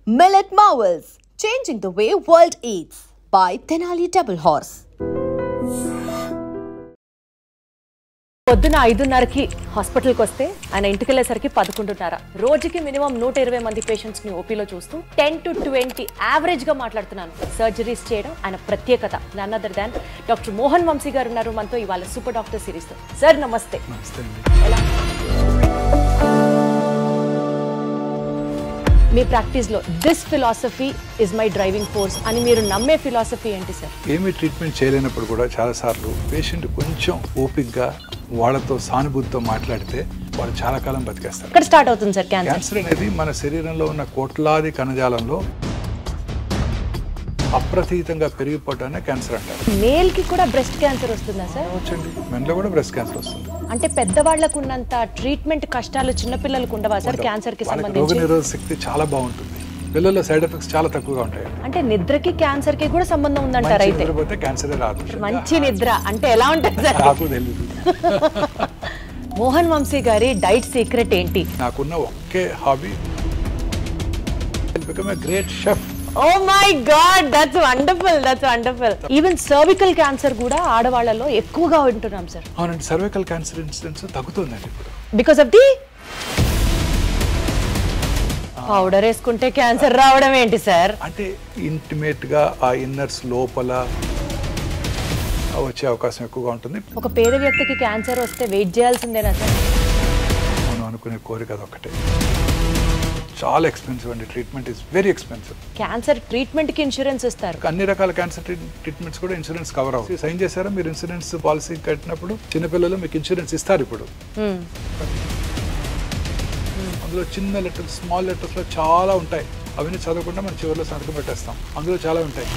Millet Marvels, changing the way world eats by Tenali Double Horse. పొద్దున 5:30కి హాస్పిటల్కి వస్తే ఆయన ఇంటికి వెళ్ళేసరికి 11:30. రోజుకి మినిమం 120 మంది పేషెంట్స్ని ఓపీలో చూస్తూ 10 to 20 యావరేజ్గా మాట్లాడుతున్నాను. సర్జరీస్ చేయడం ఆయన ప్రత్యేకత. None other than doctor Mohan Vamshi గారు ఉన్నారు మనతో ఇవాళ సూపర్ డాక్టర్ సిరీస్తో. సార్ నమస్తే. ఎలా మీ ప్రాక్టీస్లో this philosophy is my driving force అని మీరు నమ్మే ఫిలాసఫీ ఏంటి సార్? ఏమీ ట్రీట్మెంట్ చేయలేనప్పుడు కూడా చాలాసార్లు పేషెంట్ కొంచెం ఓపిక్గా వాళ్ళతో సానుభూతితో మాట్లాడితే వాళ్ళు చాలా కాలం బతికేస్తారు. ఇక్కడ స్టార్ట్ అవుతుంది సార్ క్యాన్సర్ అనేది మన శరీరంలో ఉన్న కోట్లాది కణజాలంలో అప్రతీతంగా పెరిగిపోవటానే క్యాన్సర్ అంటారు. మేల్ కి కూడా బ్రెస్ట్ క్యాన్సర్ వస్తుందా సార్? వచ్చండి, మెన్లో కూడా బ్రెస్ట్ క్యాన్సర్ వస్తుంది. అంటే పెద్దవాళ్లకు ఉన్నంత ట్రీట్మెంట్ కష్టాలు చిన్న పిల్లలకు ఉండవా సార్ క్యాన్సర్ కి సంబంధించి? రోగనిరోధక శక్తి చాలా బాగుంటుంది. పిల్లల్లో సైడ్ ఎఫెక్ట్స్ చాలా తక్కువగా ఉంటాయి. అంటే నిద్రకి క్యాన్సర్ కి కూడా సంబంధం ఉందంటారు. అయితే నిద్రపోతే క్యాన్సరే రాదు. మంచి నిద్ర అంటే ఎలా ఉంటుంది సార్? నాకు తెలియదు. మోహన్ వంశీ గారి డైట్ సీక్రెట్ ఏంటి? నాకున్న ఒకే hobby become a great chef. Oh my God, that's wonderful, that's wonderful. Even cervical cancer కూడా ఆడవాళ్ళలో ఎక్కువగా ఉంటున్నాం సార్. అవునండి, సర్వైకల్ క్యాన్సర్ ఇన్సిడెన్స్ తగ్గుతుందండి ఇప్పుడు. బికాస్ ఆఫ్ ది పౌడర్ వేసుకుంటే క్యాన్సర్ రావడం ఏంటి సార్? అంటే ఇంటిమేట్ గా ఆ ఇన్నర్స్ లోపల వచ్చే అవకాశం ఎక్కువగా ఉంటుంది. ఒక పేద వ్యక్తికి క్యాన్సర్ వస్తే వెయిట్ చేయాల్సిందేనా సార్? మనం అనుకునే కోరిక అదొకటే. చాలా ఎక్స్పెన్సివ్ అండి, treatment is very expensive. Cancer treatment కి ఇన్సూరెన్స్ ఇస్తారు. అన్ని రకాల క్యాన్సర్ ట్రీట్మెంట్స్ కూడా ఇన్సూరెన్స్ కవర్ అవుతుంది. సైన్ చేశారా మీరు ఇన్సూరెన్స్ పాలసీ కట్టినప్పుడు? చిన్నపిల్లలు మీకు ఇన్సూరెన్స్ ఇస్తారు ఇప్పుడు. అందులో చిన్న లెటర్స్, స్మాల్ లెటర్స్లో చాలా ఉంటాయి. అవన్నీ చదవకుండా మనం చివరిలో సంతకం పెట్టేస్తాం. అందులో చాలా ఉంటాయి,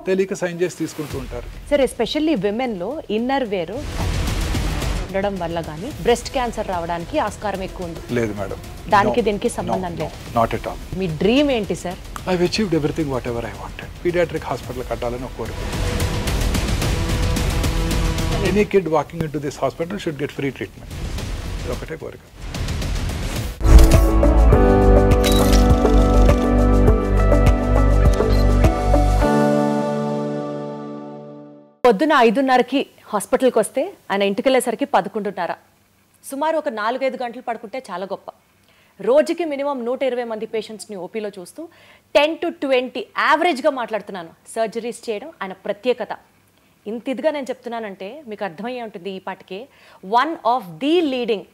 తెలియక సైన్ చేసి తీసుకుంటూ ఉంటారు. సరే, ఎస్పెషల్లీ విమెన్ లో ఇన్నర్ వేర్ ఉండడం వల్ల కానీ బ్రెస్ట్ క్యాన్సర్ రావడానికి ఆస్కారం ఎక్కువ ఉంది. లేదు మేడం, దానికి దీనికి సంబంధం లేదు. Not at all. మీ డ్రీమ్ ఏంటి sir? I have achieved everything whatever I wanted. Paediatric hospital కట్టాలని ఒక కోరిక. Any kid walking into this hospital should get free treatment. ఇది ఒకటే కోరిక. పొద్దున 5:30కి హాస్పిటల్కి వస్తే ఆయన ఇంటికి వెళ్ళేసరికి 11:30. సుమారు ఒక 4-5 గంటలు పడుకుంటే చాలా గొప్ప. రోజుకి మినిమం 120 మంది పేషెంట్స్ని ఓపీలో చూస్తూ 10 to 20 యావరేజ్గా మాట్లాడుతున్నాను. సర్జరీస్ చేయడం ఆయన ప్రత్యేకత. ఇంత ఇదిగా నేను చెప్తున్నానంటే మీకు అర్థమయ్యే ఉంటుంది ఈ పాటికే. One of the leading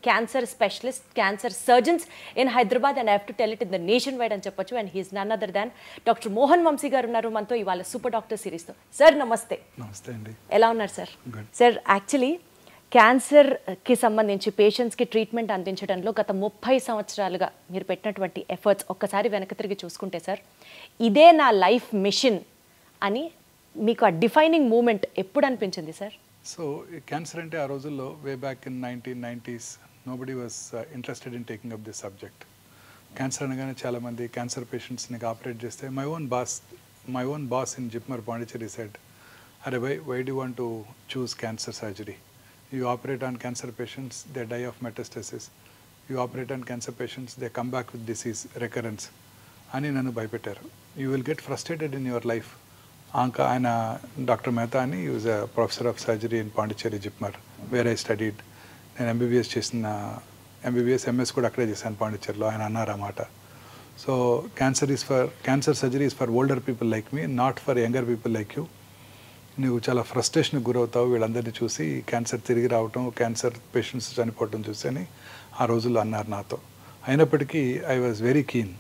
cancer specialist, cancer surgeons in Hyderabad, and I have to tell it in the nationwide అని చెప్పొచ్చు. And he's none other than doctor Mohan Vamshi గారు ఉన్నారు మనతో ఇవాళ సూపర్ డాక్టర్ సిరీస్తో. సార్ నమస్తే. నమస్తే అండి. ఎలా ఉన్నారు సార్? సార్, యాక్చువల్లీ క్యాన్సర్కి సంబంధించి పేషెంట్స్కి ట్రీట్మెంట్ అందించడంలో గత 30 సంవత్సరాలుగా మీరు పెట్టినటువంటి ఎఫర్ట్స్ ఒక్కసారి వెనక్కి తిరిగి చూసుకుంటే సార్, ఇదే నా లైఫ్ మిషన్ అని మీకు ఆ డిఫైనింగ్ మూమెంట్ ఎప్పుడు అనిపించింది సార్? సో క్యాన్సర్ అంటే ఆ రోజుల్లో way back in 1990s nobody was interested in taking up this subject. Cancer అనగానే చాలామంది క్యాన్సర్ పేషెంట్స్ని ఆపరేట్ చేస్తే my own boss in JIPMER Pondicherry said, అరే why do want to choose cancer surgery? You operate on cancer patients, they die of metastasis. You operate on cancer patients, they come back with disease recurrence అని నన్ను భయపెట్టారు. You will get frustrated in your life. ఆయన doctor Mehta అని use a professor of surgery in Pondicherry JIPMER where I studied. నేను MBBS MS కూడా అక్కడే చేశాను పాండిచేరిలో. ఆయన అన్నారన్నమాట, so cancer surgery is for older people like me, not for younger people like you. నువ్వు చాలా ఫ్రస్ట్రేషన్కి గురవుతావు వీళ్ళందరినీ చూసి, క్యాన్సర్ తిరిగి రావటం, క్యాన్సర్ పేషెంట్స్ చనిపోవటం చూసి అని ఆ రోజుల్లో అన్నారు నాతో. అయినప్పటికీ I was very keen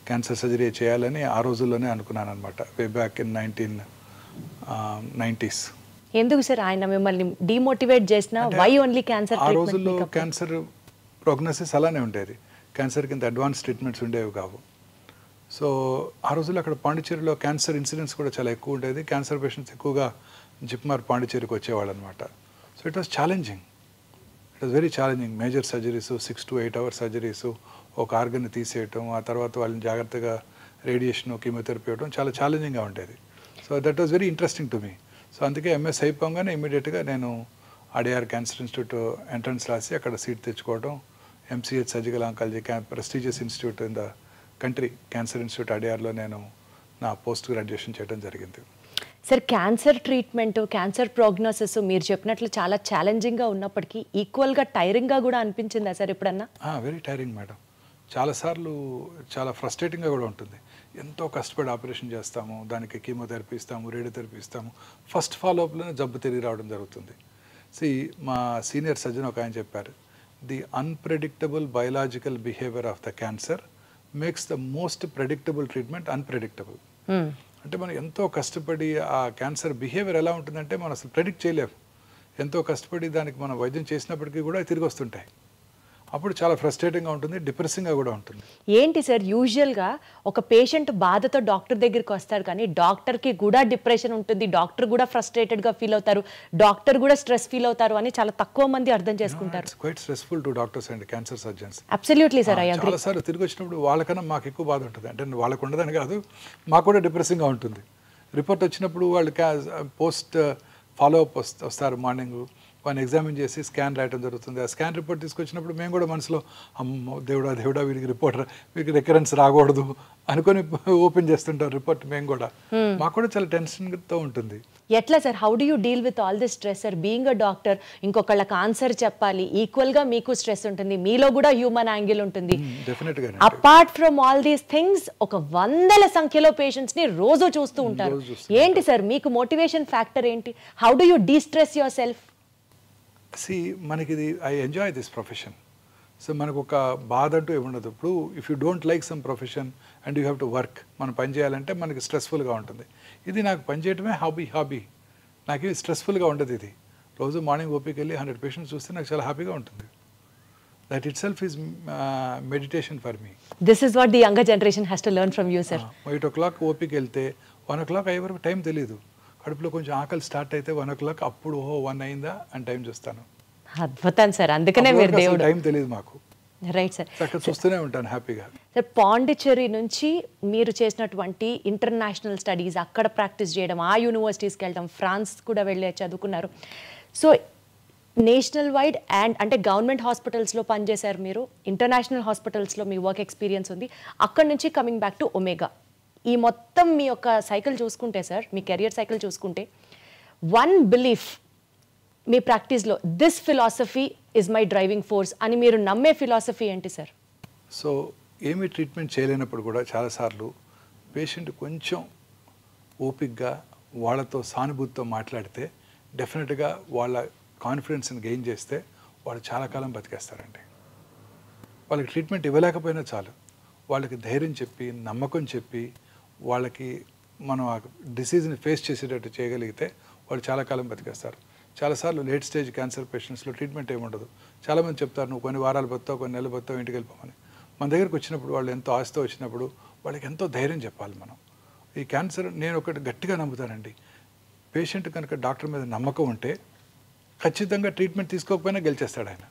cancer surgery చేయాలని ఆ రోజుల్లోనే అనుకున్నాను అనమాట, వే బ్యాక్ ఇన్ 1990s. ఎందుకు సార్ ఆయన మిమ్మల్ని డిమోటివేట్ చేసిన? Why only cancer? ఆ రోజుల్లో క్యాన్సర్ ప్రోగ్నోసిస్ అలానే ఉండేది. క్యాన్సర్కి ఇంత అడ్వాన్స్ ట్రీట్మెంట్స్ ఉండేవి కావు. సో ఆ రోజుల్లో అక్కడ పాండిచేరిలో క్యాన్సర్ ఇన్సిడెన్స్ కూడా చాలా ఎక్కువ ఉండేది. క్యాన్సర్ పేషెంట్స్ ఎక్కువగా జిప్మార్ పాండిచేరికి వచ్చేవాళ్ళు అనమాట. So it was very challenging. Major surgeries, 6 to 8 hour surgeries, ఒక ఆర్గన్ని తీసేయటం, ఆ తర్వాత వాళ్ళని జాగ్రత్తగా రేడియేషన్, కీమోథెరపీ ఇవ్వడం చాలా ఛాలెంజింగ్గా ఉండేది. So that was very interesting to me. So అందుకే ఎంఎస్ అయిపోగానే ఇమీడియట్గా నేను ఆర్డీఆర్ క్యాన్సర్ ఇన్స్టిట్యూట్ ఎంట్రన్స్ రాసి అక్కడ సీట్ తెచ్చుకోవడం, MCH surgical oncology prestigious institute in the country, cancer institute అడియార్లో నేను నా పోస్ట్ గ్రాడ్యుయేషన్ చేయడం జరిగింది. Sir, cancer treatment, cancer prognosis మీరు చెప్పినట్లు చాలా ఛాలెంజింగ్గా ఉన్నప్పటికీ ఈక్వల్గా టైరింగ్గా కూడా అనిపించిందా సార్ ఎప్పుడన్నా? Very tiring madam. చాలాసార్లు చాలా ఫ్రస్ట్రేటింగ్గా కూడా ఉంటుంది. ఎంతో కష్టపడి ఆపరేషన్ చేస్తాము, దానికి కీమోథెరపీ ఇస్తాము, రేడియోథెరపీ ఇస్తాము, ఫస్ట్ ఫాలోఅప్లోనే జబ్బు తిరిగి రావడం జరుగుతుంది. మా సీనియర్ సర్జన్ ఒక ఆయన చెప్పారు, the unpredictable biological behaviour of the cancer makes the most predictable treatment unpredictable. అంటే మనం ఎంతో కష్టపడి ఆ క్యాన్సర్ బిహేవియర్ ఎలా ఉంటుందంటే మనం అసలు ప్రెడిక్ట్ చేయలేము. ఎంతో కష్టపడి దానికి మనం వైద్యం చేసినప్పటికీ కూడా తిరిగి వస్తుంటాయి. అప్పుడు చాలా ఫ్రస్ట్రేటింగ్గా ఉంటుంది, డిప్రెసింగ్గా కూడా ఉంటుంది. ఏంటి సార్, యూజువల్గా ఒక పేషెంట్ బాధతో డాక్టర్ దగ్గరికి వస్తాడు, కానీ డాక్టర్కి కూడా డిప్రెషన్ ఉంటుంది, డాక్టర్ కూడా ఫ్రస్ట్రేటెడ్గా ఫీల్ అవుతారు, డాక్టర్ కూడా స్ట్రెస్ ఫీల్ అవుతారు అని చాలా తక్కువ మంది అర్థం చేసుకుంటారు. Quite stressful to doctors and cancer surgeons. Absolutely sir, I agree. చాలాసార్లు తిరిగి వచ్చినప్పుడు వాళ్ళకన్నా మాకు ఎక్కువ బాధ ఉంటుంది. అంటే వాళ్ళకు ఉండదని కాదు, మాకు కూడా డిప్రెసింగ్గా ఉంటుంది. రిపోర్ట్ వచ్చినప్పుడు వాళ్ళు పోస్ట్ ఫాలోఅప్ వస్తారు, మార్నింగ్ వాళ్ళని ఎగ్జామిన్ చేసి స్కాన్ రాయడం జరుగుతుంది. ఆ స్కాన్ రిపోర్ట్ తీసుకొచ్చినప్పుడు మేము కూడా మనసులో అమ్మో దేవుడా వీరికి రిపోర్ట్ వీరికి రికరెన్స్ రాకూడదు అనుకొని ఓపెన్ చేస్తుంటారు రిపోర్ట్. మేము కూడా మాకు కూడా చాలా టెన్షన్తో ఉంటుంది. ఎట్లా sir, how do you deal with all this stress sir? Being a doctor, ఇంకొకళ్ళకి ఆన్సర్ చెప్పాలి, ఈక్వల్గా మీకు స్ట్రెస్ ఉంటుంది, మీలో కూడా హ్యూమన్ యాంగిల్ ఉంటుంది. డెఫినెట్గా apart from all these things ఒక వందల సంఖ్యలో పేషెంట్స్ని రోజు చూస్తూ ఉంటారు. ఏంటి సార్ మీకు మోటివేషన్ ఫ్యాక్టర్ ఏంటి? How do you de-stress your self? మనకి ఇది I enjoy this profession. So మనకు ఒక బాధ అంటూ ఏముండదు. ఇప్పుడు if you don't like some profession and you have to work, మనం పని చేయాలంటే మనకి స్ట్రెస్ఫుల్గా ఉంటుంది. ఇది నాకు పని చేయడమే హాబీ. నాకు ఇది స్ట్రెస్ఫుల్గా ఉండదు. ఇది రోజు మార్నింగ్ ఓపీకి వెళ్ళి 100 పేషెంట్స్ చూస్తే నాకు చాలా హ్యాపీగా ఉంటుంది. That it self is meditation for me. This is what the younger generation has to learn from you sir. 8 o'clock ఓపీకి వెళ్తే 1 o'clock అయ్యే వరకు టైం తెలియదు. కడుపులో కొంచెం ఆకలి స్టార్ట్ అయితే 1 o'clock అప్పుడు 1 అయిందా అని టైం చూస్తాను. అద్భుతం సార్, అందుకనే మీరు దేవుడు. టైం తెలియదు మాకు. Right sir. అక్కడ చూస్తూనే ఉంటాను హ్యాపీగా. సార్, పాండిచ్చేరి నుంచి మీరు చేసినటువంటి ఇంటర్నేషనల్ స్టడీస్, అక్కడ ప్రాక్టీస్ చేయడం, ఆ యూనివర్సిటీస్కి వెళ్ళడం, ఫ్రాన్స్ కూడా వెళ్ళి చదువుకున్నారు. సో నేషనల్ వైడ్ అండ్ అంటే గవర్నమెంట్ హాస్పిటల్స్లో పనిచేశారు మీరు, ఇంటర్నేషనల్ హాస్పిటల్స్లో మీ వర్క్ ఎక్స్పీరియన్స్ ఉంది. అక్కడ నుంచి కమింగ్ బ్యాక్ టు ఒమేగా, ఈ మొత్తం మీ యొక్క సైకిల్ చూసుకుంటే సార్, మీ కెరియర్ సైకిల్ చూసుకుంటే, వన్ బిలీఫ్ మీ ప్రాక్టీస్లో, this philosophy is my driving force అని మీరు నమ్మే ఫిలాసఫీ ఏంటి సార్? సో ఏమీ ట్రీట్మెంట్ చేయలేనప్పుడు కూడా చాలాసార్లు పేషెంట్ కొంచెం ఓపిక్గా వాళ్ళతో సానుభూతితో మాట్లాడితే డెఫినెట్గా వాళ్ళ కాన్ఫిడెన్స్ని గెయిన్ చేస్తే వాళ్ళు చాలా కాలం బతికేస్తారండి. వాళ్ళకి ట్రీట్మెంట్ ఇవ్వలేకపోయినా చాలు, వాళ్ళకి ధైర్యం చెప్పి, నమ్మకం చెప్పి, వాళ్ళకి మనం ఆ డిసీజ్ని ఫేస్ చేసేటట్టు చేయగలిగితే వాళ్ళు చాలా కాలం బతికేస్తారు. చాలాసార్లు లేట్ స్టేజ్ క్యాన్సర్ పేషెంట్స్లో ట్రీట్మెంట్ ఏముండదు. చాలామంది చెప్తారు, నువ్వు కొన్ని వారాలు బతావు, కొన్ని నెలలు బతావు, ఇంటికి వెళ్ళిపోమని. మన దగ్గరికి వచ్చినప్పుడు వాళ్ళు ఎంతో ఆశతో వచ్చినప్పుడు వాళ్ళకి ఎంతో ధైర్యం చెప్పాలి మనం. ఈ క్యాన్సర్ నేను ఒకటి గట్టిగా నమ్ముతానండి, పేషెంట్ కనుక డాక్టర్ మీద నమ్మకం ఉంటే ఖచ్చితంగా ట్రీట్మెంట్ తీసుకోకపోయినా గెలిచేస్తాడు ఆయన.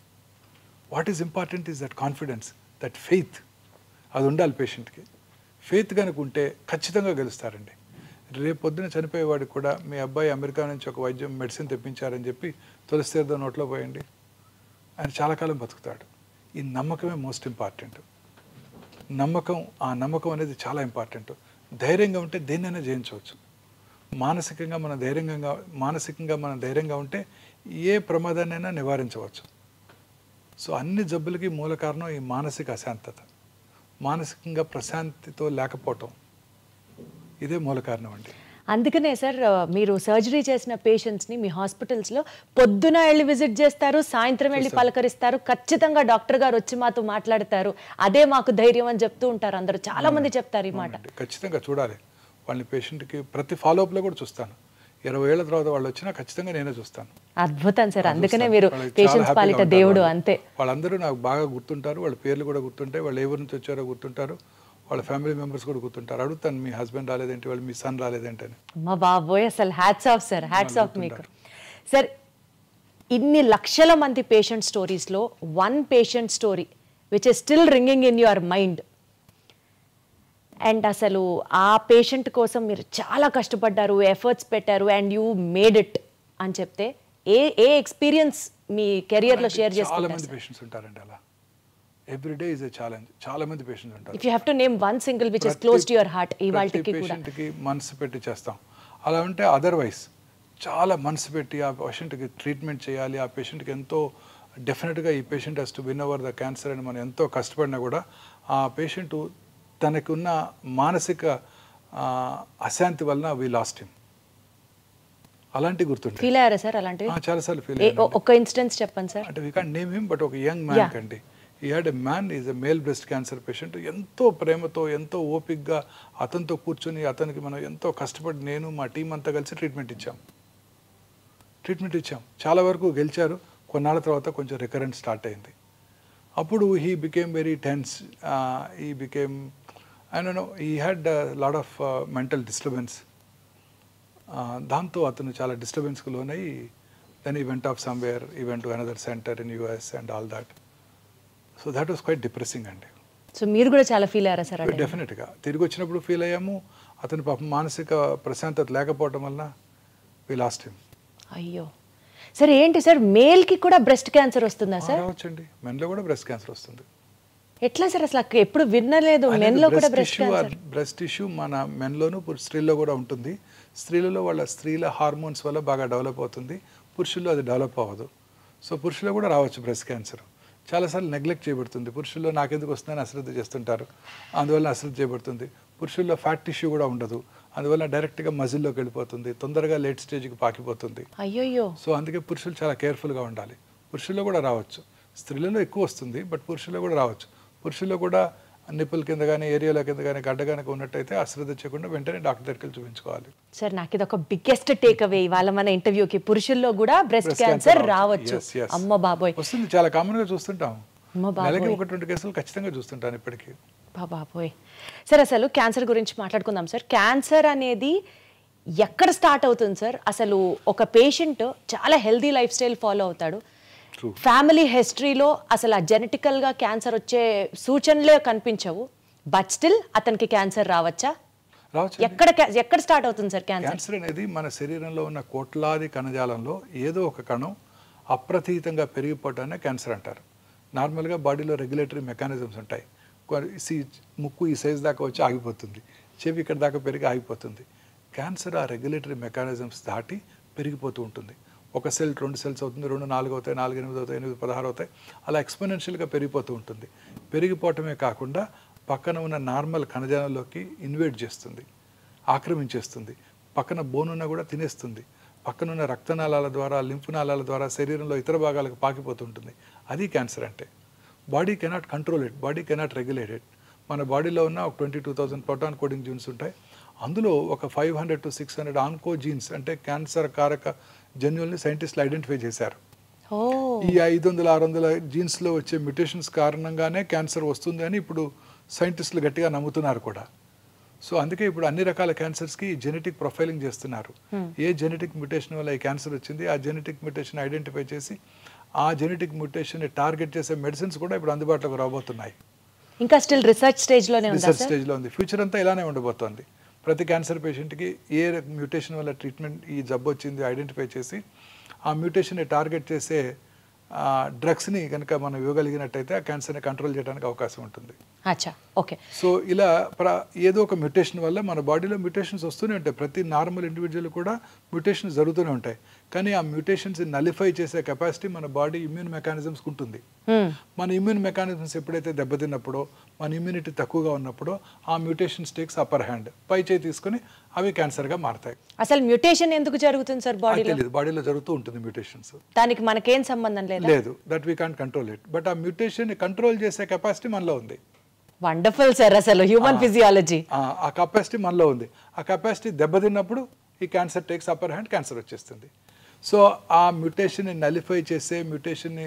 What is important is that confidence, that faith. అది ఉండాలి పేషెంట్కి. ఫెయిత్ కనుక ఉంటే ఖచ్చితంగా గెలుస్తారండి. రేపు పొద్దున చనిపోయేవాడికి కూడా మీ అబ్బాయి అమెరికా నుంచి ఒక మెడిసిన్ తెప్పించారని చెప్పి తులసి తీర్థం నోట్లో పోయండి, ఆయన చాలా కాలం బతుకుతాడు. ఈ నమ్మకమే మోస్ట్ ఇంపార్టెంట్. ఆ నమ్మకం అనేది చాలా ఇంపార్టెంట్. ధైర్యంగా ఉంటే దేన్నైనా జయించవచ్చు. మానసికంగా మనం ధైర్యంగా ఉంటే ఏ ప్రమాదాన్నైనా నివారించవచ్చు. సో అన్ని జబ్బులకి మూల కారణం ఈ మానసిక అశాంతత, మానసికంగా ప్రశాంతితో లేకపోవటం, ఇదే మూల కారణం అండి. అందుకనే సార్ మీరు సర్జరీ చేసిన పేషెంట్స్ని మీ హాస్పిటల్స్లో పొద్దున వెళ్ళి విజిట్ చేస్తారు, సాయంత్రం వెళ్ళి పలకరిస్తారు, ఖచ్చితంగా డాక్టర్ గారు వచ్చి మాతో మాట్లాడతారు, అదే మాకు ధైర్యం అని చెప్తూ ఉంటారు అందరూ. చాలా మంది చెప్తారు ఈ మాట. ఖచ్చితంగా చూడాలి వాళ్ళని. పేషెంట్కి ప్రతి ఫాలోఅప్లో కూడా చూస్తాను. 20 ఏళ్ల తర్వాత వాళ్ళు వచ్చినా ఖచ్చితంగా నేనే చూస్తాను. అద్భుతం సార్, అందుకనే మీరు పేషెంట్స్ పాలిట దేవుడు. అంతే, వాళ్ళందరూ నాకు బాగా గుర్తుంటారు, వాళ్ళ పేర్లు కూడా గుర్తుంటాయి, వాళ్ళు ఏ ఊరి నుంచి వచ్చారో గుర్తుంటారు, వాళ్ళ ఫ్యామిలీ మెంబర్స్ కూడా గుర్తుంటారు. అడుగుతాను, మీ హస్బెండ్ రాలేదేంటి, వాళ్ళు మీ సన్ రాలేదేంటి అని. మా బాబోయ్, అసలు hats off sir, hats off మీకు. సార్, ఇన్ని లక్షల మంది పేషెంట్ స్టోరీస్లో one patient story which is still ringing in your mind, and అసలు ఆ పేషెంట్ కోసం మీరు చాలా కష్టపడ్డారు, ఎఫర్ట్స్ పెట్టారు, అండ్ యూ మేడ్ ఇట్ అని చెప్తే ఏ ఎక్స్పీరియన్స్ మీ కెరియర్లో షేర్ చేసుకుంటారు? చాలా మంది పేషెంట్స్ ఉంటారండి అలా. Every day is a challenge. చాలా మంది పేషెంట్స్ ఉంటారు. If you have to name one single which is close to your heart ఇవాల్టికి కూడా పేషెంట్కి మనసు పెట్టి చేస్తాం. అలా ఉంటే అదర్వైజ్ చాలా మనసు పెట్టి ఆ పేషెంట్కి ట్రీట్మెంట్ చేయాలి, ఆ పేషెంట్కి ఎంతో డెఫినెట్గా ఈ patient has to win over the cancer అని మనం ఎంతో కష్టపడినా కూడా ఆ పేషెంట్ తనకున్న మానసిక అశాంతి వలన వీ లాస్ట్ హిమ్. అలాంటి గుర్తుంటాయి. ఫీల్ అయ్యారా సార్ అలాంటివి? చాలాసార్లు ఫీల్ అయ్యాను. ఒక ఇన్సిడెన్స్ చెప్పండి సార్. అంటే we can't name him, but ఒక యంగ్ మ్యాన్ కండి. ఈ had a man is a male breast cancer patient. ఎంతో ప్రేమతో ఎంతో ఓపిక్గా అతనితో కూర్చొని అతనికి మనం ఎంతో కష్టపడి నేను మా టీం అంతా కలిసి ట్రీట్మెంట్ ఇచ్చాం. చాలా వరకు గెలిచారు. కొన్నాళ్ళ తర్వాత కొంచెం రికరెంట్ స్టార్ట్ అయింది. అప్పుడు he became very tense. He became he had lot of mental disturbance. దాంతో అతను చాలా డిస్టర్బెన్స్కి లోనై then he went off somewhere, he went to another centre in US and all that. So that was quite depressing అండి. సో మీరు కూడా చాలా ఫీల్ అయ్యారా సార్? డెఫినెట్గా తిరిగి వచ్చినప్పుడు ఫీల్ అయ్యాము. అతని పాపం మానసిక ప్రశాంతత లేకపోవడం వలన వి లాస్ట్ హిమ్. అయ్యో సార్, ఏంటి సార్ మేల్కి కూడా బ్రెస్ట్ క్యాన్సర్ వస్తుందా సార్? రావచ్చండి, మెన్లో కూడా బ్రెస్ట్ క్యాన్సర్ వస్తుంది. ఎట్లా సార్? అసలు ఎప్పుడు వినలేదు మెన్లో కూడా బ్రెస్ట్ క్యాన్సర్. బ్రెస్ట్ ఇష్యూ మన మెన్లోను స్త్రీల్లో కూడా ఉంటుంది. స్త్రీలలో వాళ్ళ స్త్రీల హార్మోన్స్ వల్ల బాగా డెవలప్ అవుతుంది, పురుషుల్లో అది డెవలప్ అవ్వదు. సో పురుషుల్లో కూడా రావచ్చు బ్రెస్ట్ క్యాన్సర్. చాలాసార్లు నెగ్లెక్ట్ చేయబడుతుంది. పురుషుల్లో నాకెందుకు వస్తుందని అశ్రద్ధ చేస్తుంటారు, అందువల్ల అశ్రద్ధ చేయబడుతుంది. పురుషుల్లో ఫ్యాట్ టిష్యూ కూడా ఉండదు, అందువల్ల డైరెక్ట్గా మజిల్లోకి వెళ్ళిపోతుంది, తొందరగా లేట్ స్టేజ్కి పాకిపోతుంది. అయ్యో. సో అందుకే పురుషులు చాలా కేర్ఫుల్గా ఉండాలి. పురుషుల్లో కూడా రావచ్చు, స్త్రీలలో ఎక్కువ వస్తుంది, బట్ పురుషుల్లో కూడా రావచ్చు. పురుషుల్లో కూడా నిప్పుల కింద కానీ ఏరియాల కింద కానీ గడ్డ కనుక ఉన్నట్టయితే అశ్రద్ధ చేయకుండా వెంటనే డాక్టర్ దగ్గరికి చూపించుకోవాలి. సార్ నాకు ఇది ఒక బిగ్గెస్ట్ టేక్ అవే ఇవాళ మన ఇంటర్వ్యూకి. పురుషుల్లో కూడా బ్రెస్ట్ క్యాన్సర్ రావచ్చు. అమ్మ బాబోయ్, వస్తుంది, చాలా కామన్గా చూస్తుంటాం. నెలకి 1-2 కేసులు ఖచ్చితంగా చూస్తుంటాను ఇప్పటికీ. బాబోయ్. సార్ అసలు క్యాన్సర్ గురించి మాట్లాడుకుందాం సార్. క్యాన్సర్ అనేది ఎక్కడ స్టార్ట్ అవుతుంది సార్? అసలు ఒక పేషెంట్ చాలా హెల్దీ లైఫ్ స్టైల్ ఫాలో అవుతాడు, ఫ్యామిలీ హిస్టరీలో అసలు జెనెటికల్గా క్యాన్సర్ వచ్చే సూచనలే కనిపించవు, బట్ స్టిల్ అతనికి క్యాన్సర్ రావచ్చా? ఎక్కడ స్టార్ట్ అవుతుంది సార్ క్యాన్సర్? క్యాన్సర్ అనేది మన శరీరంలో ఉన్న కోట్లాది కణజాలంలో ఏదో ఒక కణం అప్రతీతంగా పెరిగిపోవటాన్ని క్యాన్సర్ అంటారు. నార్మల్గా బాడీలో రెగ్యులేటరీ మెకానిజమ్స్ ఉంటాయి. ముక్కు ఈ సైజ్ దాకా వచ్చి ఆగిపోతుంది, చెవి ఇక్కడ దాకా పెరిగి ఆగిపోతుంది. క్యాన్సర్ ఆ రెగ్యులేటరీ మెకానిజమ్స్ దాటి పెరిగిపోతూ ఉంటుంది. ఒక సెల్ 2 సెల్స్ అవుతుంది, 2 4 అవుతాయి, 4 8 అవుతాయి, 8 16 అవుతాయి, అలా ఎక్స్పోనెన్షియల్గా పెరిగిపోతూ ఉంటుంది. పెరిగిపోవటమే కాకుండా పక్కన ఉన్న నార్మల్ కణజాలంలోకి ఇన్వేట్ చేస్తుంది, ఆక్రమించేస్తుంది. పక్కన బోనున్న కూడా తినేస్తుంది. పక్కనున్న రక్తనాళాల ద్వారా, లింఫ్ నాళాల ద్వారా శరీరంలో ఇతర భాగాలకు పాకిపోతుంటుంది. అది క్యాన్సర్ అంటే. Body cannot control it, body cannot regulate it. మన బాడీలో ఉన్న ఒక 22,000 ప్రోటాన్ కోడింగ్ జీన్స్ ఉంటాయి. అందులో ఒక 500 to 600 ఆన్కో జీన్స్ అంటే క్యాన్సర్ కారక జన్యుల్ని సైంటిస్టులు ఐడెంటిఫై చేశారు. ఈ 500-600 జీన్స్లో వచ్చే మ్యూటేషన్స్ కారణంగానే క్యాన్సర్ వస్తుంది అని ఇప్పుడు సైంటిస్టులు గట్టిగా నమ్ముతున్నారు కూడా. సో అందుకే ఇప్పుడు అన్ని రకాల క్యాన్సర్స్కి జెనెటిక్ ప్రొఫైలింగ్ చేస్తున్నారు. ఏ జెనెటిక్ మ్యూటేషన్ వల్ల ఈ క్యాన్సర్ వచ్చింది, ఆ జెనెటిక్ మ్యూటేషన్ ఐడెంటిఫై చేసి ఆ జెనెటిక్ మ్యూటేషన్ని టార్గెట్ చేసే మెడిసిన్స్ కూడా ఇప్పుడు అందుబాటులోకి రాబోతున్నాయి. ఇంకా స్టిల్ రీసెర్చ్ స్టేజ్లోనే ఉంది. రీసెర్చ్ స్టేజ్లో ఉంది. ఫ్యూచర్ అంతా ఇలానే ఉండబోతోంది. ప్రతి క్యాన్సర్ పేషెంట్కి ఏ మ్యూటేషన్ వల్ల ట్రీట్మెంట్ ఈ జబ్బు వచ్చింది ఐడెంటిఫై చేసి ఆ మ్యూటేషన్ని టార్గెట్ చేసే డ్రగ్స్ని కనుక మనం ఇవ్వగలిగినట్టయితే ఆ క్యాన్సర్ని కంట్రోల్ చేయడానికి అవకాశం ఉంటుంది. ఓకే. సో ఇలా ఏదో ఒక మ్యూటేషన్ వల్ల మన బాడీలో మ్యూటేషన్స్ వస్తూనే ఉంటాయి. ప్రతి నార్మల్ ఇండివిజువల్ కూడా మ్యూటేషన్స్ జరుగుతూనే ఉంటాయి. కానీ ఆ మ్యూటేషన్స్ నలిఫై చేసే కెపాసిటీ మన బాడీ ఇమ్యూన్ మెకానిజమ్స్కి ఉంటుంది. మన ఇమ్యూన్ మెకానిజమ్స్ ఎప్పుడైతే దెబ్బతిన్నప్పుడో, మన ఇమ్యూనిటీ తక్కువగా ఉన్నప్పుడో ఆ మ్యూటేషన్స్ టేక్స్ అప్పర్ హ్యాండ్, పై చేయి తీసుకుని అవి క్యాన్సర్గా మారతాయి. అసలు మ్యూటేషన్ ఎందుకు జరుగుతుంది సార్ బాడీలో? బాడీలో జరుగుతూ ఉంటుంది మ్యూటేషన్స్. దానికి మనకేం సంబంధం లేదు, that we can't control it. But ఆ మ్యూటేషన్ కంట్రోల్ చేసే కెపాసిటీ మనలో ఉంది. Wonderful sir. అసలు హ్యూమన్ ఫిజియాలజీ ఆ కెపాసిటీ మనలో ఉంది. ఆ కెపాసిటీ దెబ్బతిన్నప్పుడు ఈ cancer takes upper hand, cancer వచ్చేస్తుంది. సో ఆ మ్యూటేషన్ని నలిఫై చేసే, మ్యూటేషన్ని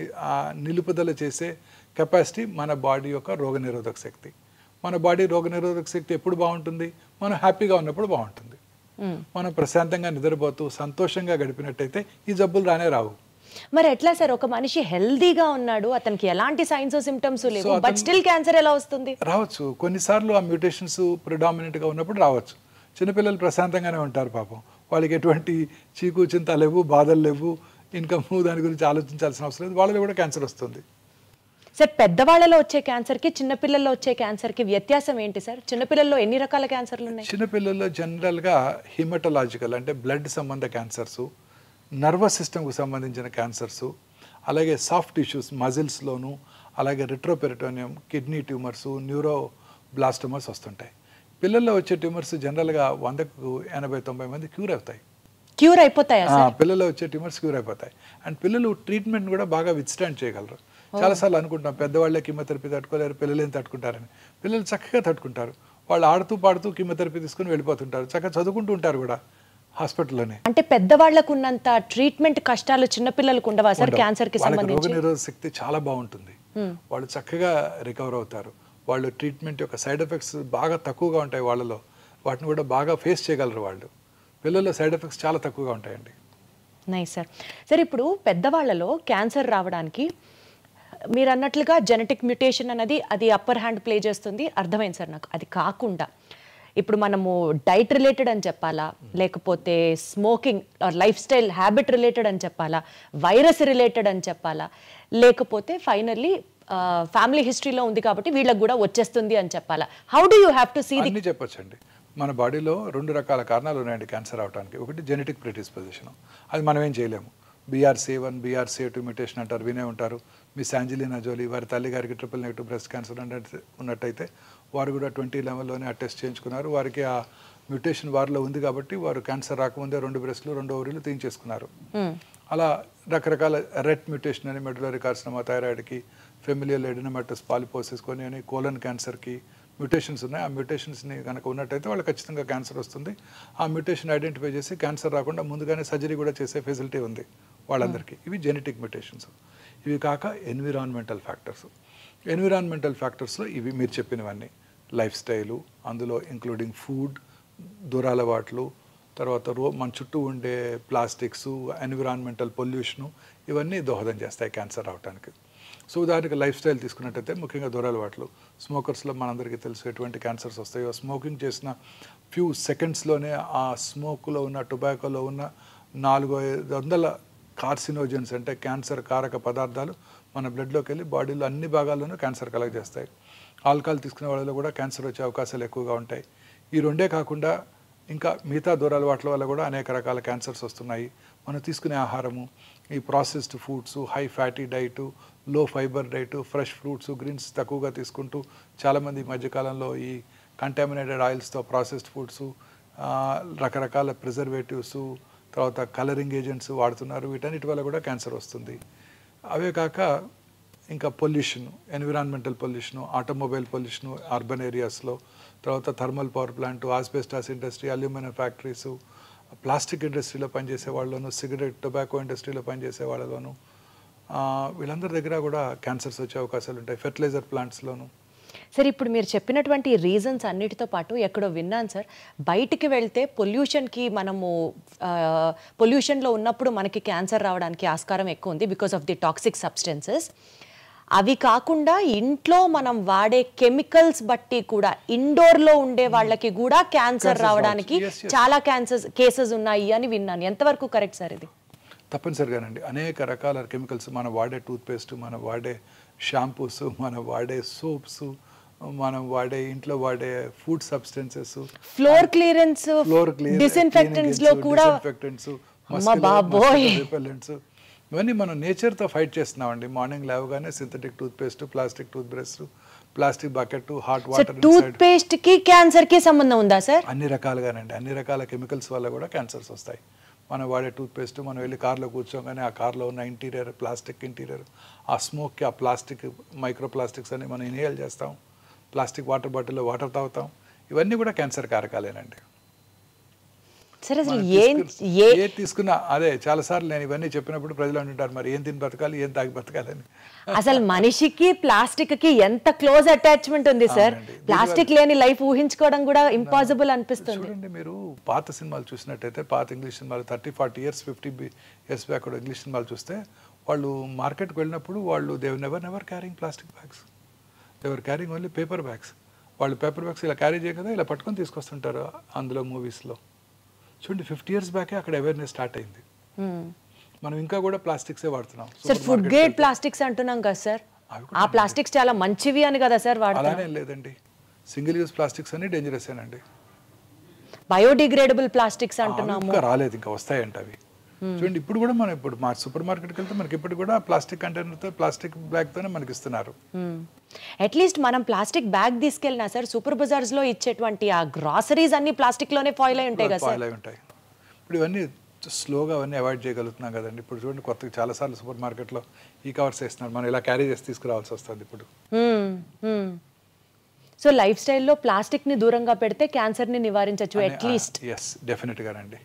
నిలుపుదల చేసే కెపాసిటీ మన బాడీ యొక్క రోగనిరోధక శక్తి. మన బాడీ రోగనిరోధక శక్తి ఎప్పుడు బాగుంటుంది? మనం హ్యాపీగా ఉన్నప్పుడు బాగుంటుంది. మనం ప్రశాంతంగా నిద్రపోతూ సంతోషంగా గడిపినట్టయితే ఈ జబ్బులు రానే రావు. మరి ఎట్లా సార్? ఒక మనిషి హెల్దీగా ఉన్నాడు, అతనికి ఎలాంటి సైన్స్ సిమ్టమ్స్ లేవు, బట్ స్టిల్ క్యాన్సర్ ఎలా వస్తుంది? రావచ్చు. కొన్నిసార్లు ఆ మ్యూటేషన్స్ ప్రిడామినెంట్గా ఉన్నప్పుడు రావచ్చు. చిన్నపిల్లలు ప్రశాంతంగానే ఉంటారు పాపం, వాళ్ళకి ఎటువంటి చీకు చింత లేవు, బాధలు లేవు, ఇన్కమ్ దాని గురించి ఆలోచించాల్సిన అవసరం లేదు, వాళ్ళలో కూడా క్యాన్సర్ వస్తుంది. సార్ పెద్దవాళ్ళలో వచ్చే క్యాన్సర్కి చిన్నపిల్లల్లో వచ్చే క్యాన్సర్కి వ్యత్యాసం ఏంటి సార్? చిన్నపిల్లల్లో ఎన్ని రకాల క్యాన్సర్లు ఉన్నాయి? చిన్నపిల్లల్లో జనరల్గా హిమటలాజికల్ అంటే బ్లడ్ సంబంధ క్యాన్సర్సు, నర్వస్ సిస్టమ్కు సంబంధించిన క్యాన్సర్సు, అలాగే సాఫ్ట్ టిష్యూస్ మజిల్స్లోను, అలాగే రిట్రోపెరిటోనియం, కిడ్నీ ట్యూమర్సు, న్యూరోబ్లాస్టోమర్స్ వస్తుంటాయి. పిల్లల్లో వచ్చే ట్యూమర్స్ జనరల్గా 100కు 80-90 మంది క్యూర్ అవుతాయి. క్యూర్ అయిపోతాయా సార్? పిల్లల్లో వచ్చే ట్యూమర్స్ క్యూర్ అయిపోతాయి. అండ్ పిల్లలు ట్రీట్మెంట్ కూడా బాగా విత్స్టాండ్ చేయగలరు. చాలాసార్లు అనుకుంటాం పెద్దవాళ్ళే కీమోథెరపీ తట్టుకోలేరు, పిల్లలు ఏం తట్టుకుంటారని. పిల్లలు చక్కగా తట్టుకుంటారు. వాళ్ళు ఆడుతూ పాడుతూ కీమోథెరపీ తీసుకుని వెళ్ళిపోతుంటారు, చక్కగా చదువుకుంటూ ఉంటారు కూడా హాస్పిటల్లోనే. అంటే పెద్దవాళ్ళకు ఉన్నంత ట్రీట్మెంట్ కష్టాలు చిన్నపిల్లలకు ఉండవా సార్ క్యాన్సర్కి సంబంధించి? రోగనిరోధక శక్తి చాలా బాగుంటుంది, వాళ్ళు చక్కగా రికవర్ అవుతారు. వాళ్ళు ట్రీట్మెంట్ యొక్క సైడ్ ఎఫెక్ట్స్ బాగా తక్కువగా ఉంటాయి వాళ్ళలో, వాటిని కూడా బాగా ఫేస్ చేయగలరు వాళ్ళు. పిల్లల్లో సైడ్ ఎఫెక్ట్స్ చాలా తక్కువగా ఉంటాయండి. Nice sir. సార్ ఇప్పుడు పెద్దవాళ్ళలో క్యాన్సర్ రావడానికి మీరు అన్నట్లుగా జెనెటిక్ మ్యూటేషన్ అనేది అది అప్పర్ హ్యాండ్ ప్లే చేస్తుంది, అర్థమైంది సార్ నాకు. అది కాకుండా ఇప్పుడు మనము డైట్ రిలేటెడ్ అని చెప్పాలా, లేకపోతే smoking life style habit related అని చెప్పాలా, వైరస్ రిలేటెడ్ అని చెప్పాలా, లేకపోతే ఫైనల్లీ ఫ్యామిలీ హిస్టరీలో ఉంది కాబట్టి వీళ్ళకి కూడా వచ్చేస్తుంది అని చెప్పాలా? How do you have to see the? అన్నీ చెప్పొచ్చండి. మన బాడీలో 2 రకాల కారణాలు ఉన్నాయండి క్యాన్సర్ అవడానికి. ఒకటి జెనెటిక్ ప్రెడిస్పోజిషన్, అది మనం ఏం చేయలేము. BRCA1 BRCA2 మ్యూటేషన్ అంటారు, వినే ఉంటారు. మిస్ ఆంజెలినా జోలీ వారి తల్లి గారికి ట్రిపుల్ నెగటివ్ బ్రెస్ట్ క్యాన్సర్ ఉన్నట్టయితే వారు కూడా 2011లోనే ఆ టెస్ట్ చేయించుకున్నారు. వారికి ఆ మ్యూటేషన్ వారిలో ఉంది కాబట్టి వారు క్యాన్సర్ రాకముందే 2 బ్రెస్ట్లు 2 ఓవరీలు తీయించేసుకున్నారు. అలా రకరకాల రెట్ మ్యూటేషన్ అని మెడులరీ కార్సినోమా, థైరాయిడ్కి, ఫెమిలియల్ ఎడినోమెటస్ పాలిపోసిస్ కొని అని, కోలన్ క్యాన్సర్కి మ్యూటేషన్స్ ఉన్నాయి. ఆ మ్యూటేషన్స్ని కనుక ఉన్నట్టయితే వాళ్ళు ఖచ్చితంగా క్యాన్సర్ వస్తుంది. ఆ మ్యూటేషన్ ఐడెంటిఫై చేసి క్యాన్సర్ రాకుండా ముందుగానే సర్జరీ కూడా చేసే ఫెసిలిటీ ఉంది వాళ్ళందరికీ. ఇవి జెనెటిక్ మ్యూటేషన్స్. ఇవి కాక ఎన్విరాన్మెంటల్ ఫ్యాక్టర్స్. ఎన్విరాన్మెంటల్ ఫ్యాక్టర్స్లో ఇవి మీరు చెప్పినవన్నీ, లైఫ్ స్టైలు, అందులో ఇంక్లూడింగ్ ఫుడ్, దురలవాట్లు, తర్వాత మన చుట్టూ ఉండే ప్లాస్టిక్స్, ఎన్విరాన్మెంటల్ పొల్యూషను, ఇవన్నీ దోహదం చేస్తాయి క్యాన్సర్ రావడానికి. సో ఉదాహరణకి లైఫ్ స్టైల్ తీసుకున్నట్టయితే ముఖ్యంగా దురలవాట్లు. స్మోకర్స్లో మనందరికీ తెలుసు ఎటువంటి క్యాన్సర్స్ వస్తాయో. స్మోకింగ్ చేసిన ఫ్యూ సెకండ్స్లోనే ఆ స్మోక్లో ఉన్న, టొబాకోలో ఉన్న 400 కార్సినోజన్స్ అంటే క్యాన్సర్ కారక పదార్థాలు మన బ్లడ్లోకి వెళ్ళి బాడీలో అన్ని భాగాల్లోనూ క్యాన్సర్ కలగజేస్తాయి. ఆల్కహాల్ తీసుకునే వాళ్ళలో కూడా క్యాన్సర్ వచ్చే అవకాశాలు ఎక్కువగా ఉంటాయి. ఈ రెండే కాకుండా ఇంకా మిగతా దురలవాట్ల వల్ల కూడా అనేక రకాల క్యాన్సర్స్ వస్తున్నాయి. మనం తీసుకునే ఆహారము, ఈ processed foods, high fatty diet, low fibre diet, fresh fruits, greens తక్కువగా తీసుకుంటూ చాలామంది ఈ మధ్యకాలంలో ఈ కంటామినేటెడ్ ఆయిల్స్తో ప్రాసెస్డ్ ఫుడ్స్, రకరకాల ప్రిజర్వేటివ్స్, తర్వాత కలరింగ్ ఏజెంట్స్ వాడుతున్నారు. వీటన్నిటి వల్ల కూడా క్యాన్సర్ వస్తుంది. అవే కాక ఇంకా pollution, environmental pollution, automobile pollution urban ఏరియాస్లో, తర్వాత thermal power plant, asbestos industry, aluminium factories, plastic ఇండస్ట్రీలో పనిచేసే వాళ్ళలోను, సిగరెట్ టొబాకో ఇండస్ట్రీలో పనిచేసే వాళ్ళలోను, వీళ్ళందరి దగ్గర కూడా క్యాన్సర్స్ వచ్చే అవకాశాలు ఉంటాయి. ఫెర్టిలైజర్ ప్లాంట్స్లోను. సార్ ఇప్పుడు మీరు చెప్పినటువంటి రీజన్స్ అన్నిటితో పాటు ఎక్కడో విన్నాను సార్, బయటికి వెళ్తే పొల్యూషన్కి మనము పొల్యూషన్లో ఉన్నప్పుడు మనకి క్యాన్సర్ రావడానికి ఆస్కారం ఎక్కువ ఉంది because of the toxic substances. అవి కాకుండా ఇంట్లో మనం వాడే కెమికల్స్ బట్టి కూడా ఇండోర్లో ఉండే వాళ్ళకి కూడా క్యాన్సర్ రావడానికి చాలా కేసెస్ ఉన్నాయి అని విన్నాను. ఎంతవరకు కరెక్ట్ సార్ ఇది? తప్పనిసరిగానండి. అనేక రకాల కెమికల్స్, మనం వాడే టూత్పేస్ట్, మనం వాడే షాంపూస్, మనం వాడే సోప్స్, మనం వాడే ఇంట్లో వాడే food substances, floor clearance, disinfectants లో కూడా రిపెల్లెంట్స్, ఇవన్నీ మనం నేచర్తో ఫైట్ చేస్తున్నామండి. మార్నింగ్ లేవగానే synthetic toothpaste, plastic tooth brush, plastic bucket, hot water. Toothpaste కి క్యాన్సర్ కి సంబంధం ఉందా సార్? అన్ని రకాలుగానండి. అన్ని రకాల కెమికల్స్ వల్ల కూడా క్యాన్సర్స్ వస్తాయి. మనం వాడే టూత్పేస్ట్, మనం వెళ్ళి కార్లో కూర్చోగానే ఆ కార్లో ఉన్న ఇంటీరియర్, ప్లాస్టిక్ ఇంటీరియర్, ఆ స్మోక్కి ఆ ప్లాస్టిక్ మైక్రో ప్లాస్టిక్స్ అని మనం ఇన్హేల్ చేస్తాం. ప్లాస్టిక్ వాటర్ బాటిల్లో వాటర్ తాగుతాం. ఇవన్నీ కూడా క్యాన్సర్ కారకాలేనండి. సరే అసలు ఏ తీసుకున్నా అదే. చాలాసార్లు నేను ఇవన్నీ చెప్పినప్పుడు ప్రజలు అంటుంటారు, మరి ఏం తిని బతకాలి, ఏం తాగి బతకాలని. అసలు మనిషికి ప్లాస్టిక్ కి ఎంత క్లోజ్ అటాచ్మెంట్ ఉంది సార్. ప్లాస్టిక్ లేని లైఫ్ ఊహించుకోవడం కూడా ఇంపాసిబుల్ అనిపిస్తుంది. చూడండి, మీరు పాత సినిమాలు చూసినట్టయితే, పాత ఇంగ్లీష్ సినిమాలు 30-40 years 50 years బ్యాక్ కూడా ఇంగ్లీష్ సినిమాలు చూస్తే, వాళ్ళు మార్కెట్కి వెళ్ళినప్పుడు వాళ్ళు they never carrying plastic bags, they were carrying only paper bags. వాళ్ళు పేపర్ బ్యాగ్స్ ఇలా క్యారీ చేయ కదా, ఇలా పట్టుకొని తీసుకొస్తుంటారు అందులో మూవీస్లో. చూడండి, 50 years బ్యాకే అక్కడ అవేర్నెస్ స్టార్ట్ అయింది. మనం ఇంకా కూడా ప్లాస్టిక్సే వాడుతున్నాం. సార్ ఫుడ్ గ్రేడ్ ప్లాస్టిక్స్ అంటున్నాం కదా సార్. ఆ ప్లాస్టిక్స్ చాలా మంచివి అని కదా సార్ వాడతారు. అలానే లేదండి, సింగిల్ యూజ్ ప్లాస్టిక్స్ అన్ని డేంజరస్ ఏనండి. బయోడిగ్రేడబుల్ ప్లాస్టిక్స్ అంటున్నాము. ఇంకా రాలేదు, ఇంకా వస్తాయంట అవి. చూడండి ఇప్పుడు కూడా మనం ఇప్పుడు మా సూపర్ మార్కెట్కి వెళ్తే మనకి ఇప్పుడు కూడా ప్లాస్టిక్ కంటైనర్తో ప్లాస్టిక్ బ్యాగ్తోనే మనకి ఇస్తున్నారు. అట్లీస్ట్ మనం ప్లాస్టిక్ బ్యాగ్ తీసుకెళ్ళినా సార్ సూపర్ బజార్స్లో ఇచ్చేటువంటి ఆ గ్రాసరీస్ అన్ని ప్లాస్టిక్లోనే ఫాయిల్ అయి ఉంటాయి కదా సార్. ఫాయిల్ అయి ఉంటాయి. ఇప్పుడు ఇవన్నీ స్లోగా అవన్నీ అవాయిడ్ చేయగలుగుతున్నాం కదండి. ఇప్పుడు చూడండి కొత్తగా చాలాసార్లు సూపర్ మార్కెట్లో ఈ కవర్స్ వేస్తున్నారు, మనం ఇలా క్యారీ చేసి తీసుకురావాల్సి వస్తుంది ఇప్పుడు. సో లైఫ్ స్టైల్లో ప్లాస్టిక్ని దూరంగా పెడితే క్యాన్సర్ని నివారించవచ్చు అట్లీస్ట్. ఎస్ డెఫినెట్గానండి.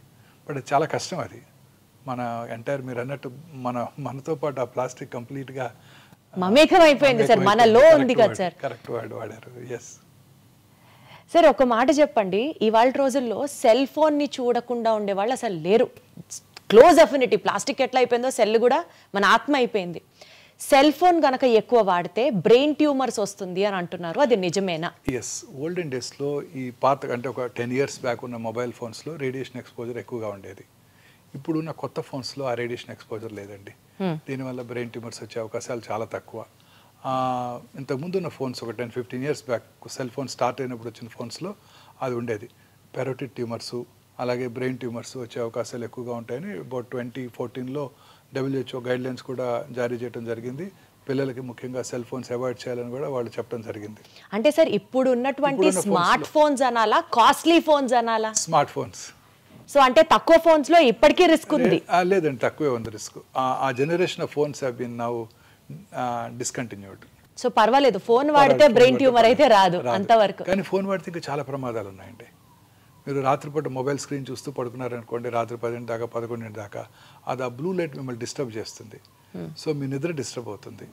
బట్ అది చాలా కష్టం. అది మన ఎంటైర్ మీరు అన్నట్టు మనతో పాటు ఆ ప్లాస్టిక్ కంప్లీట్గా మమేకం అయిపోయింది సార్, మనలో ఉంది కదా సార్. కరెక్ట్ వర్డ్ వాడారు. ఎస్ సార్ ఒక మాట చెప్పండి, ఇవాళ రోజుల్లో సెల్ ఫోన్ని చూడకుండా ఉండేవాళ్ళు అసలు లేరు. క్లోజ్ అఫినిటీ, ప్లాస్టిక్ ఎట్లా అయిపోయిందో సెల్ కూడా మన ఆత్మ అయిపోయింది. సెల్ ఫోన్ గనక ఎక్కువ వాడితే బ్రెయిన్ ట్యూమర్స్ వస్తుంది అని అంటున్నారు, అది నిజమేనా? ఎస్, ఓల్డెన్ డేస్లో ఈ పాత అంటే ఒక 10 years బ్యాక్ ఉన్న మొబైల్ ఫోన్స్లో రేడియేషన్ ఎక్స్పోజర్ ఎక్కువగా ఉండేది. ఇప్పుడున్న కొత్త ఫోన్స్లో ఆ రేడియేషన్ ఎక్స్పోజర్ లేదండి. దీనివల్ల బ్రెయిన్ ట్యూమర్స్ వచ్చే అవకాశాలు చాలా తక్కువ. ఇంతకుముందు ఉన్న ఫోన్స్ ఒక 10-15 years back cell phone start అయినప్పుడు వచ్చిన ఫోన్స్లో అది ఉండేది. పెరోటిడ్ ట్యూమర్సు అలాగే బ్రెయిన్ ట్యూమర్స్ వచ్చే అవకాశాలు ఎక్కువగా ఉంటాయని అబౌట్ 2014లో WHO గైడ్లైన్స్ కూడా జారీ చేయడం జరిగింది. పిల్లలకి ముఖ్యంగా సెల్ ఫోన్స్ అవాయిడ్ చేయాలని కూడా వాళ్ళు చెప్పడం జరిగింది. అంటే సార్ ఇప్పుడు ఉన్నటువంటి స్మార్ట్ ఫోన్స్ అనాలా, కాస్ట్లీ ఫోన్స్ అనాలా? Smart phones. సో అంటే తక్కువ ఫోన్స్లో ఇప్పటికీ రిస్క్ ఉంది? లేదండి, తక్కువే ఉంది రిస్క్. ఆ generation of phones have been now discontinued. So పర్వాలేదు, ఫోన్ వాడితే బ్రెయిన్ ట్యూమర్ అయితే రాదు అంతవరకు. కానీ ఫోన్ వాడితే ఇంకా చాలా ప్రమాదాలు ఉన్నాయండి. మీరు రాత్రిపూట మొబైల్ స్క్రీన్ చూస్తూ పడుకున్నారనుకోండి, రాత్రి 10 దాకా 11 దాకా, అది ఆ బ్లూ లైట్ మిమ్మల్ని డిస్టర్బ్ చేస్తుంది. సో మీ నిద్ర డిస్టర్బ్ అవుతుంది.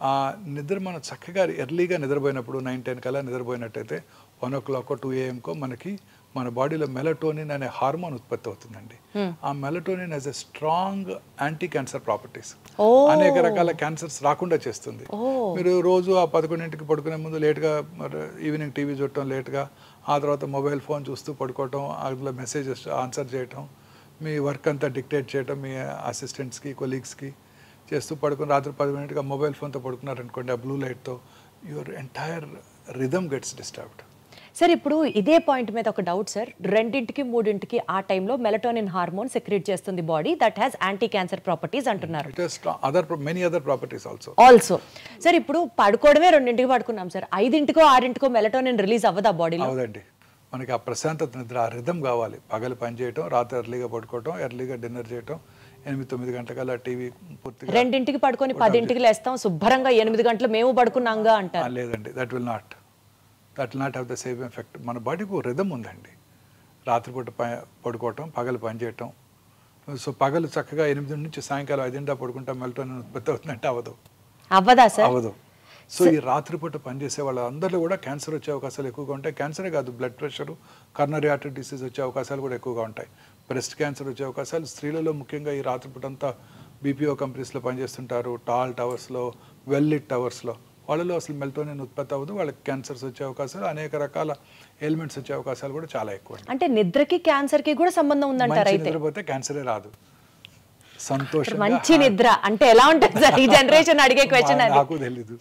ఆ నిద్ర మనం చక్కగా ఎర్లీగా నిద్రపోయినప్పుడు 9-10 కల్లా నిద్రపోయినట్టయితే 1 o'clock 2 AM మనకి మన బాడీలో మెలటోనిన్ అనే హార్మోన్ ఉత్పత్తి అవుతుందండి. ఆ melatonin as a strong anti cancer properties, అనేక రకాల క్యాన్సర్స్ రాకుండా చేస్తుంది. మీరు రోజు ఆ 11ంటికి పడుకునే ముందు లేట్గా ఈవినింగ్ టీవీ చూడటం, లేట్గా ఆ తర్వాత మొబైల్ ఫోన్ చూస్తూ పడుకోవటం, అందులో మెసేజెస్ ఆన్సర్ చేయటం, మీ వర్క్ అంతా డిక్టేట్ చేయటం మీ అసిస్టెంట్స్కి కొలీగ్స్కి చేస్తూ పడుకుని రాత్రి 10 మొబైల్ ఫోన్తో పడుకున్నారనుకోండి, ఆ బ్లూ లైట్తో your entire rhythm gets disturbed. Sir ఇప్పుడు ఇదే పాయింట్ మీద ఒక డౌట్ సార్, 2-3 ఆ టైంలో మెలటోనిన్ హార్మోన్ సెక్రెట్ చేస్తుంది body, that has anti cancer properties అంటున్నారు. Many other properties also. Sir ఇప్పుడు పడుకోవడమే 2ంటికి పడుకున్నాం సార్, 5-6 మెలటోనిన్ రిలీజ్ అవ్వదా బాడీలో? అవునండి, మనకి ఆ ప్రశాంతత నిద్ర, ఆ రిథమ్ కావాలి. పగలు పని చేయటం, రాత్రి ఎర్లీగా పడుకోవటం, ఎర్లీగా డిన్నర్ చేయటం, 8-9 గంటల టీవీ పూర్తిగా. 2ంటికి పడుకొని 10ంటికి లేస్తాం, శుభ్రంగా 8 గంటలు మేము పడుకున్నాంగా అంటారు. లేదండి, that will not have the same effect. మన బాడీకి ఒక రిథమ్ ఉందండి. రాత్రిపూట పడుకోవటం, పగలు పనిచేయటం. సో పగలు చక్కగా 8 నుంచి సాయంకాలం 5 పడుకుంటాం, మెలటోనిన్ ఉత్పత్తి అవుతుందంటే అవ్వదా సార్? అవ్వదు. సో ఈ రాత్రిపూట పనిచేసే వాళ్ళందరిలో కూడా క్యాన్సర్ వచ్చే అవకాశాలు ఎక్కువగా ఉంటాయి. క్యాన్సరే కాదు, blood pressure, coronary artery disease వచ్చే అవకాశాలు కూడా ఎక్కువగా ఉంటాయి. బ్రెస్ట్ క్యాన్సర్ వచ్చే అవకాశాలు స్త్రీలలో ముఖ్యంగా ఈ రాత్రిపూట అంతా BPO కంపెనీస్లో పనిచేస్తుంటారు, టాల్ టవర్స్లో, వెల్ లిట్ టవర్స్లో, వాళ్ళలో అసలు మెలటోనిన్ ఉత్పత్తి అవ్వదు, వాళ్ళకి క్యాన్సర్స్ వచ్చే అవకాశాలు, అనేక రకాల ఎలిమెంట్స్ వచ్చే అవకాశాలు కూడా చాలా ఎక్కువ. అంటే నిద్రకి క్యాన్సర్కి కూడా సంబంధం ఉందంటారు అయితే? నిద్రపోతే క్యాన్సరే రాదు. సంతోషం, మంచి నిద్ర అంటే ఎలా ఉంటుంది సార్? ఈ జనరేషన్ అడిగే క్వశ్చన్ అది. నాకు తెలీదు,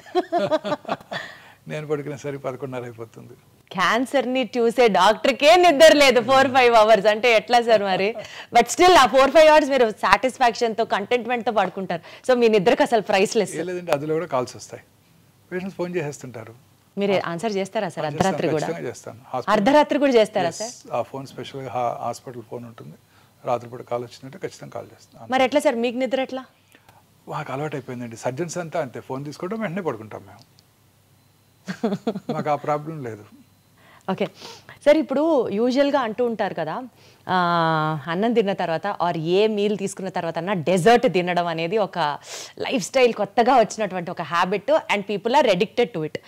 నేను పడుకునే సరి 11:30 అయిపోతుంది. క్యాన్సర్ని చూసే డాక్టర్కే నిద్ర లేదు 4-5 hours అంటే ఎట్లా సార్ మరి? బట్ స్టిల్ ఆ 4-5 hours మీరు సాటిస్ఫాక్షన్తో, కంటెంట్మెంట్తో పడుకుంటారు. సో మీ నిద్రకి అసలు ప్రైస్లెస్. లేదంటే అందులో కూడా కాల్స్ వస్తాయి, పేషెంట్స్ ఫోన్ చేసేస్తుంటారు. మీరు ఆన్సర్ చేస్తారా సార్? అర్ధరాత్రి కూడా చేస్తాను. అర్ధరాత్రి కూడా చేస్తారా సార్? ఆ ఫోన్ స్పెషల్గా హాస్పిటల్ ఫోన్ ఉంటుంది, రాత్రిపూట కాల్ వచ్చిందంటే ఖచ్చితంగా కాల్ చేస్తాను. మరి ఎట్లా సార్ మీకు నిద్ర ఎట్లా? మాకు అలవాటు అయిపోయిందండి. సర్జన్స్ అంతా అంతే, ఫోన్ తీసుకోవడం వెంటనే పడుకుంటాం మేము, మాకు ఆ ప్రాబ్లం లేదు. ఓకే సార్, ఇప్పుడు యూజువల్గా అంటూ ఉంటారు కదా, అన్నం తిన్న తర్వాత ఆర్ ఏ మీల్ తీసుకున్న తర్వాత అన్న డెజర్ట్ తినడం అనేది ఒక లైఫ్ స్టైల్, కొత్తగా వచ్చినటువంటి ఒక habit and people are addicted to it.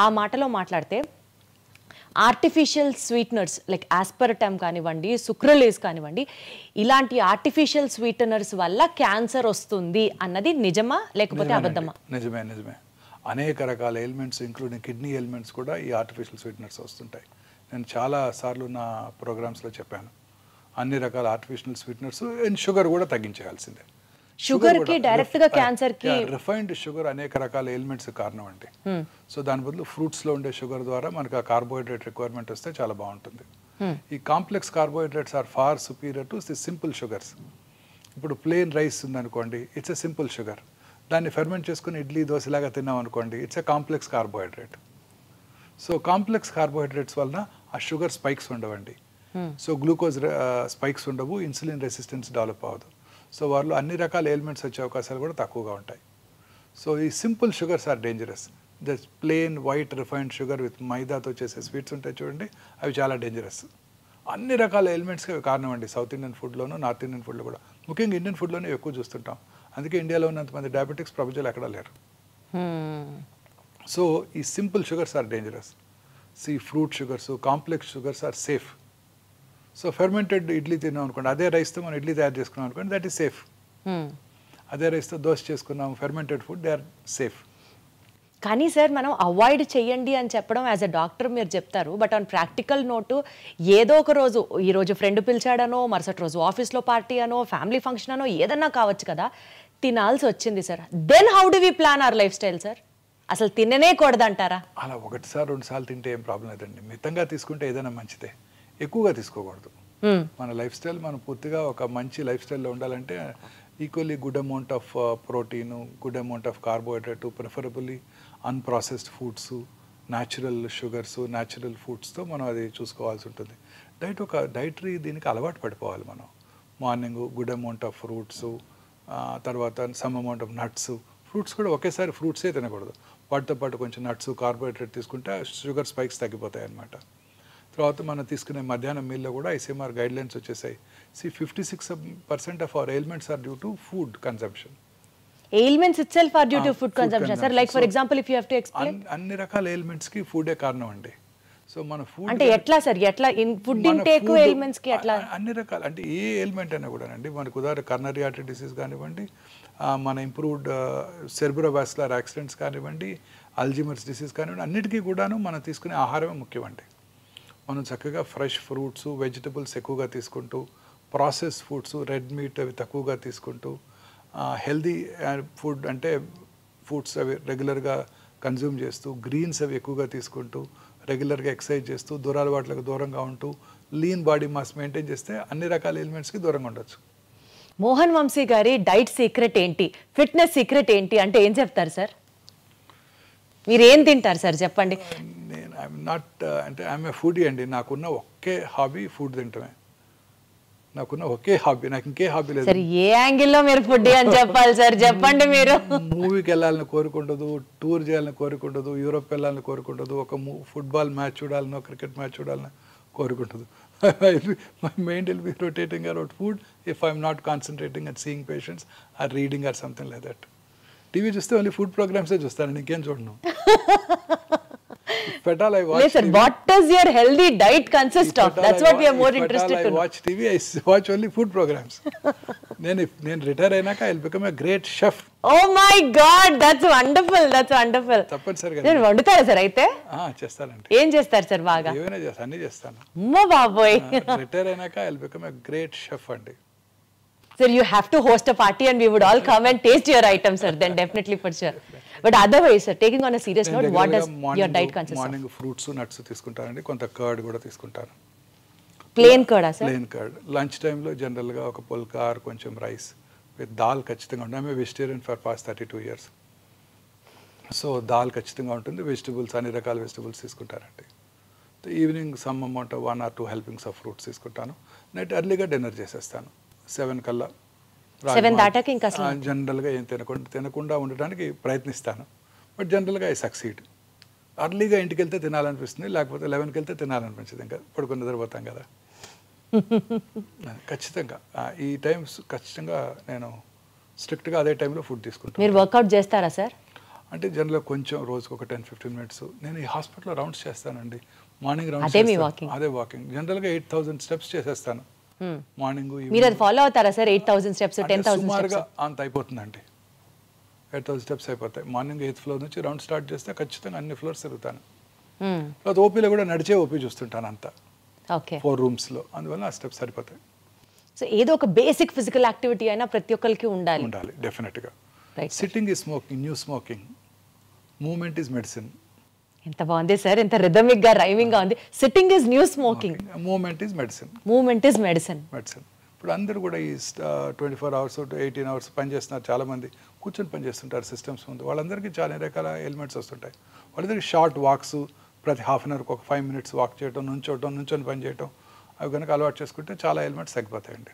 ఆ మాటలో మాట్లాడితే ఆర్టిఫిషియల్ స్వీట్నర్స్ లైక్ ఆస్పర్టమ్ కానివ్వండి, సుక్రలేస్ కానివ్వండి, ఇలాంటి ఆర్టిఫిషియల్ స్వీటనర్స్ వల్ల క్యాన్సర్ వస్తుంది అన్నది నిజమా లేకపోతే అబద్ధమా? నిజమే. అనేక రకాల ఎలిమెంట్స్ ఇంక్లూడింగ్ కిడ్నీ ఎలిమెంట్స్ కూడా ఈ ఆర్టిఫిషియల్ స్వీట్నర్స్ వస్తుంటాయి. నేను చాలా సార్లు నా ప్రోగ్రామ్స్లో చెప్పాను, అన్ని రకాల ఆర్టిఫిషియల్ స్వీట్నర్స్ అండ్ షుగర్ కూడా తగ్గించేయాల్సిందే. షుగర్ కి డైరెక్ట్ గా క్యాన్సర్ కి రిఫైన్డ్ షుగర్ అనేక రకాల ఎలిమెంట్స్ కారణం అండి. సో దాని బదులు ఫ్రూట్స్ లో ఉండే షుగర్ ద్వారా మనకు ఆ కార్బోహైడ్రేట్ రిక్వైర్మెంట్ వస్తే చాలా బాగుంటుంది. ఈ complex carbohydrates are far superior to the simple sugars. ఇప్పుడు ప్లెయిన్ రైస్ ఉందనుకోండి, ఇట్స్ ఎ సింపుల్ షుగర్. దాన్ని ఫెర్మెంట్ చేసుకుని ఇడ్లీ దోశలాగా తిన్నాం అనుకోండి, it's a complex carbohydrate. So complex carbohydrates వలన ఆ షుగర్ స్పైక్స్ ఉండవండి. సో గ్లూకోజ్ స్పైక్స్ ఉండవు, ఇన్సులిన్ రెసిస్టెన్స్ డెవలప్ అవ్వదు. సో వాళ్ళు అన్ని రకాల ఎలిమెంట్స్ వచ్చే అవకాశాలు కూడా తక్కువగా ఉంటాయి. సో ఈ simple sugars are dangerous. The plain white refined sugar with మైదాతో చేసే స్వీట్స్ ఉంటాయి చూడండి, అవి చాలా డేంజరస్. అన్ని రకాల ఎలిమెంట్స్కి అవి కారణం అండి. సౌత్ ఇండియన్ ఫుడ్లోనూ, నార్త్ ఇండియన్ ఫుడ్లో కూడా, ముఖ్యంగా ఇండియన్ ఫుడ్లోనే ఎక్కువ చూస్తుంటాం. అందుకే ఇండియాలో ఉన్నంతమంది డయాబెటిక్స్ ప్రపంచంలో ఎక్కడా లేరు. సో ఈ simple sugars are dangerous. Fruit sugars, complex sugars are safe. So fermented idli తిన్నాం అనుకోండి, అదే రైస్తో మనం ఇడ్లీ తయారు చేసుకున్నాం అనుకోండి, దట్ ఈస్ సేఫ్. అదే రైస్తో దోశ చేసుకున్నాం, fermented food, they are safe. కానీ సార్ మనం అవాయిడ్ చేయండి అని చెప్పడం యాజ్ అ డాక్టర్ మీరు చెప్తారు, బట్ ఆన్ ప్రాక్టికల్ నోటు ఏదో ఒక రోజు, ఈ రోజు ఫ్రెండ్ పిలిచాడనో, మరుసటి రోజు ఆఫీస్లో పార్టీ అనో, ఫ్యామిలీ ఫంక్షన్ అనో ఏదన్నా కావచ్చు కదా, తినాల్సి వచ్చింది sir. Then how do we plan our lifestyle sir? అసలు తిననే కూడదంటారా? అలా ఒకటిసారి 2 సార్లు తింటే ఏం ప్రాబ్లం లేదండి. మితంగా తీసుకుంటే ఏదైనా మంచిదే, ఎక్కువగా తీసుకోకూడదు. మన లైఫ్ స్టైల్ మనం పూర్తిగా ఒక మంచి లైఫ్ స్టైల్లో ఉండాలంటే equally good amount of protein, good amount of carbohydrate, preferably unprocessed foods, natural sugars, natural ఫుడ్స్తో మనం అది చూసుకోవాల్సి ఉంటుంది. డైటరీ దీనికి అలవాటు పడిపోవాలి మనం. Morning good amount of fruits, తర్వాత some amount of nuts. Fruits కూడా ఒకేసారి ఫ్రూట్సే తినకూడదు, వాటితో పాటు కొంచెం నట్స్, కార్బోహైడ్రేట్ తీసుకుంటే షుగర్ స్పైక్స్ తగ్గిపోతాయి అన్నమాట. తర్వాత మనం తీసుకునే మధ్యాహ్నం మీల్లో కూడా ఐసీఎంఆర్ గైడ్లైన్స్ వచ్చేసాయి. 56% of our ailments are due to food consumption. Ailments itself are due to food consumption sir? Like for example if you have to explain. అన్ని రకాల ఎయిల్మెంట్స్ కి ఫుడే కారణం అండి. సో మన ఫుడ్ అంటే ఎట్లా సార్, ఎట్లా ఫుడ్ ఇంటేక్ ఎయిల్మెంట్స్ కి ఎట్లా? అన్ని రకాల అంటే ఏ ఎయిల్మెంట్ అయినా కూడానండి, మనకు ఉదాహరణ కర్నరీ ఆర్టరీ డిసీజ్ కానివ్వండి, మన ఇంప్రూవ్డ్ సెర్బ్రోవాస్కులర్ యాక్సిడెంట్స్ కానివ్వండి, అల్జీమర్స్ డిసీజ్ కానివ్వండి, అన్నిటికీ కూడాను మనం తీసుకునే ఆహారమే ముఖ్యమండి. మనం చక్కగా ఫ్రెష్ ఫ్రూట్స్, వెజిటబుల్స్ ఎక్కువగా తీసుకుంటూ, ప్రాసెస్ ఫుడ్స్, రెడ్ మీట్ అవి తక్కువగా తీసుకుంటూ, హెల్దీ ఫుడ్ అంటే ఫుడ్స్ అవి రెగ్యులర్గా కన్జ్యూమ్ చేస్తూ, గ్రీన్స్ అవి ఎక్కువగా తీసుకుంటూ, రెగ్యులర్గా ఎక్సర్సైజ్ చేస్తూ, దురలవాట్లకు దూరంగా ఉంటూ, లీన్ బాడీ మాస్ మెయింటైన్ చేస్తే అన్ని రకాల ఎలిమెంట్స్కి దూరంగా ఉండొచ్చు. మోహన్ వంశీ గారి డైట్ సీక్రెట్ ఏంటి, ఫిట్నెస్ సీక్రెట్ ఏంటి అంటే ఏం చెప్తారు సార్? మీరు ఏం తింటారు సార్ చెప్పండి? నేను ఐఎమ్ నాట్ అంటే ఐఎమ్ ఏ ఫుడీ అండి. నాకున్న ఒకే హాబీ ఫుడ్ తింటమే. నాకున్న ఒకే హాబీ, నాకు ఇంకే హాబీ లేదు. సార్ ఏ యాంగిల్లో మీరు ఫుడ్ అని చెప్పాలి సార్, చెప్పండి. మీరు మూవీకి వెళ్ళాలని కోరుకుంటదు, టూర్ చేయాలని కోరుకుంటదు, యూరోప్ వెళ్ళాలని కోరుకుంటదు, ఒక ఫుట్బాల్ మ్యాచ్ చూడాలనో, క్రికెట్ మ్యాచ్ చూడాలని కోరుకుంటదు. My mind will be rotating around food if I'm not concentrating and seeing patients or reading or something like that. TV చూస్తే ఓన్లీ ఫుడ్ ప్రోగ్రామ్స్ చూస్తాను, ఇంకేం చూడను. Yes sir, what does your healthy diet consist of? That's what we are more interested to know. I watch TV, I watch only food programs. నేను retire అయినాక I will become a great chef. Oh my God, that's wonderful, that's wonderful. తప్పనిసరిగా నేను వండుతారా sir అయితే? చేస్తానండి. ఏం చేస్తారు sir బాగా? ఏమైనా చేస్తాను, అన్నీ చేస్తాను. అమ్మో బాబోయ్. రిటైర్ అయినాక I will become a great chef అండి. Sir, you have to host a party and we would all come and taste your items, sir. Then definitely for sure. But otherwise, sir, taking on a serious note, what does your diet consist of? Morning fruits, nuts తీసుకుంటానండి, కొంత curd కూడా తీసుకుంటాను. Plain కర్డా sir? Plain curd. Lunch టైంలో జనరల్గా ఒక phulka or కొంచెం rice with dal ఖచ్చితంగా ఉంటుంది. I'm vegetarian for past 32 years. So దాల్ ఖచ్చితంగా ఉంటుంది. వెజిటబుల్స్, అన్ని రకాల వెజిటబుల్స్ తీసుకుంటానండి. Evening some amount 1 or 2 helpings of fruits తీసుకుంటాను. నైట్ ఎర్లీగా డిన్నర్ చేసేస్తాను 7 కల్లా. 7 దాటాక ఇంకా జనరల్గా ఏం తినకుండా ఉండడానికి ప్రయత్నిస్తాను. బట్ జనరల్గా ఐ సక్సీడ్. అర్లీగా ఇంటికి వెళ్తే తినాలనిపిస్తుంది, లేకపోతే 11కి వెళ్తే తినాలనిపించదు. ఇంకా పడుకుని నిద్రపోతాం కదా. ఖచ్చితంగా ఈ టైమ్స్ ఖచ్చితంగా నేను స్ట్రిక్ట్గా అదే టైంలో ఫుడ్ తీసుకుంటాను. మీరు వర్కౌట్ చేస్తారా సార్? అంటే జనరల్గా కొంచెం రోజుకు ఒక 10-15 minutes. నేను ఈ హాస్పిటల్లో రౌండ్స్ చేస్తానండి. మార్నింగ్ రౌండ్స్, అదే వాకింగ్. జనరల్గా 8,000 steps చేసేస్తాను మార్నింగ్. మీరు అది ఫాలో అవుతారా సార్? 8,000 steps, 10,000 సుమారుగా అంత అయిపోతుందండి. 8,000 steps అయిపోతాయి. మార్నింగ్ 8th floor నుంచి రౌండ్ స్టార్ట్ చేస్తే ఖచ్చితంగా అన్ని ఫ్లోర్స్ తిరుగుతాను. తర్వాత ఓపీలో కూడా నడిచే ఓపీ చూస్తుంటాను అంతా, 4 rooms లో. అందువల్ల ఆ స్టెప్స్ సరిపోతాయి. సో ఏదో ఒక బేసిక్ ఫిజికల్ యాక్టివిటీ అయినా ప్రతి ఒక్కరికి ఉండాలి. డెఫినెట్గా. Right. Sitting is smoking, new smoking. Movement is medicine. ఎంత బాగుంది సార్, ఎంత రిథమిక్ గా రైమింగ్ గా ఉంది. Sitting is new smoking, movement is medicine. Movement is medicine. ఇప్పుడు అందరూ కూడా ఈ 24 hours 18 hours పనిచేస్తున్నారు. చాలామంది కూర్చొని పనిచేస్తుంటారు సిస్టమ్స్ ముందు. వాళ్ళందరికీ చాలా రకాల ఎలిమెంట్స్ వస్తుంటాయి. వాళ్ళందరికీ షార్ట్ వాక్స్, ప్రతి హాఫ్ అన్ అవర్కి ఒక 5 minutes వాక్ చేయటం, నుంచొని పని చేయటం, అవి కనుక అలవాటు చేసుకుంటే చాలా ఎలిమెంట్స్ తగ్గిపోతాయండి.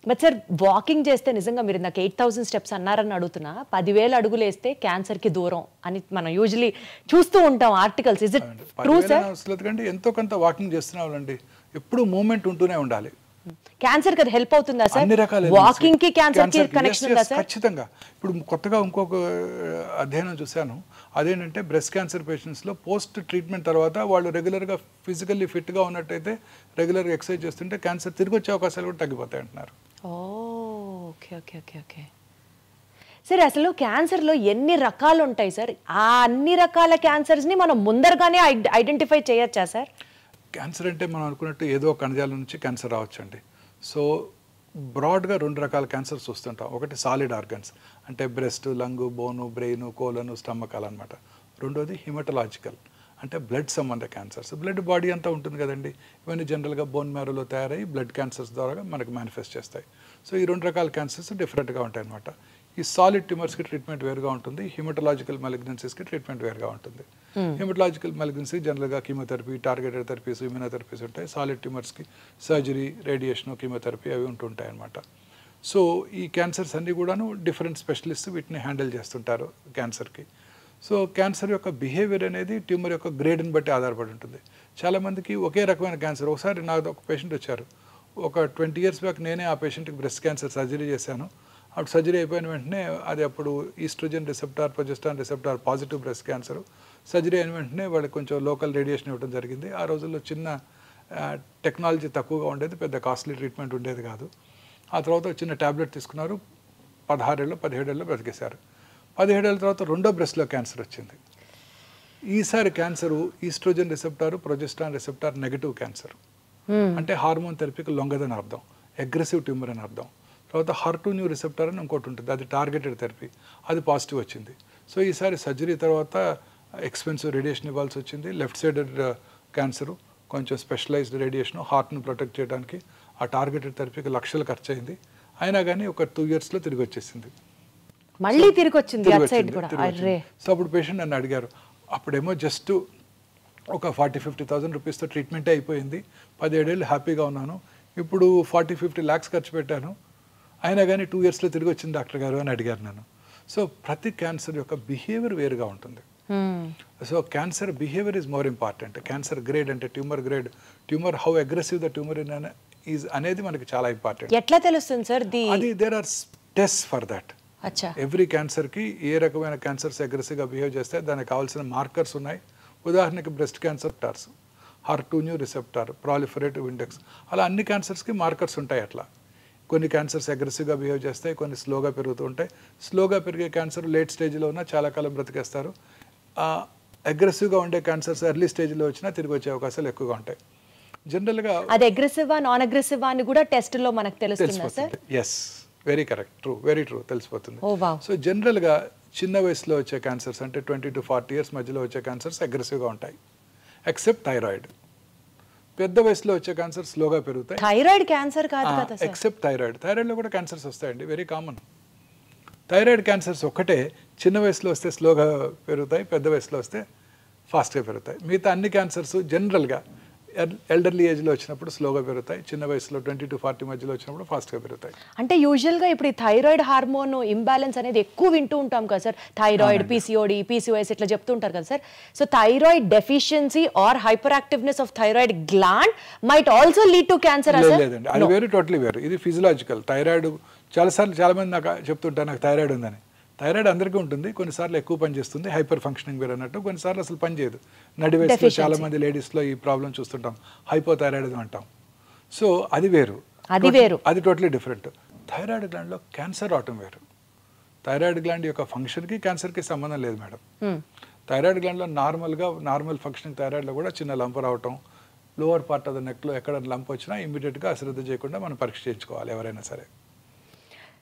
బట్ సార్ వాకింగ్ చేస్తే నిజంగా మీరు నాకు 8,000 steps అన్నారని అడుగుతున్నా, 10,000 అడుగులు వేస్తే క్యాన్సర్కి దూరం అని మనం యూజువలీ చూస్తూ ఉంటాం articles. Is it true sir? ఎందుకంటే ఎంతో కొంత వాకింగ్ చేస్తున్న వాళ్ళండి ఎప్పుడు మూమెంట్ ఉంటూనే ఉండాలి. క్యాన్సర్ కి హెల్ప్ అవుతుందా సార్? అన్ని రకాల వాకింగ్ కి క్యాన్సర్ కి కనెక్షన్ ఉందా సార్? ఖచ్చితంగా. ఇప్పుడు కొత్తగా ఇంకొక అధ్యయనం చూశాను. అదేంటంటే బ్రెస్ట్ క్యాన్సర్ పేషెంట్స్లో పోస్ట్ ట్రీట్మెంట్ తర్వాత వాళ్ళు రెగ్యులర్గా ఫిజికల్లీ ఫిట్గా ఉన్నట్టయితే, రెగ్యులర్గా ఎక్సర్సైజ్ చేస్తుంటే క్యాన్సర్ తిరిగి వచ్చే అవకాశాలు కూడా తగ్గిపోతాయి అంటున్నారు. Okay okay okay okay sir, అసలు క్యాన్సర్లో ఎన్ని రకాలు ఉంటాయి సార్? ఆ అన్ని రకాల క్యాన్సర్స్ని మనం ముందరగానే ఐడెంటిఫై చేయొచ్చా సార్? క్యాన్సర్ అంటే మనం అనుకున్నట్టు ఏదో కణజాలం నుంచి క్యాన్సర్ రావచ్చండి. సో బ్రాడ్గా 2 రకాల క్యాన్సర్స్ వస్తుంటాం. ఒకటి సాలిడ్ ఆర్గన్స్ అంటే బ్రెస్ట్, లంగ్, బోను, బ్రెయిన్, కోలను, స్టమక్ అనమాట. రెండోది హిమటలాజికల్ అంటే బ్లడ్ సంబంధ క్యాన్సర్స్. బ్లడ్ బాడీ అంతా ఉంటుంది కదండి. ఇవన్నీ జనరల్గా బోన్ మ్యారోలో తయారై బ్లడ్ క్యాన్సర్స్ ద్వారా మనకు మేనిఫెస్ట్ చేస్తాయి. సో ఈ 2 రకాల క్యాన్సర్స్ డిఫరెంట్గా ఉంటాయి అనమాట. ఈ సాలిడ్ ట్యూమర్స్కి ట్రీట్మెంట్ వేరుగా ఉంటుంది, హిమటలాజికల్ మెలిగ్నెన్సీస్కి ట్రీట్మెంట్ వేరుగా ఉంటుంది. హిమటలాజికల్ మెలిగ్నెన్సీ జనరల్గా కీమోథెరపీ, టార్గెటెడ్ థెరపీస్, ఇమ్యూనోథెరపీస్ ఉంటాయి. సాలిడ్ ట్యూమర్స్కి సర్జరీ, రేడియేషన్, కీమోథెరపీ అవి ఉంటుంటాయి అనమాట. సో ఈ క్యాన్సర్స్ అన్నీ కూడాను డిఫరెంట్ స్పెషలిస్ట్ వీటిని హ్యాండిల్ చేస్తుంటారు క్యాన్సర్కి. సో క్యాన్సర్ యొక్క బిహేవియర్ అనేది ట్యూమర్ యొక్క గ్రేడ్ని బట్టి ఆధారపడి ఉంటుంది. చాలామందికి ఒకే రకమైన క్యాన్సర్. ఒకసారి నాకు ఒక పేషెంట్ వచ్చారు, ఒక 20 years బ్యాక్ నేనే ఆ పేషెంట్కి బ్రెస్ట్ క్యాన్సర్ సర్జరీ చేశాను. అప్పుడు సర్జరీ అయిపోయిన వెంటనే అది అప్పుడు oestrogen receptor, progesterone receptor positive breast cancer. Surgery అయిన వెంటనే వాళ్ళకి కొంచెం లోకల్ రేడియేషన్ ఇవ్వడం జరిగింది. ఆ రోజుల్లో చిన్న టెక్నాలజీ తక్కువగా ఉండేది, పెద్ద కాస్ట్లీ ట్రీట్మెంట్ ఉండేది కాదు. ఆ తర్వాత చిన్న ట్యాబ్లెట్ తీసుకున్నారు, 16 ఏళ్ళు 17 ఏళ్ళు బ్రతికేశారు. 17 ఏళ్ళ తర్వాత రెండో బ్రెస్ట్లో క్యాన్సర్ వచ్చింది. ఈసారి cancer oestrogen receptor, progesterone receptor negative cancer. అంటే హార్మోన్ థెరపీకి లొంగదని అర్థం, అగ్రెసివ్ ట్యూమర్ అని అర్థం. తర్వాత HER2 రిసెప్టార్ అని ఇంకోటి ఉంటుంది, అది టార్గెటెడ్ థెరపీ, అది పాజిటివ్ వచ్చింది. సో ఈసారి సర్జరీ తర్వాత ఎక్స్పెన్సివ్ రేడియేషన్ ఇవ్వాల్సి వచ్చింది. లెఫ్ట్ సైడెడ్ క్యాన్సరు, కొంచెం స్పెషలైజ్డ్ రేడియేషన్, హార్ట్ని ప్రొటెక్ట్ చేయడానికి ఆ టార్గెటెడ్ థెరపీకి లక్షలు ఖర్చు అయింది. అయినా కానీ ఒక 2 yearsలో తిరిగి వచ్చేసింది. మళ్ళీ తిరిగి వచ్చింది. సో అప్పుడు పేషెంట్ నన్ను అడిగారు, అప్పుడేమో జస్ట్ ఒక 40-50,000 రూపీస్తో ట్రీట్మెంటే అయిపోయింది, 17 ఏళ్ళు హ్యాపీగా ఉన్నాను, ఇప్పుడు 40-50 lakhs ఖర్చు పెట్టాను, అయినా కానీ 2 yearsలో తిరిగి వచ్చింది డాక్టర్ గారు అని అడిగారు నన్ను. సో ప్రతి క్యాన్సర్ యొక్క బిహేవియర్ వేరుగా ఉంటుంది. So cancer behaviour is more important. Cancer grade అంటే tumour grade, tumour how aggressive the tumour is అనేది మనకి చాలా ఇంపార్టెంట్. ఎట్లా తెలుస్తుంది సార్? అది there are test for that. Every క్యాన్సర్కి ఏ రకమైన క్యాన్సర్స్ అగ్రెసివ్గా బిహేవ్ చేస్తే దానికి కావాల్సిన మార్కర్స్ ఉన్నాయి. ఉదాహరణకి breast cancer torrs, HER2 receptor, proliferative index, అలా అన్ని క్యాన్సర్స్కి మార్కర్స్ ఉంటాయి. అట్లా కొన్ని క్యాన్సర్స్ అగ్రెసివ్గా బిహేవ్ చేస్తాయి, కొన్ని స్లోగా పెరుగుతూ ఉంటాయి. స్లోగా పెరిగే క్యాన్సర్ లేట్ స్టేజ్లో ఉన్నా చాలా కాలం బ్రతికేస్తారు. అగ్రెసివ్గా ఉండే క్యాన్సర్స్ ఎర్లీ స్టేజ్లో వచ్చినా తిరిగి వచ్చే అవకాశాలు ఎక్కువగా ఉంటాయి. జనరల్గా అది అగ్రెసివా నాన్ అగ్రెసివా అని కూడా టెస్ట్లో మనకు తెలుస్తుందా sir? Yes, very correct, true, very true, తెలిసిపోతుంది. సో జనరల్గా చిన్న వయసులో వచ్చే క్యాన్సర్స్ అంటే 20 to 40 years మధ్యలో వచ్చే క్యాన్సర్స్ అగ్రెసివ్గా ఉంటాయి, ఎక్సెప్ట్ థైరాయిడ్. పెద్ద వయసులో వచ్చే క్యాన్సర్ స్లోగా పెరుగుతాయి. థైరాయిడ్ క్యాన్సర్ కాదు కదా సార్? Except thyroid. థైరాయిడ్లో కూడా క్యాన్సర్స్ వస్తాయండి, వెరీ కామన్. థైరాయిడ్ క్యాన్సర్స్ ఒక్కటే చిన్న వయసులో వస్తే స్లోగా పెరుగుతాయి, పెద్ద వయసులో వస్తే ఫాస్ట్గా పెరుగుతాయి. మిగతా అన్ని క్యాన్సర్స్ జనరల్గా ఎల్డర్లీ ఏజ్లో వచ్చినప్పుడు స్లోగా పెరుగుతాయి, చిన్న వయసులో 20 to 40 మధ్యలో వచ్చినప్పుడు ఫాస్ట్గా పెరుగుతాయి. అంటే యూజువల్గా ఇప్పుడు ఈ థైరాయిడ్ హార్మోన్ ఇంబ్యాలెన్స్ అనేది ఎక్కువ వింటూ ఉంటాం కదా సార్, థైరాయిడ్, PCOD, PCOS ఇట్లా చెప్తూ ఉంటారు కదా sir. So thyroid deficiency or hyperactiveness of thyroid gland might also lead to cancer. లేదండి, అది వేరు, టోటలీ వేరు. ఇది ఫిజియలాజికల్. థైరాయిడ్ చాలామంది నాకు చెప్తుంటారు నాకు థైరాయిడ్ ఉందని. థైరాయిడ్ అందరికీ ఉంటుంది, కొన్నిసార్లు ఎక్కువ పనిచేస్తుంది, హైపర్ ఫంక్షనింగ్ వేరు అన్నట్టు, కొన్నిసార్లు అసలు పనిచేయదు. నడి వయసులో చాలామంది లేడీస్లో ఈ ప్రాబ్లం చూస్తుంటాం, హైపోథైరాయిడ్ అంటాం. సో అది వేరు, అది టోటలీ డిఫరెంట్. థైరాయిడ్ గ్లాండ్లో క్యాన్సర్ రావటం వేరు. థైరాయిడ్ గ్లాండ్ యొక్క ఫంక్షన్కి క్యాన్సర్కి సంబంధం లేదు మేడం. థైరాయిడ్ గ్లాండ్లో నార్మల్ ఫంక్షనింగ్ థైరాయిడ్లో కూడా చిన్న లంప రావటం, లోవర్ పార్ట్ ఆఫ్ ద నెక్లో ఎక్కడ లంప్ వచ్చినా ఇమీడియట్గా అశ్రద్ధ చేయకుండా మనం పరీక్ష చేయించుకోవాలి ఎవరైనా సరే.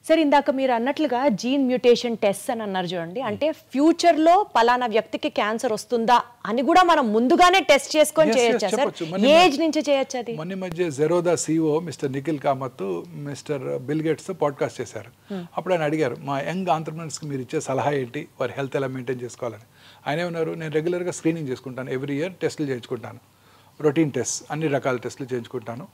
సార్ ఇందాక మీరు అన్నట్లుగా జీన్ మ్యూటేషన్ టెస్ట్ అని అన్నారు చూడండి, అంటే ఫ్యూచర్లో పలానా వ్యక్తికి క్యాన్సర్ వస్తుందా అని కూడా మనం ముందుగానే టెస్ట్ చేసుకొని చేయొచ్చా సార్? ఏజ్ నుంచి చేయొచ్చు అది? మొన్న మధ్య Zerodha CEO mister Nikhil Kamath mister bill gates podcast చేశారు. అప్పుడు ఆయన అడిగారు, మా యంగ్ ఆంటర్ప్రెనర్స్కి మీరు ఇచ్చే సలహా ఏంటి, వారి హెల్త్ ఎలా మెయింటైన్ చేసుకోవాలని. ఆయన ఏమన్నారు, నేను రెగ్యులర్గా స్క్రీనింగ్ చేసుకుంటాను, ఎవ్రీ ఇయర్ టెస్టులు చేయించుకుంటాను, రొటీన్ టెస్ట్, అన్ని రకాల టెస్టులు చేయించుకుంటాను,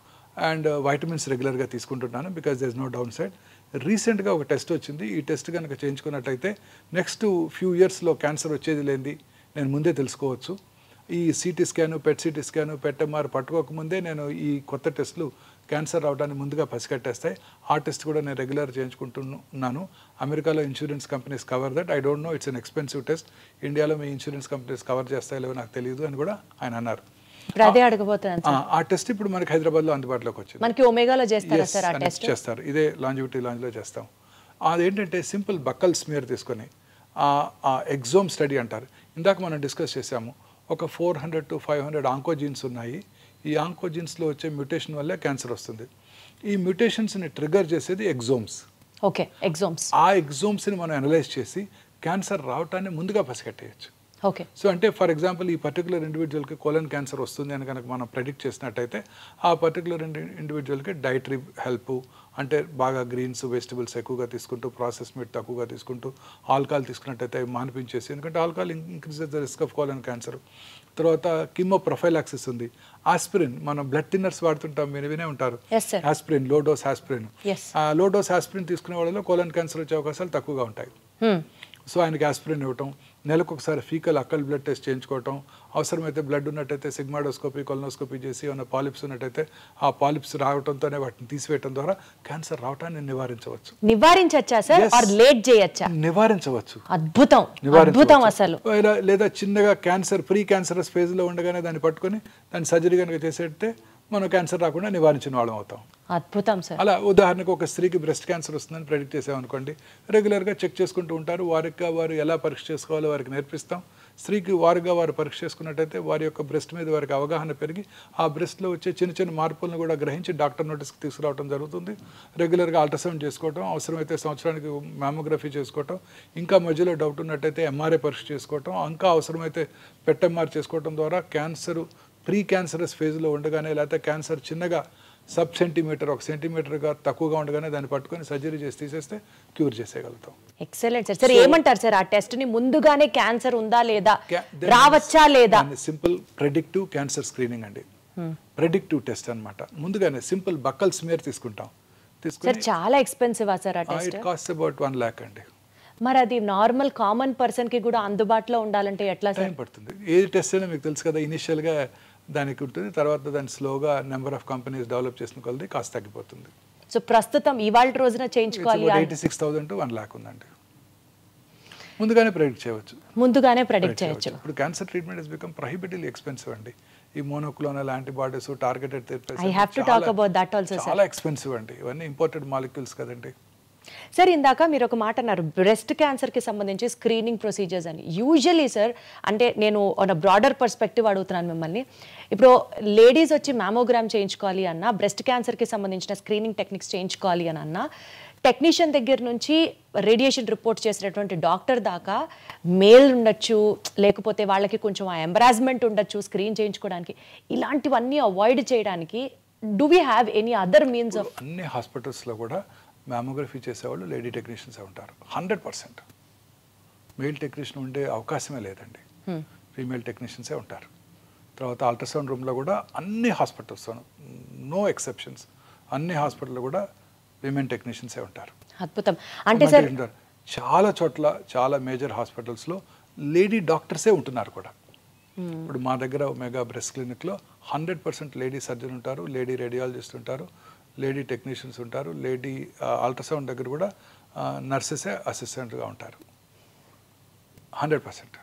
అండ్ వైటమిన్స్ రెగ్యులర్గా తీసుకుంటున్నాను, because there is no downside. రీసెంట్గా ఒక టెస్ట్ వచ్చింది, ఈ టెస్ట్ కనుక చేయించుకున్నట్టయితే నెక్స్ట్ ఫ్యూ ఇయర్స్లో క్యాన్సర్ వచ్చేది లేనిది నేను ముందే తెలుసుకోవచ్చు. ఈ CT scan, PET CT scan, PET MR పట్టుకోకముందే నేను ఈ కొత్త టెస్టులు క్యాన్సర్ రావడానికి ముందుగా పసిగట్టేస్తాయి. ఆ టెస్ట్ కూడా నేను రెగ్యులర్ చేయించుకుంటున్నాను. అమెరికాలో insurance companies cover that. I don't know, it's an expensive test. ఇండియాలో మీ ఇన్సూరెన్స్ కంపెనీస్ కవర్ చేస్తాయో లేవో నాకు తెలియదు అని కూడా ఆయన అన్నారు. అదే అడగబోతున్నాను. ఆ టెస్ట్ ఇప్పుడు మనకి హైదరాబాద్లో అందుబాటులోకి వచ్చింది. మనకి ఒమేగాలో చేస్తారా సార్? ఆ టెస్ట్ చేస్తారు, ఇదే లాంజివిటీ లాంజ్లో చేస్తాం. అదేంటంటే సింపుల్ బక్కల్ స్మియర్ తీసుకొని ఆ ఎగ్జోమ్ స్టడీ అంటారు. ఇందాక మనం డిస్కస్ చేసాము, ఒక 400 to 500 ఆంకోజీన్స్ ఉన్నాయి. ఈ ఆంకోజీన్స్లో వచ్చే మ్యూటేషన్ వల్లే క్యాన్సర్ వస్తుంది. ఈ మ్యూటేషన్స్ని ట్రిగర్ చేసేది ఎగ్జోమ్స్. ఓకే, ఎగ్జోమ్స్. ఆ ఎగ్జోమ్స్ని మనం అనలైజ్ చేసి క్యాన్సర్ రావటాన్ని ముందుగా పసిగట్టేయచ్చు. ఓకే. సో అంటే ఫర్ ఎగ్జాంపుల్ ఈ పర్టికులర్ ఇండివిజువల్కి కోలన్ క్యాన్సర్ వస్తుంది అని కనుక మనం ప్రెడిక్ట్ చేసినట్టయితే ఆ పర్టికులర్ ఇండివిజువల్కి డైటరీ హెల్ప్, అంటే బాగా గ్రీన్స్ వెజిటబుల్స్ ఎక్కువగా తీసుకుంటూ, ప్రాసెస్ మీట్ తక్కువగా తీసుకుంటూ, ఆల్కహాల్ తీసుకున్నట్టయితే అవి మానిపించేసి, ఎందుకంటే alcohol increases the risk of colon cancer. తర్వాత కిమో ప్రొఫైలాక్సిస్ ఉంది. ఆస్పిరిన్, మనం బ్లడ్ థిన్నర్స్ వాడుతుంటాం, మీరు వినే ఉంటారు, aspirin, low dose aspirin. Low dose aspirin తీసుకునే వాళ్ళలో కోలన్ క్యాన్సర్ వచ్చే అవకాశాలు తక్కువగా ఉంటాయి. సో ఆయనకి ఆస్పిరిన్ ఇవ్వటం, నెలకు ఒకసారి ఫీకల్ అక్కల్ బ్లడ్ టెస్ట్ చేయించుకోవటం, అవసరమైతే బ్లడ్ ఉన్నట్టయితే సిగ్మాడోస్కోపీ, కొలనోస్కోపీ చేసి ఏమైనా పాలిప్స్ ఉన్నట్టయితే ఆ పాలిప్స్ రావడంతోనే వాటిని తీసివేయడం ద్వారా క్యాన్సర్ రావటాన్ని నివారించవచ్చు. నివారించవచ్చా సార్? ఆర్ లేట్ చేయొచ్చా? నివారించవచ్చు. అద్భుతం, అద్భుతం అసలు. లేదా చిన్నగా క్యాన్సర్ ప్రీ క్యాన్సరస్ ఫేజ్లో ఉండగానే దాన్ని పట్టుకొని దాన్ని సర్జరీ కనుక చేసేస్తే మనం క్యాన్సర్ రాకుండా నివారించిన వాళ్ళం అవుతాం. అద్భుతం సార్. అలా ఉదాహరణకు ఒక స్త్రీకి బ్రెస్ట్ క్యాన్సర్ వస్తుందని ప్రెడిక్ట్ చేసామనుకోండి, రెగ్యులర్గా చెక్ చేసుకుంటూ ఉంటారు, వారు ఎలా పరీక్ష చేసుకోవాలో వారికి నేర్పిస్తాం. స్త్రీకి వారు పరీక్ష చేసుకున్నట్టయితే వారి యొక్క బ్రెస్ట్ మీద వారికి అవగాహన పెరిగి ఆ బ్రెస్ట్లో వచ్చే చిన్న చిన్న మార్పులను కూడా గ్రహించి డాక్టర్ నోటీస్కి తీసుకురావడం జరుగుతుంది. రెగ్యులర్గా అల్ట్రాసౌండ్ చేసుకోవటం, అవసరమైతే సంవత్సరానికి మ్యామోగ్రఫీ చేసుకోవటం, ఇంకా మధ్యలో డౌట్ ఉన్నట్టయితే MRI పరీక్ష చేసుకోవటం, ఇంకా అవసరమైతే PET MR చేసుకోవటం ద్వారా క్యాన్సర్ ప్రీ క్యాన్సరస్ ఫేజ్లో ఉండగానే, లేకపోతే క్యాన్సర్ చిన్నగా సబ్ సెంటీమీటర్, 1 సెంటీమీటర్గా తక్కువగా ఉండగానే దాన్ని పట్టుకొని సర్జరీ చేసి తీసేస్తే క్యూర్ చేసేయగలుగుతాం. Excellent sir. సార్ ఏమంటారు సార్, ఆ టెస్ట్ని ముందుగానే క్యాన్సర్ ఉందా లేదా, రావచ్చా లేదా? సింపుల్ ప్రెడిక్టివ్ క్యాన్సర్ స్క్రీనింగ్ అండి, ప్రెడిక్టివ్ టెస్ట్ అన్నమాట. ముందుగానే సింపుల్ బక్కల్ స్మియర్ తీసుకుంటాం. సార్ చాలా ఎక్స్పెన్సివ్ సార్ ఆ test? It cost about 1 lakh అండి. మరి అది నార్మల్ కామన్ పర్సన్కి కూడా అందుబాటులో ఉండాలంటే ఎట్లా సార్? టైం పడుతుంది. ఏ టెస్ట్ అయినా మీకు తెలుసు కదా, ఇనిషియల్గా దానికి ఉంటుంది, తర్వాత దాన్ని స్లోగా నెంబర్ ఆఫ్ కంపెనీస్ డెవలప్ చేసిన కొలది కాస్ట్ తగ్గిపోతుంది. సో ప్రస్తుతం ఇవాళ రోజున చేయించుకోవాలి 86,000 to 1 lakh ఉందండి. ముందుగానే ప్రెడిక్ట్ చేయవచ్చు. ముందుగానే ప్రెడిక్ట్ చేయొచ్చు. ఇప్పుడు cancer treatment has become prohibitively expensive అండి. ఈ monoclonal antibodies, targeted therapies, I have to talk about that also sir. చాలా ఎక్స్పెన్సివ్ అండి, ఇవన్నీ ఇంపోర్టెడ్ మాలిక్యూల్స్ కదండి. సార్ ఇందాక మీరు ఒక మాట అన్నారు, బ్రెస్ట్ క్యాన్సర్కి సంబంధించి స్క్రీనింగ్ ప్రొసీజర్స్ అని. యూజువలీ సార్, అంటే నేను ఒక బ్రాడర్ పర్స్పెక్టివ్ అడుగుతున్నాను మిమ్మల్ని. ఇప్పుడు లేడీస్ వచ్చి మ్యామోగ్రామ్ చేయించుకోవాలి అన్నా, బ్రెస్ట్ క్యాన్సర్కి సంబంధించిన స్క్రీనింగ్ టెక్నిక్స్ చేయించుకోవాలి అని అన్నా, టెక్నీషియన్ దగ్గర నుంచి రేడియేషన్ రిపోర్ట్ చేసినటువంటి డాక్టర్ దాకా మేల్ ఉండొచ్చు, లేకపోతే వాళ్ళకి కొంచెం ఆ ఎంబరాస్మెంట్ ఉండొచ్చు స్క్రీన్ చేయించుకోవడానికి. ఇలాంటివన్నీ అవాయిడ్ చేయడానికి do we have any other means of? అన్ని హాస్పిటల్స్లో కూడా మ్యామోగ్రఫీ చేసేవాళ్ళు లేడీ టెక్నీషియన్సే ఉంటారు 100%. మెయిల్ టెక్నీషియన్ ఉండే అవకాశమే లేదండి, ఫీమేల్ టెక్నీషియన్సే ఉంటారు. తర్వాత అల్ట్రాసౌండ్ రూమ్లో కూడా అన్ని హాస్పిటల్స్లోనూ, నో ఎక్సెప్షన్స్, అన్ని హాస్పిటల్లో కూడా విమెన్ టెక్నీషియన్సే ఉంటారు. అద్భుతం. అంటే సార్ చాలా చోట్ల, చాలా మేజర్ హాస్పిటల్స్లో లేడీ డాక్టర్సే ఉంటున్నారు కూడా. ఇప్పుడు మా దగ్గర ఒమేగా బ్రెస్ట్ క్లినిక్లో 100% లేడీ సర్జన్ ఉంటారు, లేడీ రేడియాలజిస్ట్ ఉంటారు, లేడీ టెక్నీషియన్స్ ఉంటారు, లేడీ అల్ట్రాసౌండ్ దగ్గర కూడా నర్సెసే అసిస్టెంట్గా ఉంటారు 100%.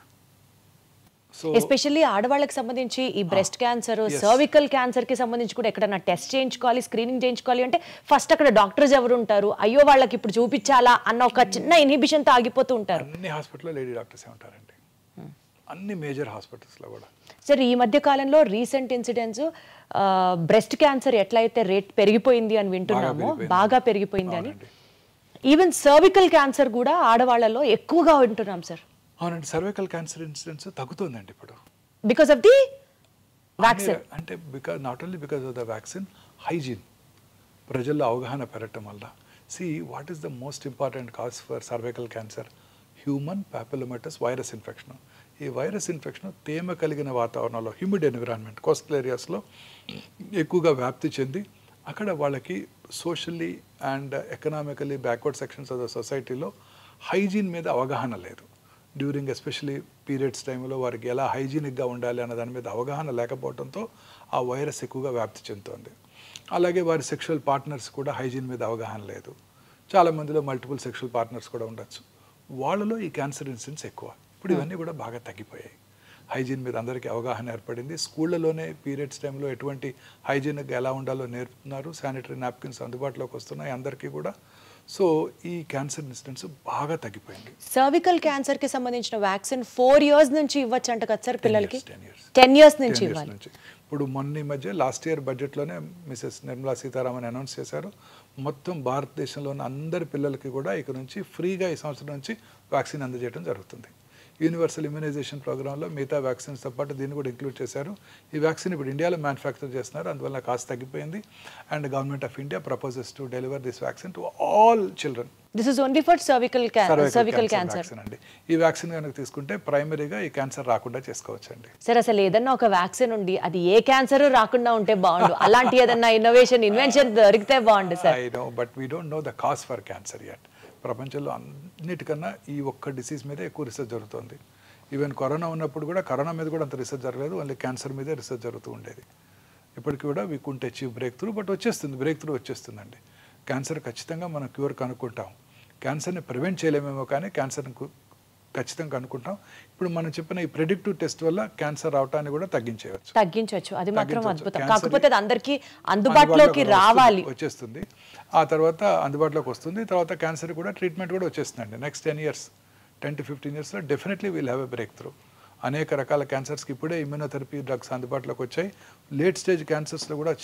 సో ఎస్పెషల్లీ ఆడవాళ్ళకి సంబంధించి ఈ బ్రెస్ట్ క్యాన్సర్, సర్వికల్ క్యాన్సర్కి సంబంధించి కూడా ఎక్కడన్నా టెస్ట్ చేయించుకోవాలి, స్క్రీనింగ్ చేయించుకోవాలి అంటే ఫస్ట్ అక్కడ డాక్టర్స్ ఎవరు ఉంటారు, అయ్యో వాళ్ళకి ఇప్పుడు చూపించాలా అన్న ఒక చిన్న ఇన్హిబిషన్తో ఆగిపోతూ ఉంటారు. అన్ని హాస్పిటల్లో లేడీ డాక్టర్సే ఉంటారండి, అన్ని మేజర్ హాస్పిటల్స్లో కూడా. సార్ ఈ మధ్య కాలంలో రీసెంట్ ఇన్సిడెంట్స్ బ్రెస్ట్ క్యాన్సర్ ఎట్లయితే రేట్ పెరిగిపోయింది అని వింటున్నామో, బాగా పెరిగిపోయింది అని, ఈవెన్ సర్వికల్ క్యాన్సర్ కూడా ఆడవాళ్ళలో ఎక్కువగా వింటున్నాం సార్. అవునండి, సర్వికల్ క్యాన్సర్ ఇన్సిడెన్స్ తగ్గుతుందండి ఇప్పుడు బికాస్ ఆఫ్ ది వ్యాక్సిన్. అంటే not only because of the vaccine, hygiene ప్రజల్లో అవగాహన పెరగటం వల్ల. See what is the most important cause for cervical cancer? Human papillomatous virus infection. ఈ వైరస్ ఇన్ఫెక్షన్ తేమ కలిగిన వాతావరణంలో, హ్యూమిడ్ ఎన్విరాన్మెంట్, కోస్టల్ ఏరియాస్లో ఎక్కువగా వ్యాప్తి చెంది అక్కడ వాళ్ళకి socially and economically backward sections of the సొసైటీలో హైజీన్ మీద అవగాహన లేదు. డ్యూరింగ్ ఎస్పెషలీ పీరియడ్స్ టైంలో వారికి ఎలా హైజీనిక్గా ఉండాలి అన్న దాని మీద అవగాహన లేకపోవడంతో ఆ వైరస్ ఎక్కువగా వ్యాప్తి చెందుతోంది. అలాగే వారి సెక్షువల్ పార్ట్నర్స్ కూడా హైజీన్ మీద అవగాహన లేదు. చాలామందిలో మల్టిపుల్ సెక్షువల్ పార్ట్నర్స్ కూడా ఉండొచ్చు. వాళ్ళలో ఈ క్యాన్సర్ ఇన్సిడెన్స్ ఎక్కువ. ఇప్పుడు ఇవన్నీ కూడా బాగా తగ్గిపోయాయి. హైజీన్ మీద అందరికీ అవగాహన ఏర్పడింది. స్కూళ్ళలోనే పీరియడ్స్ టైంలో ఎటువంటి హైజీనిక్గా ఎలా ఉండాలో నేర్పుతున్నారు. శానిటరీ నాప్కిన్స్ అందుబాటులోకి వస్తున్నాయి అందరికీ కూడా. సో ఈ క్యాన్సర్ ఇన్సిడెన్స్ బాగా తగ్గిపోయింది. సర్వికల్ క్యాన్సర్ కి సంబంధించిన వ్యాక్సిన్ 4 years నుంచి ఇవ్వచ్చు అంట కదా సార్ పిల్లలకి? 10 years నుంచి ఇవ్వాలి. ఇప్పుడు మొన్న మధ్య లాస్ట్ ఇయర్ బడ్జెట్లోనే మిసెస్ నిర్మలా సీతారామన్ అనౌన్స్ చేశారు, మొత్తం భారతదేశంలోని అందరి పిల్లలకి కూడా ఇక నుంచి ఫ్రీగా ఈ సంవత్సరం నుంచి వ్యాక్సిన్ అందజేయడం జరుగుతుంది. యూనివర్సల్ ఇమ్యునైజేషన్ ప్రోగ్రాంలో మిగతా వ్యాక్సిన్స్తో పాటు దీన్ని కూడా ఇంక్లూడ్ చేశారు. ఈ వ్యాక్సిన్ ఇప్పుడు ఇండియాలో మ్యానుఫ్యాక్చర్ చేస్తున్నారు, అందువల్ల కాస్ట్ తగ్గిపోయింది. And government of India proposes to deliver this vaccine to all children. This is only for cervical cancer అండి. ఈ వ్యాక్సిన్ కనుక తీసుకుంటే ప్రైమరీగా ఈ క్యాన్సర్ రాకుండా చేసుకోవచ్చండి. సార్ అసలు ఏదన్నా ఒక వ్యాక్సిన్ ఉండి అది ఏ క్యాన్సర్ రాకుండా ఉంటే బాగుండు. అలాంటి ఏదన్నా ఇన్వెన్షన్ దొరికితే బాగుండు sir. I know, but we don't know the cause for cancer yet. ప్రపంచంలో అన్నిటికన్నా ఈ ఒక్క డిసీజ్ మీద ఎక్కువ రీసెర్చ్ జరుగుతుంది. ఈవెన్ కరోనా ఉన్నప్పుడు కూడా కరోనా మీద కూడా అంత రీసెర్చ్ జరగలేదు, ఓన్లీ క్యాన్సర్ మీదే రీసెర్చ్ జరుగుతూ ఉండేది. ఇప్పటికి కూడా we can't achieve breakthrough, but breakthrough వచ్చేస్తుందండి. క్యాన్సర్ ఖచ్చితంగా మనం క్యూర్ కనుక్కుంటాం. క్యాన్సర్ని ప్రివెంట్ చేయలేమేమో కానీ క్యాన్సర్ని ఖచ్చితంగా కనుక్కుంటాం. ఇప్పుడు మనం చెప్పిన ఈ ప్రెడిక్టివ్ టెస్ట్ వల్ల క్యాన్సర్ రావటాన్ని కూడా తగ్గించవచ్చు. అది మాత్రం అద్భుతం. కాకపోతే అది అందరికీ అందుబాటులోకి రావాలి, వచ్చేస్తుంది. ఆ తర్వాత అందుబాటులోకి వస్తుంది. తర్వాత క్యాన్సర్ కూడా ట్రీట్మెంట్ కూడా వచ్చేస్తుందండి. నెక్స్ట్ 10 to 15 yearsలో definitely will have a breakthrough. అనేక రకాల క్యాన్సర్స్కి ఇప్పుడే ఇమ్యూనోథెరపీ డ్రగ్స్ అందుబాటులోకి వచ్చాయి. లేట్ స్టేజ్ క్యాన్సర్స్లో కూడా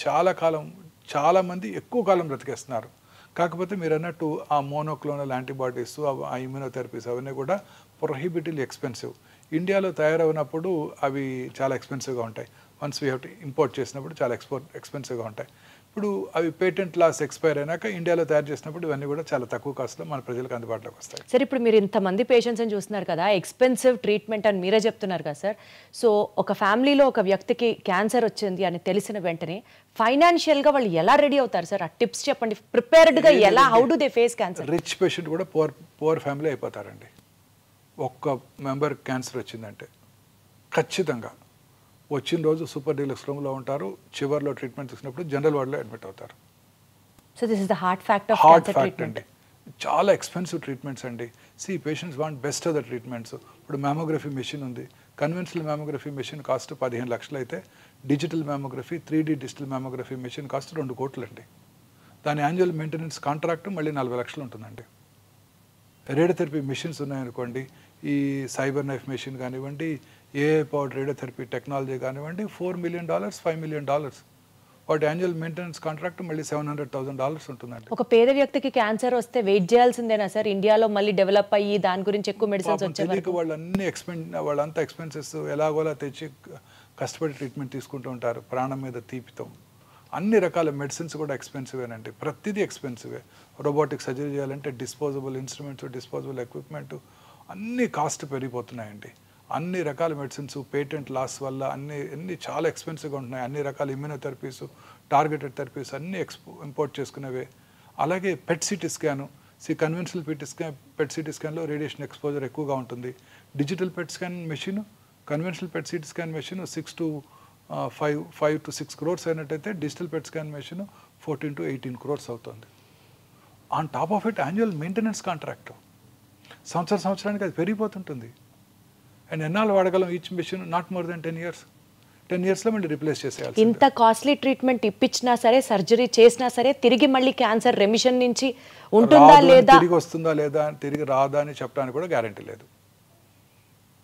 చాలామంది ఎక్కువ కాలం బ్రతికేస్తున్నారు. కాకపోతే మీరు అన్నట్టు ఆ మోనోక్లోనల్ యాంటీబాడీస్, ఆ ఇమ్యూనోథెరపీస్ అవన్నీ కూడా ప్రొహిబిటివ్లీ ఎక్స్పెన్సివ్. ఇండియాలో తయారవునప్పుడు అవి చాలా ఎక్స్పెన్సివ్గా ఉంటాయి. Once we have to import చేసినప్పుడు చాలా ఎక్స్పెన్సివ్గా ఉంటాయి. ఇప్పుడు అవి పేటెంట్ లాస్ ఎక్స్పైర్ అయినాక ఇండియాలో తయారు చేసినప్పుడు ఇవన్నీ కూడా చాలా తక్కువ కాస్ట్లో మన ప్రజలకు అందుబాటులోకి వస్తాయి. సార్ ఇప్పుడు మీరు ఇంతమంది పేషెంట్స్ని చూస్తున్నారు కదా, ఎక్స్పెన్సివ్ ట్రీట్మెంట్ అని మీరే చెప్తున్నారు కదా సార్. సో ఒక ఫ్యామిలీలో ఒక వ్యక్తికి క్యాన్సర్ వచ్చింది అని తెలిసిన వెంటనే ఫైనాన్షియల్గా వాళ్ళు ఎలా రెడీ అవుతారు సార్? ఆ టిప్స్ చెప్పండి. ప్రిపేర్డ్గా ఎలా, how do they face cancer? Rich patient కూడా పోర్ ఫ్యామిలీ అయిపోతారండి. ఒక్క మెంబర్ క్యాన్సర్ వచ్చిందంటే ఖచ్చితంగా వచ్చిన రోజు సూపర్ డీలక్స్ రూమ్లో ఉంటారు, చివర్లో ట్రీట్మెంట్ తీసుకున్నప్పుడు జనరల్ వార్డులో అడ్మిట్ అవుతారు. So this is the heart fact అండి. చాలా ఎక్స్పెన్సివ్ ట్రీట్మెంట్స్ అండి. Patients want best of the treatments. ఇప్పుడు మ్యామోగ్రఫీ మెషిన్ ఉంది. కన్వెన్షనల్ మ్యామోగ్రఫీ మెషిన్ కాస్ట్ 15 లక్షలు అయితే digital mammography 3D digital mammography machine cost 2 కోట్లు అండి. దాని యాన్యువల్ మెయింటెనెన్స్ కాంట్రాక్ట్ మళ్ళీ 40 లక్షలు ఉంటుందండి. రేడియోథెరపీ మెషిన్స్ ఉన్నాయనుకోండి, ఈ సైబర్ నైఫ్ మెషిన్ కానివ్వండి, ఏఐ పవర్డ్ రేడియోథెరపీ టెక్నాలజీ కానివ్వండి, $4 million, $5 million. వాటి యాన్యువల్ మెయింటెనెన్స్ కాంట్రాక్ట్ మళ్ళీ $700,000 ఉంటుందండి. ఒక పేద వ్యక్తికి క్యాన్సర్ వస్తే వెయిట్ చేయాల్సిందేనా సార్? ఇండియాలో మళ్ళీ డెవలప్ అయ్యి దాని గురించి ఎక్కువ మెడిసిన్స్ వచ్చేది వాళ్ళంతా ఎక్స్పెన్సెస్ ఎలాగోలా తెచ్చి కష్టపడి ట్రీట్మెంట్ తీసుకుంటూ ఉంటారు ప్రాణం మీద తీపితో. అన్ని రకాల మెడిసిన్స్ కూడా ఎక్స్పెన్సివేనండి. ప్రతిదీ ఎక్స్పెన్సివే. రోబోటిక్ సర్జరీ చేయాలంటే డిస్పోజబుల్ ఇన్స్ట్రుమెంట్స్, డిస్పోజబుల్ ఎక్విప్మెంట్ అన్ని కాస్ట్ పెరిగిపోతున్నాయండి. అన్ని రకాల మెడిసిన్స్ పేటెంట్ లాస్ వల్ల అన్ని చాలా ఎక్స్పెన్సివ్గా ఉంటున్నాయి. అన్ని రకాల ఇమ్యూనోథెరపీస్, టార్గెటెడ్ థెరపీస్ అన్నీ ఇంపోర్ట్ చేసుకునేవే. అలాగే PET CT scan, conventional PET CT స్కాన్లో రేడియేషన్ ఎక్స్పోజర్ ఎక్కువగా ఉంటుంది. Digital PET scan machine, conventional PET CT scan machine 5 to 6 crores అయినట్టయితే digital PET scan machine 14 to 18 crores అవుతుంది. On top of it annual maintenance contract సంవత్సరానికి అది పెరిగిపోతుంటుంది. And ఎన్నాళ్ళు వాడగలం each machine? Not more than 10 years. 10 yearsలో మళ్ళీ replace చేసేయాలి. ఇంత కాస్ట్లీ ట్రీట్మెంట్ ఇప్పించినా సరే, సర్జరీ చేసినా సరే, తిరిగి మళ్ళీ క్యాన్సర్ రెమిషన్ నుంచి ఉంటుందా లేదా, తిరిగి వస్తుందా లేదా, తిరిగి రాదా అని చెప్పడానికి కూడా గ్యారంటీ లేదు.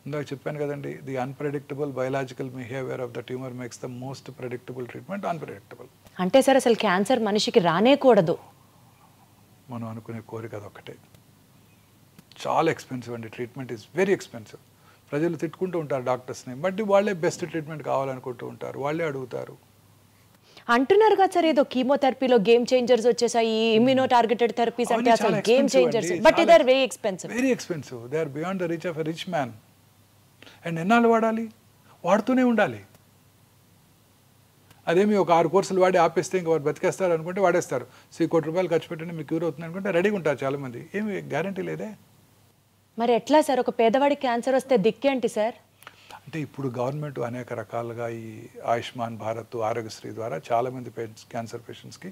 ఇందాక చెప్పాను కదండి, the unpredictable biological behaviour of the tumour makes the most predictable treatment unpredictable. అంటే సార్ అసలు క్యాన్సర్ మనిషికి రానేకూడదు. మనం అనుకునే కోరిక అదొక్కటే. చాలా ఎక్స్పెన్సివ్ అండి, ట్రీట్మెంట్ ఈజ్ వెరీ ఎక్స్పెన్సివ్. ప్రజలు తిట్టుకుంటూ ఉంటారు డాక్టర్స్ని, బట్ వాళ్ళే బెస్ట్ ట్రీట్మెంట్ కావాలనుకుంటూ ఉంటారు, వాళ్ళే అడుగుతారు. అంటున్నారు కదా సార్, ఏదో కీమోథెరపీలో గేమ్ చేంజర్స్ వచ్చేసాయి, ఇమ్యూనో టార్గెటెడ్ థెరపీస్ అంటే అసలు game changers, but they are very expensive. Very expensive, they are beyond the reach of a rich man. And ఎన్నాళ్ళు వాడాలి? వాడుతూనే ఉండాలి. అదేమి ఒక 6 కోర్సులు వాడి ఆపేస్తే ఇంకా వాడు బతికేస్తారు అనుకుంటే వాడేస్తారు. ₹1 కోటి ఖర్చు పెట్టండి మీకు క్యూర్ అవుతుంది అనుకుంటే రెడీగా ఉంటారు చాలామంది. ఏమి గ్యారంటీ లేదే. మరి ఎట్లా సార్, ఒక పేదవాడికి క్యాన్సర్ వస్తే దిక్కేంటి సార్? అంటే ఇప్పుడు గవర్నమెంట్ అనేక రకాలుగా ఈ ఆయుష్మాన్ భారత్, ఆరోగ్యశ్రీ ద్వారా చాలామంది క్యాన్సర్ పేషెంట్స్కి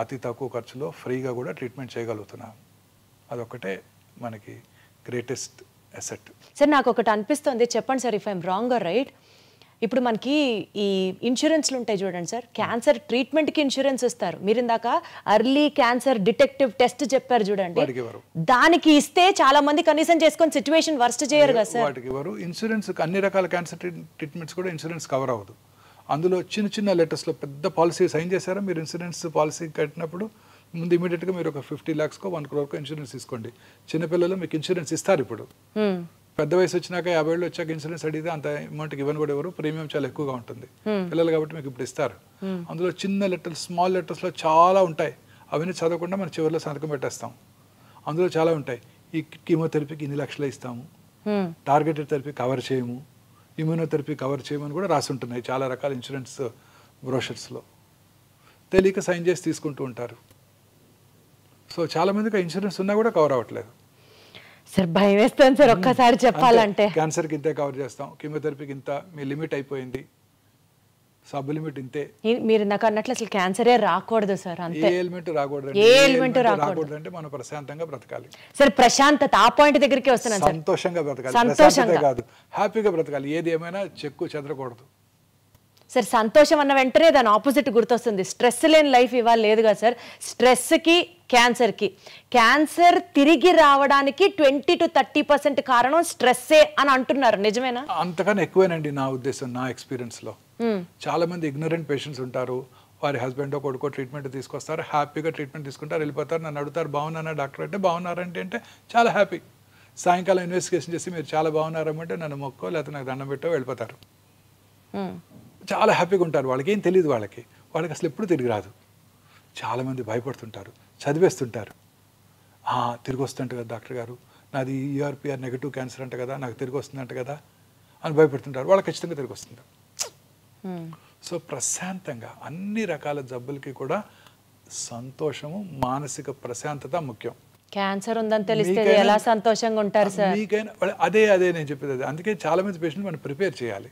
అతి తక్కువ ఖర్చులో ఫ్రీగా కూడా ట్రీట్మెంట్ చేయగలుగుతున్నాం. అదొక్కటే మనకి గ్రేటెస్ట్ అసెట్. సార్ నాకు ఒకటి అనిపిస్తుంది, చెప్పండి sir if I'm wrong or right. ఇప్పుడు మనకి ఈ ఇన్సూరెన్స్లు ఉంటాయి చూడండి సార్, క్యాన్సర్ ట్రీట్మెంట్కి ఇన్సూరెన్స్ ఇస్తారు. మీరు ఇందాక అర్లీ క్యాన్సర్ డిటెక్టివ్ టెస్ట్ చెప్పారు చూడండి, దానికి ఇస్తే చాలా మంది కనీసం చేసుకొని సిచ్యువేషన్ వర్స్ట్ చేయరు కదా సార్. వాటికి ఎవరు ఇన్సూరెన్స్, అన్ని రకాల క్యాన్సర్ ట్రీట్మెంట్స్ కూడా ఇన్సూరెన్స్ కవర్ అవ్వదు. అందులో చిన్న చిన్న లెటర్స్లో పెద్ద పాలసీ సైన్ చేశారా మీరు? ఇన్సూరెన్స్ పాలసీ కట్టినప్పుడు ముందు ఇమీడియట్గా మీరు ఒక 50 lakhs $1 crore ఇన్సూరెన్స్ తీసుకోండి. చిన్నపిల్లలు మీకు ఇన్సూరెన్స్ ఇస్తారు. ఇప్పుడు పెద్ద వయసు వచ్చినాక 50 ఏళ్ళు వచ్చాక ఇన్సూరెన్స్ అడిగితే అంత అమౌంట్కి ఇవ్వని కూడా ఎవరు, ప్రీమియం చాలా ఎక్కువగా ఉంటుంది పిల్లలు కాబట్టి మీకు ఇప్పుడు ఇస్తారు. అందులో చిన్న లెటర్స్, స్మాల్ లెటర్స్లో చాలా ఉంటాయి. అవన్నీ చదవకుండా మనం చివరిలో సంతకం పెట్టేస్తాం. అందులో చాలా ఉంటాయి. ఈ కీమోథెరపీకి ఇన్ని లక్షలు ఇస్తాము, టార్గెటెడ్ థెరపీ కవర్ చేయము, ఇమ్యూనోథెరపీ కవర్ చేయమని కూడా రాసి ఉంటున్నాయి చాలా రకాల ఇన్సూరెన్స్ బ్రోషర్స్లో. తెలియక సైన్ చేసి తీసుకుంటూ ఉంటారు. సో చాలామందికి ఆ ఇన్సూరెన్స్ ఉన్నా కూడా కవర్ అవ్వట్లేదు. సార్ భయం వేస్తాను సార్ ఒక్కసారి చెప్పాలంటే. క్యాన్సర్కి ఇంతే కవర్ చేస్తాం, కీమోథెరపీకి ఇంత, మీ లిమిట్ అయిపోయింది, సబ్ లిమిట్ ఇంతే. మీరు నాకు అన్నట్లు అసలు క్యాన్సరే రాకూడదు సార్. అంతే, ఏ ఎలిమెంట్ రాకూడదు. ఏ ఎలిమెంట్ రాకూడదు అంటే మనం ప్రశాంతంగా బ్రతకాలి సార్. ప్రశాంతత, ఆ పాయింట్ దగ్గరికి వస్తున్నాను సార్. సంతోషంగా బ్రతకాలి, సంతోషంగా కాదు హ్యాపీగా బ్రతకాలి. ఏది ఏమైనా చెక్కు చెదరకూడదు సార్. సంతోషం అన్న వెంటనే దాని ఆపోజిట్ గుర్తొస్తుంది. స్ట్రెస్ లేని లైఫ్ ఇవాళ లేదు కదా సార్. స్ట్రెస్కి, క్యాన్సర్కి, క్యాన్సర్ తిరిగి రావడానికి 20 to 30% కారణం స్ట్రెస్సే అని అంటున్నారు, నిజమేనా? అంతకన్నా ఎక్కువేనండి నా ఉద్దేశం, నా ఎక్స్పీరియన్స్లో. చాలా మంది ఇగ్నరెంట్ పేషెంట్స్ ఉంటారు. వారి హస్బెండ్ కొడుకో ట్రీట్మెంట్ తీసుకొస్తారు, హ్యాపీగా ట్రీట్మెంట్ తీసుకుంటారు, వెళ్ళిపోతారు. నన్ను అడుగుతారు బాగున్నానా డాక్టర్ అంటే, బాగున్నారంటే చాలా హ్యాపీ. సాయంకాలం ఇన్వెస్టిగేషన్ చేసి మీరు చాలా బాగున్నారమ్మంటే నన్ను మొక్కో లేకపోతే నాకు దండం పెట్టో వెళ్ళిపోతారు. చాలా హ్యాపీగా ఉంటారు. వాళ్ళకి ఏం తెలియదు, వాళ్ళకి అసలు ఎప్పుడు తిరిగి రాదు. చాలామంది భయపడుతుంటారు, చదివేస్తుంటారు. తిరిగి వస్తుంట కదా డాక్టర్ గారు, నాది ERPR నెగటివ్ క్యాన్సర్ అంట కదా, నాకు తిరిగి వస్తుందంట కదా అని భయపడుతుంటారు. వాళ్ళకి ఖచ్చితంగా తిరిగి వస్తుంది. సో ప్రశాంతంగా అన్ని రకాల జబ్బులకి కూడా సంతోషము, మానసిక ప్రశాంతత ముఖ్యం. క్యాన్సర్ ఉందని తెలిస్తే ఎలా సంతోషంగా ఉంటారు సార్? మీకైనా అదే నేను చెప్పేది అదే. అందుకే చాలా మంది పేషెంట్ మనం ప్రిపేర్ చేయాలి.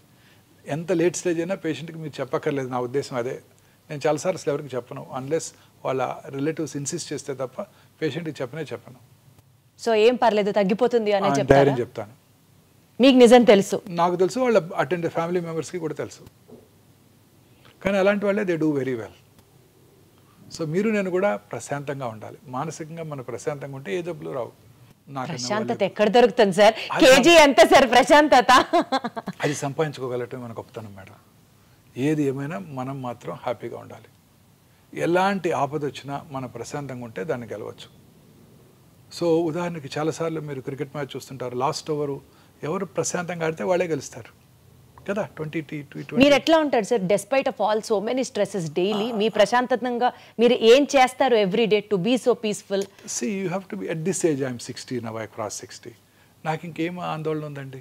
ఎంత లేట్ స్టేజ్ అయినా పేషెంట్కి మీరు చెప్పక్కర్లేదు. నా ఉద్దేశం అదే. నేను చాలాసార్లు అసలు ఎవరికి చెప్పను, అన్లెస్ వాళ్ళ రిలేటివ్స్ ఇన్సిస్ట్ చేస్తే తప్ప పేషెంట్కి చెప్పను. సో ఏం పర్లేదు, తగ్గిపోతుంది అని ధైర్యం చెప్తాను. మీకు నిజం తెలుసు, నాకు తెలుసు, వాళ్ళ అటెండ్ ఫ్యామిలీ మెంబర్స్కి కూడా తెలుసు. కానీ అలాంటి వాళ్ళే they do very well. So మీరు నేను కూడా ప్రశాంతంగా ఉండాలి. మానసికంగా మనం ప్రశాంతంగా ఉంటే ఏ జబ్బులు రావు. ప్రశాంతత ఎక్కడ దొరుకుతుంది సార్? కేజీ ఎంత సార్ ప్రశాంతత? అది సంపాదించుకోగలటం మన గొప్పతనం మేడం. ఏది ఏమైనా మనం మాత్రం హ్యాపీగా ఉండాలి. ఎలాంటి ఆపద వచ్చినా మనం ప్రశాంతంగా ఉంటే దాన్ని గెలవచ్చు. సో ఉదాహరణకి చాలాసార్లు మీరు క్రికెట్ మ్యాచ్ చూస్తుంటారు, లాస్ట్ ఓవర్ ఎవరు ప్రశాంతంగా ఆడితే వాళ్ళే గెలుస్తారు కదా. 20-20. మీరు ఎట్లా ఉంటారు sir despite of all so many stresses daily? మీ ప్రశాంతంగా మీరు ఏం చేస్తారు every day to be so peaceful? See, you have to be at this age. I'm 60 now. I crossed 60. నాకు ఇంకేం ఆందోళన ఉందండి.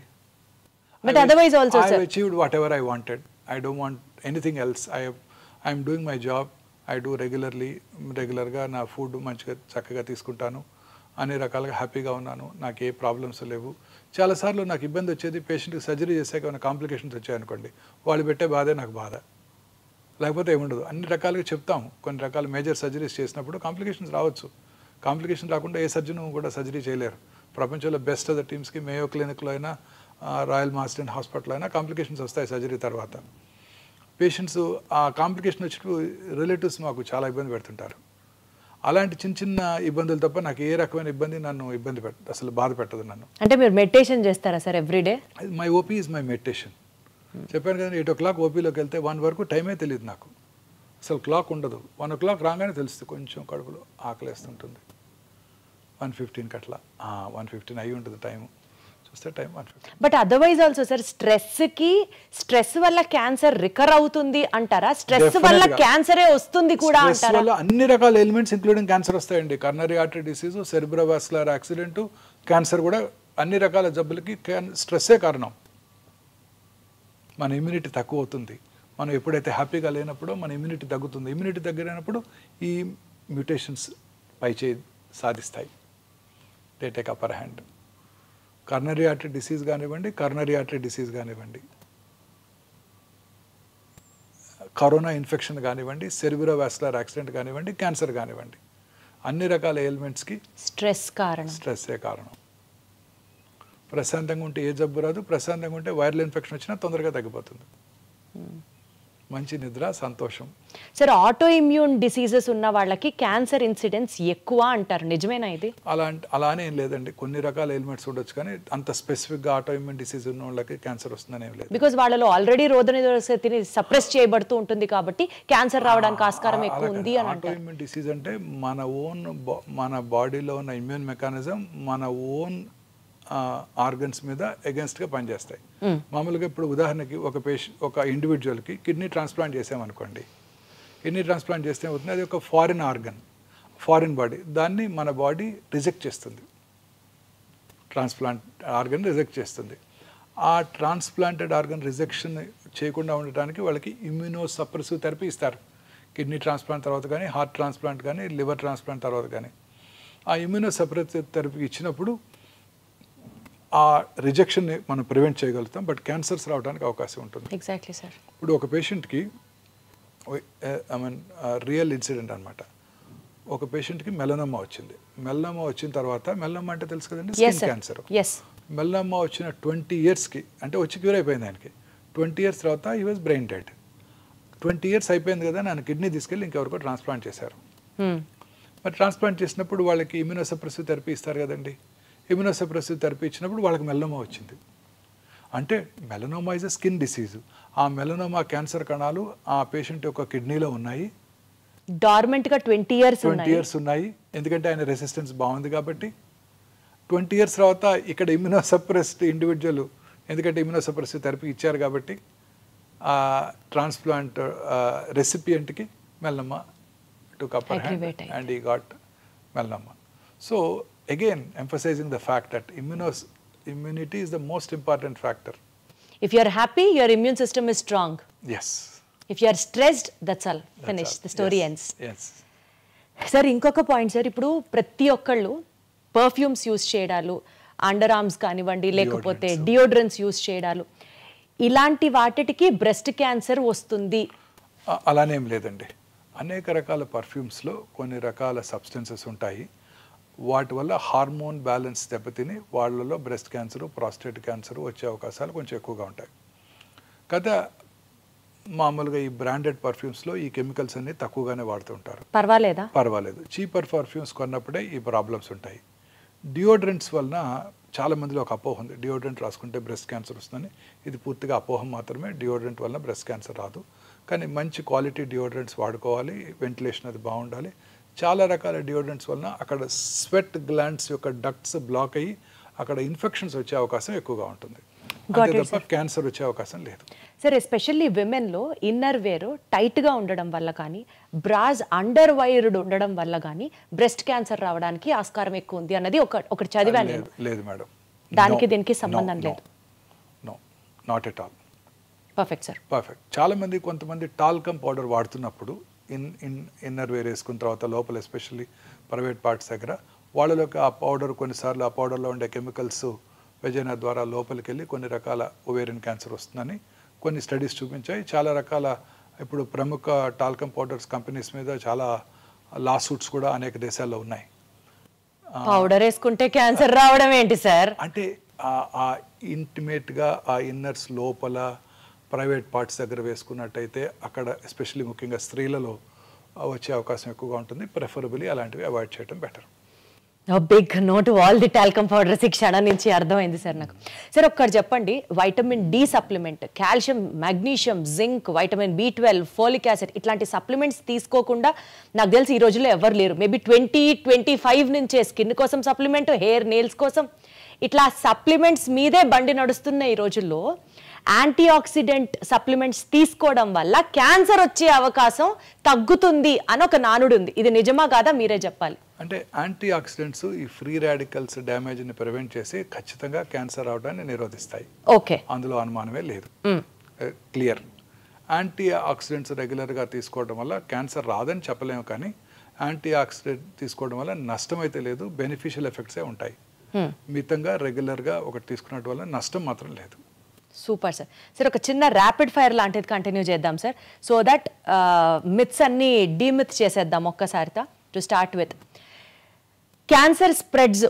But otherwise also, sir, I've achieved whatever I wanted. I don't want anything else. I'm doing my job. I do రెగ్యులర్గా నా food మంచిగా చక్కగా తీసుకుంటాను. అన్ని రకాలుగా హ్యాపీగా ఉన్నాను. నాకు ఏ ప్రాబ్లమ్స్ లేవు. చాలాసార్లు నాకు ఇబ్బంది వచ్చేది, పేషెంట్కి సర్జరీ చేసాక ఏమైనా కాంప్లికేషన్స్ వచ్చాయనుకోండి, వాళ్ళు పెట్టే బాధే నాకు బాధ, లేకపోతే ఏముండదు. అన్ని రకాలుగా చెప్తాము. కొన్ని రకాల మేజర్ సర్జరీస్ చేసినప్పుడు కాంప్లికేషన్స్ రావచ్చు. కాంప్లికేషన్ రాకుండా ఏ సర్జన్ కూడా సర్జరీ చేయలేరు. ప్రపంచంలో బెస్ట్ ఆఫ్ ద టీమ్స్కి మేయో క్లినిక్లో అయినా, రాయల్ మాస్టన్ హాస్పిటల్ అయినా కాంప్లికేషన్స్ వస్తాయి సర్జరీ తర్వాత. పేషెంట్స్ ఆ కాంప్లికేషన్ వచ్చినప్పుడు రిలేటివ్స్ మాకు చాలా ఇబ్బంది పెడుతుంటారు. అలాంటి చిన్న చిన్న ఇబ్బందులు తప్ప నాకు ఏ రకమైన ఇబ్బంది నన్ను అసలు బాధ పెట్టదు నన్ను. అంటే మీరు మెడిటేషన్ చేస్తారా sir everyday? My OP is my meditation. చెప్పాను కదా 8 o'clock ఓపీలోకి వెళ్తే 1 వరకు టైమే తెలియదు నాకు, అసలు క్లాక్ ఉండదు. 1 o'clock రాగానే తెలుస్తుంది కొంచెం కడుపులో ఆకలేస్తుంటుంది. 1:15 అట్లా 1:15 అయి ఉంటుంది టైం, చూస్తే time 1:15. But otherwise also sir stress వల్ల క్యాన్సర్ రికర్ అవుతుంది అంటారా? స్ట్రెస్ వల్ల క్యాన్సరే వస్తుంది కూడా అంటారా? స్ట్రెస్ వల్ల అన్ని రకాల ఎలిమెంట్స్ ఇంక్లూడింగ్ క్యాన్సర్ వస్తాయండి. Coronary artery disease, cerebrovascular accident, cancer కూడా అన్ని రకాల జబ్బులకి స్ట్రెస్సే కారణం. మన ఇమ్యూనిటీ తక్కువ అవుతుంది. మనం ఎప్పుడైతే హ్యాపీగా లేనప్పుడో మన ఇమ్యూనిటీ తగ్గుతుంది. ఇమ్యూనిటీ తగ్గినప్పుడు ఈ మ్యూటేషన్స్ పైచేయి సాధిస్తాయి, they take upper hand. Coronary artery disease కానివ్వండి, కరోనా ఇన్ఫెక్షన్ కానివ్వండి, సెరిబ్రోవాస్కులర్ యాక్సిడెంట్ కానివ్వండి, క్యాన్సర్ కానివ్వండి, అన్ని రకాల ఎలిమెంట్స్కి స్ట్రెస్సే కారణం. ప్రశాంతంగా ఉంటే ఏ జబ్బు రాదు, ప్రశాంతంగా ఉంటే వైరల్ ఇన్ఫెక్షన్ వచ్చినా తొందరగా తగ్గిపోతుంది. మంచి నిద్ర, సంతోషం. సార్ ఆటో ఇమ్యూన్ డిసీజెస్ ఉన్న వాళ్ళకి క్యాన్సర్ ఇన్సిడెన్స్ ఎక్కువ అంటారు, నిజమేనా ఇది? అలానే ఏం లేదండి, కొన్ని రకాల ఎలిమెంట్స్ ఉండొచ్చు, కానీ అంత స్పెసిఫిక్గా ఆటో ఇమ్యూన్ డిసీజ్ ఉన్న వాళ్ళకి క్యాన్సర్ వస్తుందని ఏం లేదు. బికాజ్ వాళ్ళలో ఆల్రెడీ రోగనిరోధక శక్తిని సప్రెస్ చేయబడుతూ ఉంటుంది కాబట్టి క్యాన్సర్ రావడానికి ఆస్కారం ఎక్కువ ఉంది అని అంటారు. ఆటో ఇమ్యూన్ డిసీజ్ అంటే మన బాడీలో ఉన్న ఇమ్యూన్ మెకానిజం మన ఓన్ ఆర్గన్స్ మీద అగెన్స్ట్గా పనిచేస్తాయి. మామూలుగా ఇప్పుడు ఉదాహరణకి ఒక ఇండివిజువల్కి కిడ్నీ ట్రాన్స్ప్లాంట్ చేసామనుకోండి, కిడ్నీ ట్రాన్స్ప్లాంట్ చేస్తే అవుతుంది, అది ఒక ఫారిన్ ఆర్గన్, ఫారిన్ బాడీ, దాన్ని మన బాడీ రిజెక్ట్ చేస్తుంది, ట్రాన్స్ప్లాంట్ ఆర్గన్ రిజెక్ట్ చేస్తుంది. ఆ ట్రాన్స్ప్లాంటెడ్ ఆర్గన్ రిజెక్షన్ చేయకుండా ఉండటానికి వాళ్ళకి ఇమ్యూనోసప్రెసివ్ థెరపీ ఇస్తారు. కిడ్నీ ట్రాన్స్ప్లాంట్ తర్వాత కానీ, హార్ట్ ట్రాన్స్ప్లాంట్ కానీ, లివర్ ట్రాన్స్ప్లాంట్ తర్వాత కానీ ఆ ఇమ్యూనోసప్రెసివ్ థెరపీ ఇచ్చినప్పుడు ఆ రిజెక్షన్ని మనం ప్రివెంట్ చేయగలుగుతాం. బట్ క్యాన్సర్స్ రావడానికి అవకాశం ఉంటుంది. Exactly sir. ఇప్పుడు ఒక పేషెంట్కి రియల్ ఇన్సిడెంట్ అనమాట. ఒక పేషెంట్కి మెలనోమా వచ్చింది. మెలనోమా వచ్చిన తర్వాత, మెలనోమా అంటే తెలుసు కదండి, స్కిన్ క్యాన్సర్. మెలనోమా వచ్చిన 20 yearsకి అంటే వచ్చి క్యూర్ అయిపోయింది ఆయనకి. 20 years తర్వాత ఈ వాజ్ బ్రెయిన్ డెడ్. 20 years అయిపోయింది కదా, నన్ను కిడ్నీ తీసుకెళ్ళి ఇంకెవరికో ట్రాన్స్ప్లాంట్ చేశారు. మరి ట్రాన్స్ప్లాంట్ చేసినప్పుడు వాళ్ళకి ఇమ్యూనోసప్రెసివ్ థెరపీ ఇస్తారు కదండి. ఇమ్యూనోసప్రెసివ్ థెరపీ ఇచ్చినప్పుడు వాళ్ళకి మెలనోమా వచ్చింది. అంటే melanoma is a skin disease. ఆ మెలనోమా క్యాన్సర్ కణాలు ఆ పేషెంట్ యొక్క కిడ్నీలో ఉన్నాయి, డార్మెంట్గా 20 years ఉన్నాయి. ఎందుకంటే ఆయన రెసిస్టెన్స్ బాగుంది కాబట్టి. 20 years తర్వాత ఇక్కడ ఇమ్యూనోసప్రెస్డ్ ఇండివిజువల్, ఎందుకంటే ఇమ్యూనోసప్రెసివ్ థెరపీ ఇచ్చారు కాబట్టి ఆ ట్రాన్స్ప్లాంట్ రెసిపియంట్కి melanoma took upper hand and he got melanoma. So again emphasizing the fact that immunity is the most important factor. If you are happy, your immune system is strong. Yes. If you are stressed, that's all. Finish. The story ends. Yes. Sir, ఇంకొక point sir, ఇప్పుడు ప్రతి ఒక్కళ్ళు perfumes use చేయడాలు, under arms కానివ్వండి, లేకపోతే deodorants use చేయడాలు, ఇలాంటి వాటికి బ్రెస్ట్ క్యాన్సర్ వస్తుంది అలానేం లేదండి. అనేక రకాల పర్ఫ్యూమ్స్లో కొన్ని రకాల సబ్స్టెన్సెస్ ఉంటాయి. వాటి వల్ల హార్మోన్ బ్యాలెన్స్ దెబ్బతిని వాళ్ళలో బ్రెస్ట్ క్యాన్సర్, ప్రాస్టేట్ క్యాన్సర్ వచ్చే అవకాశాలు కొంచెం ఎక్కువగా ఉంటాయి కదా. మామూలుగా ఈ బ్రాండెడ్ పర్ఫ్యూమ్స్లో ఈ కెమికల్స్ అన్ని తక్కువగానే వాడుతుంటారు. పర్వాలేదు. చీపర్ పర్ఫ్యూమ్స్ కొన్నప్పుడే ఈ ప్రాబ్లమ్స్ ఉంటాయి. డియోడ్రెంట్స్ వలన చాలా మందిలో ఒక అపోహ ఉంది, డియోడ్రెంట్ రాసుకుంటే బ్రెస్ట్ క్యాన్సర్ వస్తుందని. ఇది పూర్తిగా అపోహం మాత్రమే. డియోడ్రెంట్ వలన బ్రెస్ట్ క్యాన్సర్ రాదు. కానీ మంచి క్వాలిటీ డియోడ్రెంట్స్ వాడుకోవాలి, వెంటిలేషన్ అది బాగుండాలి. చాలా రకాల డియోడ్రెంట్స్ వలన అక్కడ స్వెట్ గ్లాండ్స్ యొక్క డక్ట్స్ బ్లాక్ అయ్యి అక్కడ ఇన్ఫెక్షన్స్ వచ్చే అవకాశం ఎక్కువగా ఉంటుంది. అంతే తప్ప క్యాన్సర్ వచ్చే అవకాశం లేదు. సార్, ఎస్పెషల్లీ విమెన్లో ఇన్నర్ వేర్ టైట్గా ఉండడం వల్ల కానీ, బ్రాస్ అండర్ వైర్డ్ ఉండడం వల్ల కానీ బ్రెస్ట్ క్యాన్సర్ రావడానికి ఆస్కారం ఎక్కువ ఉంది అన్నది ఒకటి చదివాను నేను. లేదు మేడం, దానికి దీనికి సంబంధం లేదు. No, not at all. Perfect sir, perfect. చాలామంది కొంతమంది టాల్కమ్ పౌడర్ వాడుతున్నప్పుడు ఇన్నర్ వేర్ వేసుకున్న తర్వాత లోపల ఎస్పెషల్లీ ప్రైవేట్ పార్ట్స్ దగ్గర వాళ్ళలోకి ఆ పౌడర్, కొన్నిసార్లు ఆ పౌడర్లో ఉండే కెమికల్స్ వెజైనా ద్వారా లోపలికి వెళ్ళి కొన్ని రకాల ఓవేరియన్ క్యాన్సర్ వస్తుందని కొన్ని స్టడీస్ చూపించాయి. చాలా రకాల ఇప్పుడు ప్రముఖ టాల్కమ్ పౌడర్స్ కంపెనీస్ మీద చాలా లా సూట్స్ కూడా అనేక దేశాల్లో ఉన్నాయి. పౌడర్ వేసుకుంటే క్యాన్సర్ రావడం ఏంటి సార్? అంటే ఆ ఇంటిమేట్గా ఆ ఇన్నర్స్ లోపల ప్రైవేట్ పార్ట్స్ దగ్గర వేసుకున్నట్టయితే అక్కడ ఎస్పెషల్లీ ముఖ్యంగా స్త్రీలలో వచ్చే అవకాశం ఎక్కువగా ఉంటుంది. ప్రిఫరబుల్లీ అలాంటివి అవాయిడ్ చేయడం better. Big note all the talcum powders ఈ క్షణం నుంచి అర్థమైంది సార్ నాకు. సార్ ఒక్కటి చెప్పండి, vitamin D supplement, calcium, magnesium, zinc, vitamin B12, folic acid ఇట్లాంటి సప్లిమెంట్స్ తీసుకోకుండా నాకు తెలిసి ఈ రోజుల్లో ఎవరు లేరు. మేబీ 20-25 నుంచే స్కిన్ కోసం సప్లిమెంట్, హెయిర్ నెయిల్స్ కోసం ఇట్లా సప్లిమెంట్స్ మీదే బండి నడుస్తున్న ఈ రోజుల్లో యాంటీ ఆక్సిడెంట్ సప్లిమెంట్స్ తీసుకోవడం వల్ల క్యాన్సర్ వచ్చే అవకాశం తగ్గుతుంది అని ఒక నానుడు ఉంది. ఇది నిజమా కాదా మీరే చెప్పాలి. అంటే యాంటీ ఆక్సిడెంట్స్ ఈ ఫ్రీ రాడికల్స్ డ్యామేజ్ని ప్రివెంట్ చేసి ఖచ్చితంగా క్యాన్సర్ అవడాన్ని నిరోధిస్తాయి. ఓకే, అందులో అనుమానమే లేదు. క్లియర్. యాంటీ ఆక్సిడెంట్స్ రెగ్యులర్గా తీసుకోవడం వల్ల క్యాన్సర్ రాదని చెప్పలేము, కానీ యాంటీ ఆక్సిడెంట్ తీసుకోవడం వల్ల నష్టం అయితే లేదు, బెనిఫిషియల్ ఎఫెక్ట్సే ఉంటాయి. మితంగా రెగ్యులర్గా ఒకటి తీసుకున్నట్టు వల్ల నష్టం మాత్రం లేదు. Super sir. సార్ ఒక చిన్న ర్యాపిడ్ ఫైర్ లాంటిది కంటిన్యూ చేద్దాం సార్, సో దట్ మిత్స్ అన్ని డీమిత్ చేసేద్దాం ఒక్కసారితో. To start with, cancer spreads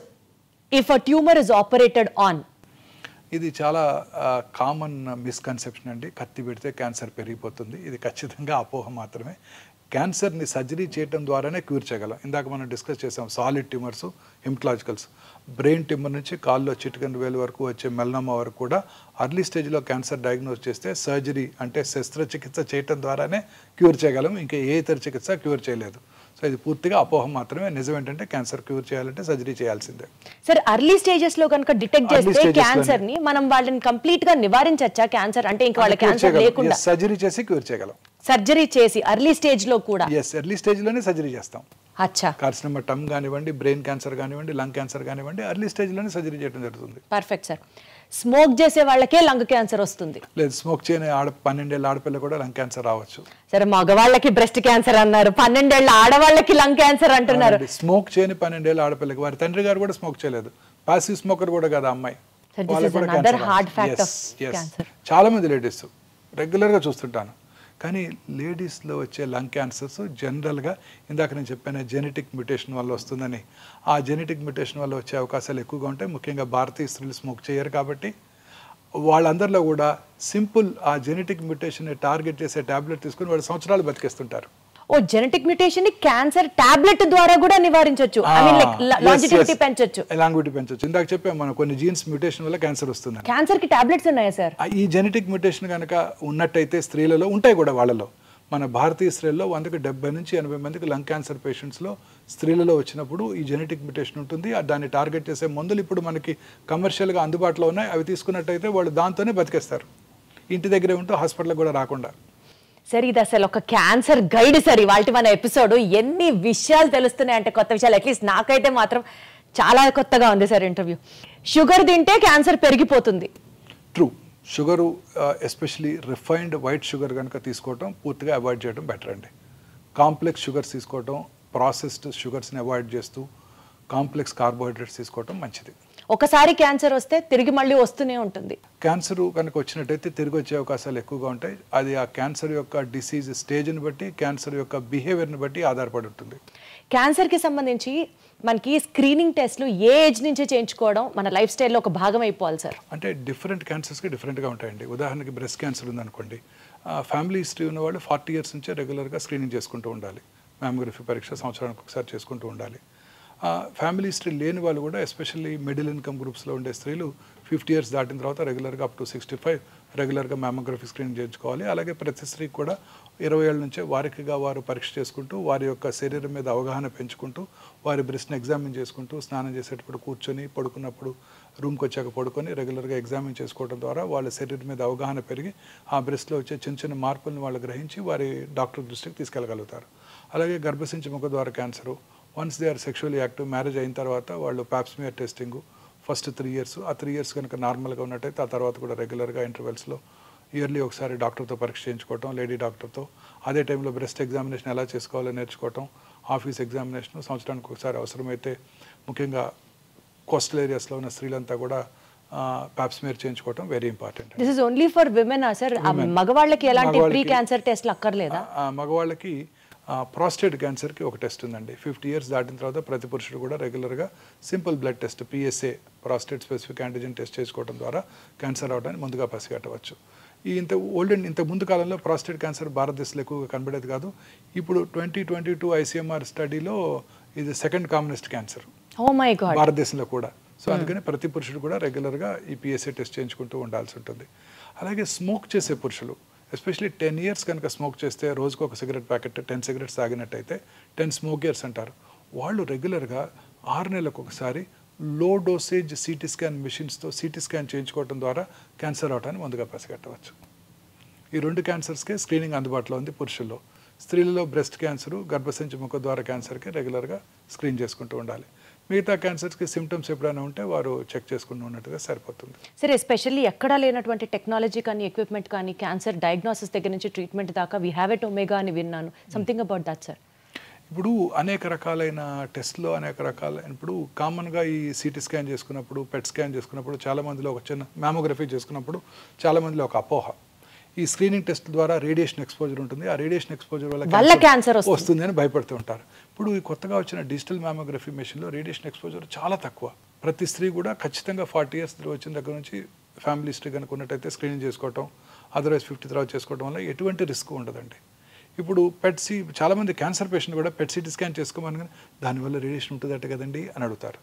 if a tumour is operated on. ఇది చాలా కామన్ మిస్కన్సెప్షన్ అండి. కత్తి పెడితే క్యాన్సర్ పెరిగిపోతుంది. ఇది ఖచ్చితంగా అపోహ మాత్రమే. క్యాన్సర్ని సర్జరీ చేయడం ద్వారానే క్యూర్ చేయగలం. ఇందాక మనం డిస్కస్ చేసాం సాలిడ్ ట్యూమర్స్, హిమటలాజికల్స్. బ్రెయిన్ ట్యూమర్ నుంచి కాల్లో చిటికెన్ వేలు వరకు వచ్చే మెలనోమా వరకు కూడా అర్లీ స్టేజ్లో క్యాన్సర్ డయాగ్నోస్ చేస్తే సర్జరీ అంటే శస్త్రచికిత్స చేయడం ద్వారానే క్యూర్ చేయగలం. ఇంకా ఏ ఇతర చికిత్స క్యూర్ చేయలేదు. సో ఇది పూర్తిగా అపోహ మాత్రమే. నిజం ఏంటంటే క్యాన్సర్ క్యూర్ చేయాలంటే సర్జరీ చేయాల్సిందే. సార్ అర్లీ స్టేజెస్ లో కనుక డిటెక్ట్ చేస్తే క్యాన్సర్ ని మనం వాళ్ళని కంప్లీట్ గా నివారించచ్చా? క్యాన్సర్ అంటే ఇంకా వాళ్ళ క్యాన్సర్ లేకుండా సర్జరీ చేసి క్యూర్ చేయగలం. సర్జరీ చేసి అర్లీ స్టేజ్ లో కూడా? ఎస్, ఎర్లీ స్టేజ్ లోనే సర్జరీ చేస్తాం. అచ్చా. కార్సినోమా టమ్ కానివ్వండి, బ్రెయిన్ క్యాన్సర్ కానివ్వండి, లంగ్ క్యాన్సర్ కానివ్వండి, అర్లీ స్టేజ్ లోనే సర్జరీ చేయడం జరుగుతుంది. Perfect sir. స్మోక్ చేసే వాళ్ళకే లంగ్ క్యాన్సర్ వస్తుంది? లేదు, స్మోక్ చేయని 12 ఏళ్ళ ఆడపిల్ల కూడా లంగ్ క్యాన్సర్ రావచ్చు. సరే, మగవాళ్ళకి బ్రెస్ట్ క్యాన్సర్ అన్నారు, 12 ఏళ్ళ ఆడవాళ్ళకి లంగ్ క్యాన్సర్ అంటున్నారు. స్మోక్ చేయని 12 ఏళ్ళ ఆడపిల్లకి వారి తండ్రి గారు కూడా స్మోక్ చేయలేదు, పాసివ్ స్మోకర్ కూడా కదా అమ్మాయి. చాలా మంది లేడీస్ రెగ్యులర్గా చూస్తుంటాను. కానీ లేడీస్లో వచ్చే లంగ్ క్యాన్సర్స్ జనరల్గా ఇందాక నేను చెప్పాను జెనెటిక్ మ్యూటేషన్ వల్ల వస్తుందని. ఆ జెనెటిక్ మ్యూటేషన్ వల్ల వచ్చే అవకాశాలు ఎక్కువగా ఉంటాయి. ముఖ్యంగా భారతీయ స్త్రీలు స్మోక్ చేయరు కాబట్టి వాళ్ళందరిలో కూడా సింపుల్ ఆ జెనెటిక్ మ్యూటేషన్ టార్గెట్ చేసే టాబ్లెట్ తీసుకుని వాళ్ళు సంవత్సరాలు బతికేస్తుంటారు. ఓ, జెనెటిక్ మ్యూటేషన్ ని క్యాన్సర్ టాబ్లెట్ ద్వారా కూడా నివారించవచ్చు, లాంజివిటీ పెంచొచ్చు. లాంజివిటీ పెంచొచ్చు. ఇందాక చెప్పాము మనం కొన్ని జీన్స్ మ్యూటేషన్ వల్ల క్యాన్సర్ వస్తుంది. క్యాన్సర్ కి టాబ్లెట్స్ ఉన్నాయా సార్? ఈ జెనెటిక్ మ్యూటేషన్ కనుక ఉన్నట్టయితే స్త్రీలలో ఉంటాయి కూడా. వాళ్ళలో మన భారతీయ స్త్రీల్లో 100కి 70 నుంచి 80 మందికి లంగ్ క్యాన్సర్ పేషెంట్స్లో స్త్రీలలో వచ్చినప్పుడు ఈ జెనెటిక్ మ్యూటేషన్ ఉంటుంది. దాన్ని టార్గెట్ చేసే మందులు ఇప్పుడు మనకి కమర్షియల్గా అందుబాటులో ఉన్నాయి. అవి తీసుకున్నట్టయితే వాళ్ళు దాంతోనే బతికేస్తారు, ఇంటి దగ్గరే ఉంటూ హాస్పిటల్కి కూడా రాకుండా. సార్ ఇది అసలు ఒక క్యాన్సర్ గైడ్ సార్ ఇవాళ మన ఎపిసోడ్. ఎన్ని విషయాలు తెలుస్తున్నాయి అంటే, కొత్త విషయాలు. అట్లీస్ట్ నాకైతే మాత్రం చాలా కొత్తగా ఉంది సార్ ఇంటర్వ్యూ. షుగర్ తింటే క్యాన్సర్ పెరిగిపోతుంది. True. Sugar especially refined white sugar కనుక తీసుకోవటం పూర్తిగా అవాయిడ్ చేయడం బెటర్ అండి. కాంప్లెక్స్ షుగర్స్ తీసుకోవటం, ప్రాసెస్డ్ షుగర్స్ని అవాయిడ్ చేస్తూ కాంప్లెక్స్ కార్బోహైడ్రేట్స్ తీసుకోవటం మంచిది. ఒకసారి క్యాన్సర్ వస్తే తిరిగి మళ్ళీ వస్తూనే ఉంటుంది. క్యాన్సర్ కనుక వచ్చినట్టయితే తిరిగి వచ్చే అవకాశాలు ఎక్కువగా ఉంటాయి. అది ఆ క్యాన్సర్ యొక్క డిసీజ్ స్టేజ్ని బట్టి, క్యాన్సర్ యొక్క బిహేవియర్ని బట్టి ఆధారపడి ఉంటుంది. క్యాన్సర్కి సంబంధించి మనకి స్క్రీనింగ్ టెస్ట్లు ఏ ఏజ్ నుంచి చేయించుకోవడం మన లైఫ్ స్టైల్లో ఒక భాగం అయిపోవాలి సార్? అంటే డిఫరెంట్ క్యాన్సర్స్కి డిఫరెంట్గా ఉంటాయండి. ఉదాహరణకి బ్రెస్ట్ క్యాన్సర్ ఉందనుకోండి, ఫ్యామిలీ హిస్టరీ ఉన్న వాళ్ళు 40 years నుంచే రెగ్యులర్గా స్క్రీనింగ్ చేసుకుంటూ ఉండాలి. మ్యామోగ్రఫీ పరీక్ష సంవత్సరానికి ఒకసారి చేసుకుంటూ ఉండాలి. ఫ్యామిలీ హిస్టరీ లేని వాళ్ళు కూడా ఎస్పెషల్లీ మిడిల్ ఇన్కమ్ గ్రూప్స్లో ఉండే స్త్రీలు 50 years దాటిన తర్వాత రెగ్యులర్గా అప్ టు 65 రెగ్యులర్గా మ్యామోగ్రఫీ స్క్రీనింగ్ చేయించుకోవాలి. అలాగే ప్రతి స్త్రీకి కూడా 20 ఏళ్ళ నుంచే వారికిగా వారు పరీక్ష చేసుకుంటూ వారి యొక్క శరీరం మీద అవగాహన పెంచుకుంటూ వారి బ్రెస్ట్ని ఎగ్జామిన్ చేసుకుంటూ స్నానం చేసేటప్పుడు కూర్చొని, పడుకున్నప్పుడు రూమ్కి వచ్చాక పడుకొని రెగ్యులర్గా ఎగ్జామిన్ చేసుకోవడం ద్వారా వాళ్ళ శరీరం మీద అవగాహన పెరిగి ఆ బ్రెస్ట్లో వచ్చే చిన్న చిన్న మార్పులను వాళ్ళు గ్రహించి వారి డాక్టర్ దృష్టికి తీసుకెళ్ళగలుగుతారు. అలాగే గర్భసించి ముఖద్వార cancer, once they are sexually active, marriage అయిన తర్వాత వాళ్ళు ప్యాప్స్మియర్ టెస్టింగ్ ఫస్ట్ 3 years, ఆ 3 years కనుక నార్మల్గా ఉన్నట్టయితే ఆ తర్వాత కూడా రెగ్యులర్గా ఇంటర్వెల్స్లో ఇయర్లీ ఒకసారి డాక్టర్తో పరీక్ష చేయించుకోవటం, లేడీ డాక్టర్తో. అదే టైంలో బ్రెస్ట్ ఎగ్జామినేషన్ ఎలా చేసుకోవాలో నేర్చుకోవటం, ఆఫీస్ ఎగ్జామినేషన్ సంవత్సరానికి ఒకసారి అవసరమైతే ముఖ్యంగా కోస్టల్ ఏరియాస్లో ఉన్న స్త్రీలంతా కూడా ప్యాప్స్మియర్ చేయించుకోవటం very important. This is only for women sir? మగవాళ్ళకి ఎలాంటి ప్రీ క్యాన్సర్ టెస్ట్లు అక్కర్లేదా? మగవాళ్ళకి ప్రాస్టేట్ క్యాన్సర్కి ఒక టెస్ట్ ఉందండి. 50 years దాటిన తర్వాత ప్రతి పురుషుడు కూడా రెగ్యులర్గా simple blood test PSA prostate specific antigen test చేసుకోవడం ద్వారా క్యాన్సర్ అవడానికి ముందుగా పసిగట్టవచ్చు. ఇంత ముందు కాలంలో ప్రాస్టేట్ క్యాన్సర్ భారతదేశంలో ఎక్కువగా కనబడేది కాదు. ఇప్పుడు 2022 ICMR స్టడీలో ఇది సెకండ్ కామనెస్ట్ క్యాన్సర్ భారతదేశంలో కూడా. సో అందుకని ప్రతి పురుషుడు కూడా రెగ్యులర్గా ఈ PSA టెస్ట్ చేయించుకుంటూ ఉండాల్సి ఉంటుంది. అలాగే స్మోక్ చేసే పురుషులు ఎస్పెషలీ 10 years కనుక స్మోక్ చేస్తే, రోజుకు ఒక cigarette packet 10 cigarettes తాగినట్టయితే 10 smoke years అంటారు. వాళ్ళు రెగ్యులర్గా 6 నెలలకు ఒకసారి లో డోసేజ్ CT స్కాన్ మిషన్స్తో CT స్కాన్ చేయించుకోవడం ద్వారా క్యాన్సర్ అవటాన్ని ముందుగా పసిగట్టవచ్చు. ఈ 2 క్యాన్సర్స్కే స్క్రీనింగ్ అందుబాటులో ఉంది పురుషుల్లో. స్త్రీలలో బ్రెస్ట్ క్యాన్సరు, గర్భసంచి ముఖద్వార క్యాన్సర్కి రెగ్యులర్గా స్క్రీన్ చేసుకుంటూ ఉండాలి. మిగతా క్యాన్సర్స్కి సిమ్టమ్స్ ఎప్పుడైనా ఉంటే వారు చెక్ చేసుకుంటూ ఉన్నట్టుగా సరిపోతుంది. సరే, ఎస్పెషల్లీ ఎక్కడా లేనటువంటి టెక్నాలజీ కానీ ఎక్విప్మెంట్ కానీ క్యాన్సర్ డయాగ్నోసిస్ దగ్గర నుంచి ట్రీట్మెంట్ దాకా వీ హ్యావ్ ఎట్ ఒమేగా అని విన్నాను. Something about that sir. ఇప్పుడు అనేక రకాలైన టెస్ట్లో ఇప్పుడు కామన్గా ఈ CT స్కాన్ చేసుకున్నప్పుడు, పెట్ స్కాన్ చేసుకున్నప్పుడు, చాలామందిలో ఒక చిన్న మ్యామోగ్రఫీ చేసుకున్నప్పుడు చాలామందిలో ఒక అపోహ, ఈ స్క్రీనింగ్ టెస్ట్ ద్వారా రేడియేషన్ ఎక్స్పోజర్ ఉంటుంది, ఆ రేడియేషన్ ఎక్స్పోజర్ వల్ల క్యాన్సర్ వస్తుంది అని భయపడుతూ ఉంటారు. ఇప్పుడు ఈ కొత్తగా వచ్చిన డిజిటల్ మ్యామోగ్రఫీ మెషిన్లో రేడియేషన్ ఎక్స్పోజర్ చాలా తక్కువ. ప్రతి స్త్రీ కూడా ఖచ్చితంగా 40 years వచ్చిన దగ్గర నుంచి ఫ్యామిలీ హిస్టరీ కనుక ఉన్నట్టయితే స్క్రీనింగ్ చేసుకోవటం, అదర్వైజ్ 50 తర్వాత చేసుకోవడం వల్ల ఎటువంటి రిస్క్ ఉండదండి. ఇప్పుడు చాలామంది క్యాన్సర్ పేషెంట్ కూడా PET-CT స్కాన్ చేసుకోమని, కానీ దానివల్ల రేడియేషన్ ఉంటుందట కదండి అని అడుగుతారు.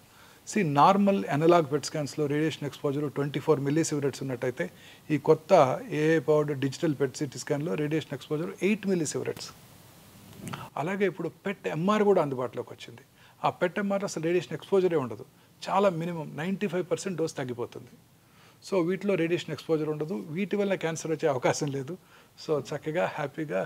నార్మల్ అనలాగ్ PET స్కాన్స్లో రేడియేషన్ ఎక్స్పోజర్ 24 millisieverts ఉన్నట్టయితే ఈ కొత్త AI పవర్డ్ డిజిటల్ PET-CT స్కాన్లో రేడియేషన్ ఎక్స్పోజర్ 8 millisieverts. అలాగే ఇప్పుడు PET-MR కూడా అందుబాటులోకి వచ్చింది. ఆ PET-MR అసలు రేడియేషన్ ఎక్స్పోజరే ఉండదు, చాలా మినిమం 95% డోస్ తగ్గిపోతుంది. సో వీటిలో రేడియేషన్ ఎక్స్పోజర్ ఉండదు, వీటి వల్ల క్యాన్సర్ వచ్చే అవకాశం లేదు. సో చక్కగా హ్యాపీగా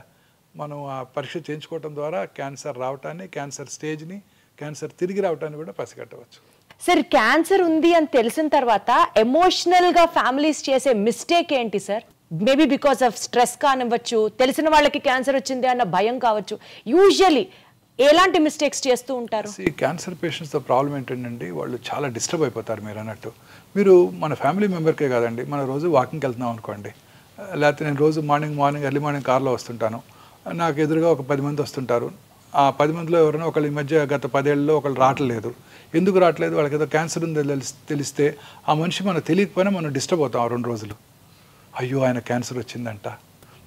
మనం ఆ పరీక్ష చేయించుకోవడం ద్వారా క్యాన్సర్ రావటాన్ని, క్యాన్సర్ స్టేజ్ని, క్యాన్సర్ తిరిగి రావటాన్ని కూడా పసిగట్టవచ్చు. సార్, క్యాన్సర్ ఉంది అని తెలిసిన తర్వాత ఎమోషనల్గా ఫ్యామిలీస్ చేసే మిస్టేక్ ఏంటి sir? Maybe because of stress కానివ్వచ్చు, తెలిసిన వాళ్ళకి క్యాన్సర్ వచ్చింది అన్న భయం కావచ్చు. యూజువలీ ఎలాంటి మిస్టేక్స్ చేస్తూ ఉంటారు? ఈ క్యాన్సర్ పేషెంట్స్తో ప్రాబ్లం ఏంటంటే వాళ్ళు చాలా డిస్టర్బ్ అయిపోతారు. మీరు అన్నట్టు, మీరు మన ఫ్యామిలీ మెంబర్కే కాదండి, మన రోజు వాకింగ్కి వెళ్తున్నాం అనుకోండి, లేకపోతే నేను రోజు మార్నింగ్ ఎర్లీ మార్నింగ్ కార్లో వస్తుంటాను, నాకు ఎదురుగా ఒక 10 మంది వస్తుంటారు. ఆ 10 మందిలో ఎవరైనా ఒకళ్ళు ఈ మధ్య గత 10 ఏళ్ళలో ఒకళ్ళు రావట్లేదు. ఎందుకు రావట్లేదు? వాళ్ళకి ఏదో క్యాన్సర్ ఉంది తెలిస్తే ఆ మనిషి మనకు తెలియకపోయినా మనం డిస్టర్బ్ అవుతాం 2 రోజులు. అయ్యో ఆయన క్యాన్సర్ వచ్చిందంట.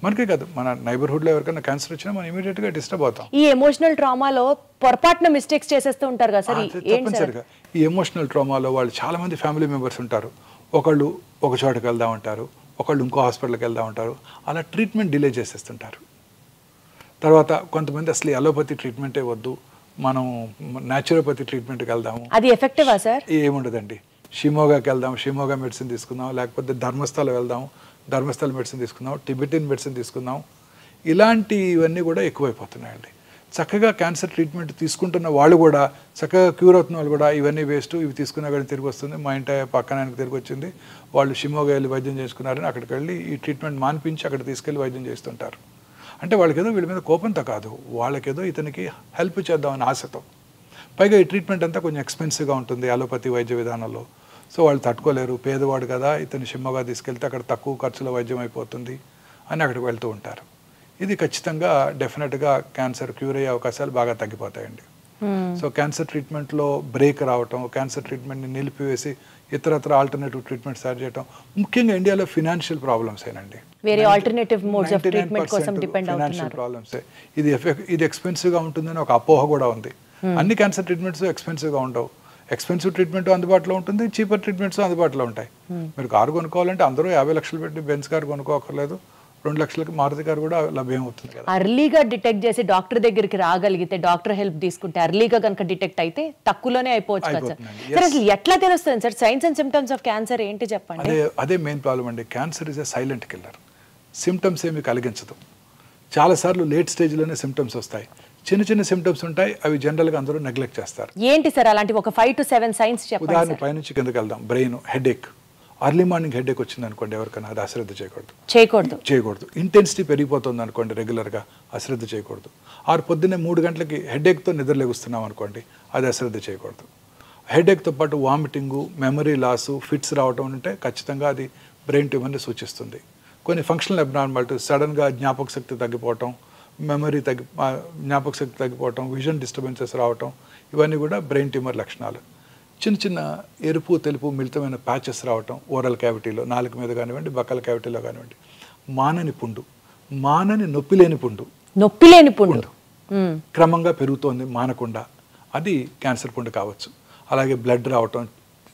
మనకే కాదు, మన నైబర్హుడ్లో ఎవరికైనా క్యాన్సర్ వచ్చినా మనం ఇమీడియట్గా డిస్టర్బ్ అవుతాం. ఈ ఎమోషనల్ ట్రామాలో పొరపాటున మిస్టేక్స్ చేసేస్తూ ఉంటారు కదా సార్? తప్పనిసరిగా ఈ ఎమోషనల్ ట్రామాలో వాళ్ళు చాలామంది ఫ్యామిలీ మెంబర్స్ ఉంటారు. ఒకళ్ళు ఒక చోటకి వెళ్దాం అంటారు, ఒకళ్ళు ఇంకో హాస్పిటల్కి వెళ్దాం అంటారు, అలా ట్రీట్మెంట్ డిలే చేసేస్తుంటారు. తర్వాత కొంతమంది అసలు అలోపతి ట్రీట్మెంటే వద్దు, మనం న్యాచురోపతి ట్రీట్మెంట్కి వెళ్దాము. అది ఎఫెక్టివా సార్? ఏముండదండి, షిమోగాకి వెళ్దాం, షిమోగా మెడిసిన్ తీసుకుందాం, లేకపోతే ధర్మస్థల వెళ్దాం, ధర్మస్థల మెడిసిన్ తీసుకుందాం, టిబెటిన్ మెడిసిన్ తీసుకుందాం. ఇలాంటివన్నీ కూడా ఎక్కువైపోతున్నాయండి. చక్కగా క్యాన్సర్ ట్రీట్మెంట్ తీసుకుంటున్న వాళ్ళు కూడా, చక్కగా క్యూర్ అవుతున్న వాళ్ళు కూడా ఇవన్నీ వేస్ట్, ఇవి తీసుకున్నా కానీ తిరిగి వస్తుంది, మా ఇంటి పక్కన ఆయనకు తిరిగి వచ్చింది, వాళ్ళు షిమోగా వెళ్ళి వైద్యం చేసుకున్నారని అక్కడికి వెళ్ళి ఈ ట్రీట్మెంట్ మానిపించి అక్కడ తీసుకెళ్ళి వైద్యం చేస్తుంటారు. అంటే వాళ్ళకేదో వీళ్ళ మీద కోపంతో కాదు, వాళ్ళకేదో ఇతనికి హెల్ప్ చేద్దామని ఆశతో. పైగా ఈ ట్రీట్మెంట్ అంతా కొంచెం ఎక్స్పెన్సివ్గా ఉంటుంది అలోపతి వైద్య విధానంలో. సో వాళ్ళు తట్టుకోలేరు, పేదవాడు కదా, ఇతను షిమ్మగా తీసుకెళ్తే అక్కడ తక్కువ ఖర్చులో వైద్యం అయిపోతుంది అని అక్కడికి వెళ్తూ ఉంటారు. ఇది ఖచ్చితంగా డెఫినెట్గా క్యాన్సర్ క్యూర్ అయ్యే అవకాశాలు బాగా తగ్గిపోతాయండి. సో క్యాన్సర్ ట్రీట్మెంట్లో బ్రేక్ రావటం, క్యాన్సర్ ట్రీట్మెంట్ని నిలిపివేసి ఇతరత్ర ఆల్టర్నేటివ్ ట్రీట్మెంట్స్ తయారు చేయడం, ముఖ్యంగా ఇండియాలో ఫినాన్షియల్ ప్రాబ్లమ్స్ ఏనండి. వేరే ఆల్టర్నేటివ్ మోడ్స్ ఆఫ్ ట్రీట్మెంట్ కోసం డిపెండ్ అవుతున్నారు. ఫినాన్షియల్ ప్రాబ్లమ్స్, ఇది ఎక్స్పెన్సివ్గా ఉంటుందని ఒక అపోహ కూడా ఉంది. అన్ని క్యాన్సర్ ట్రీట్మెంట్స్ ఎక్స్పెన్సివ్గా ఉండవు. ఎక్స్పెన్సివ్ ట్రీట్మెంట్ అందుబాటులో ఉంటుంది, చీపర్ ట్రీట్మెంట్స్ అందుబాటులో ఉంటాయి. మీరు కారు కొనుక్కోవాలంటే అందరూ 50 లక్షలు పెట్టి బెంజ్ కారు కొనుక్కోకర్లేదు, 2 లక్షలకి మారుతి కారు కూడా లభ్యం అవుతుంది కదా. అర్లీగా డిటెక్ట్ చేసి డాక్టర్ దగ్గరికి రాగలిగితే, డాక్టర్ హెల్ప్ తీసుకుంటే, అర్లీగా కనుక డిటెక్ట్ అయితే తక్కువలోనే అయిపోవచ్చు కదా సార్. అసలు ఎట్లా తెలుస్తుంది sir science and symptoms of cancer ఏంటి చెప్పండి? అదే మెయిన్ ప్రాబ్లం అండి. Cancer is a silent killer. Symptoms ఏమి కలిగించదు. చాలాసార్లు లేట్ స్టేజ్లోనే సిమ్టమ్స్ వస్తాయి. చిన్న సిమ్టమ్స్ ఉంటాయి, అవి జనరల్గా అందరూ నెగ్లెక్ట్ చేస్తారు. ఏంటి సార్ అలాంటి ఒక 5 to 7 సైన్స్ చెప్పండి. ఉదాహరణ పైనుంచి కిందకి వెళ్దాం. Brain headache, early morning headache వచ్చింది అనుకోండి ఎవరికైనా, అది అశ్రద్ధ చేయకూడదు. ఇంటెన్సిటీ పెరిగిపోతుంది అనుకోండి రెగ్యులర్గా, అశ్రద్ధ చేయకూడదు. పొద్దున్నే 3 గంటలకి హెడేక్తో నిద్రలేగుస్తున్నాం అనుకోండి, అది అశ్రద్ధ చేయకూడదు. హెడేక్తో పాటు వామిటింగు, మెమరీ లాసు, ఫిట్స్ రావడం ఉంటే ఖచ్చితంగా అది బ్రెయిన్ ట్యూమర్ని సూచిస్తుంది. కొన్ని ఫంక్షనల్ అబ్నార్మాలిటీస్, సడన్గా జ్ఞాపక శక్తి తగ్గిపోవటం, జ్ఞాపక శక్తి తగ్గిపోవటం, విజన్ డిస్టర్బెన్సెస్ రావటం, ఇవన్నీ కూడా బ్రెయిన్ ట్యూమర్ లక్షణాలు. చిన్న ఎరుపు తెలుపు మిళితమైన ప్యాచెస్ రావటం ఓరల్ క్యావిటీలో, నాలుక మీద కానివ్వండి, బక్కల క్యావిటీలో కానివ్వండి, మానని పుండు, మానని నొప్పి లేని పుండు, నొప్పి లేని పుండు క్రమంగా పెరుగుతోంది మానకుండా, అది క్యాన్సర్ పుండు కావచ్చు. అలాగే బ్లడ్ రావటం,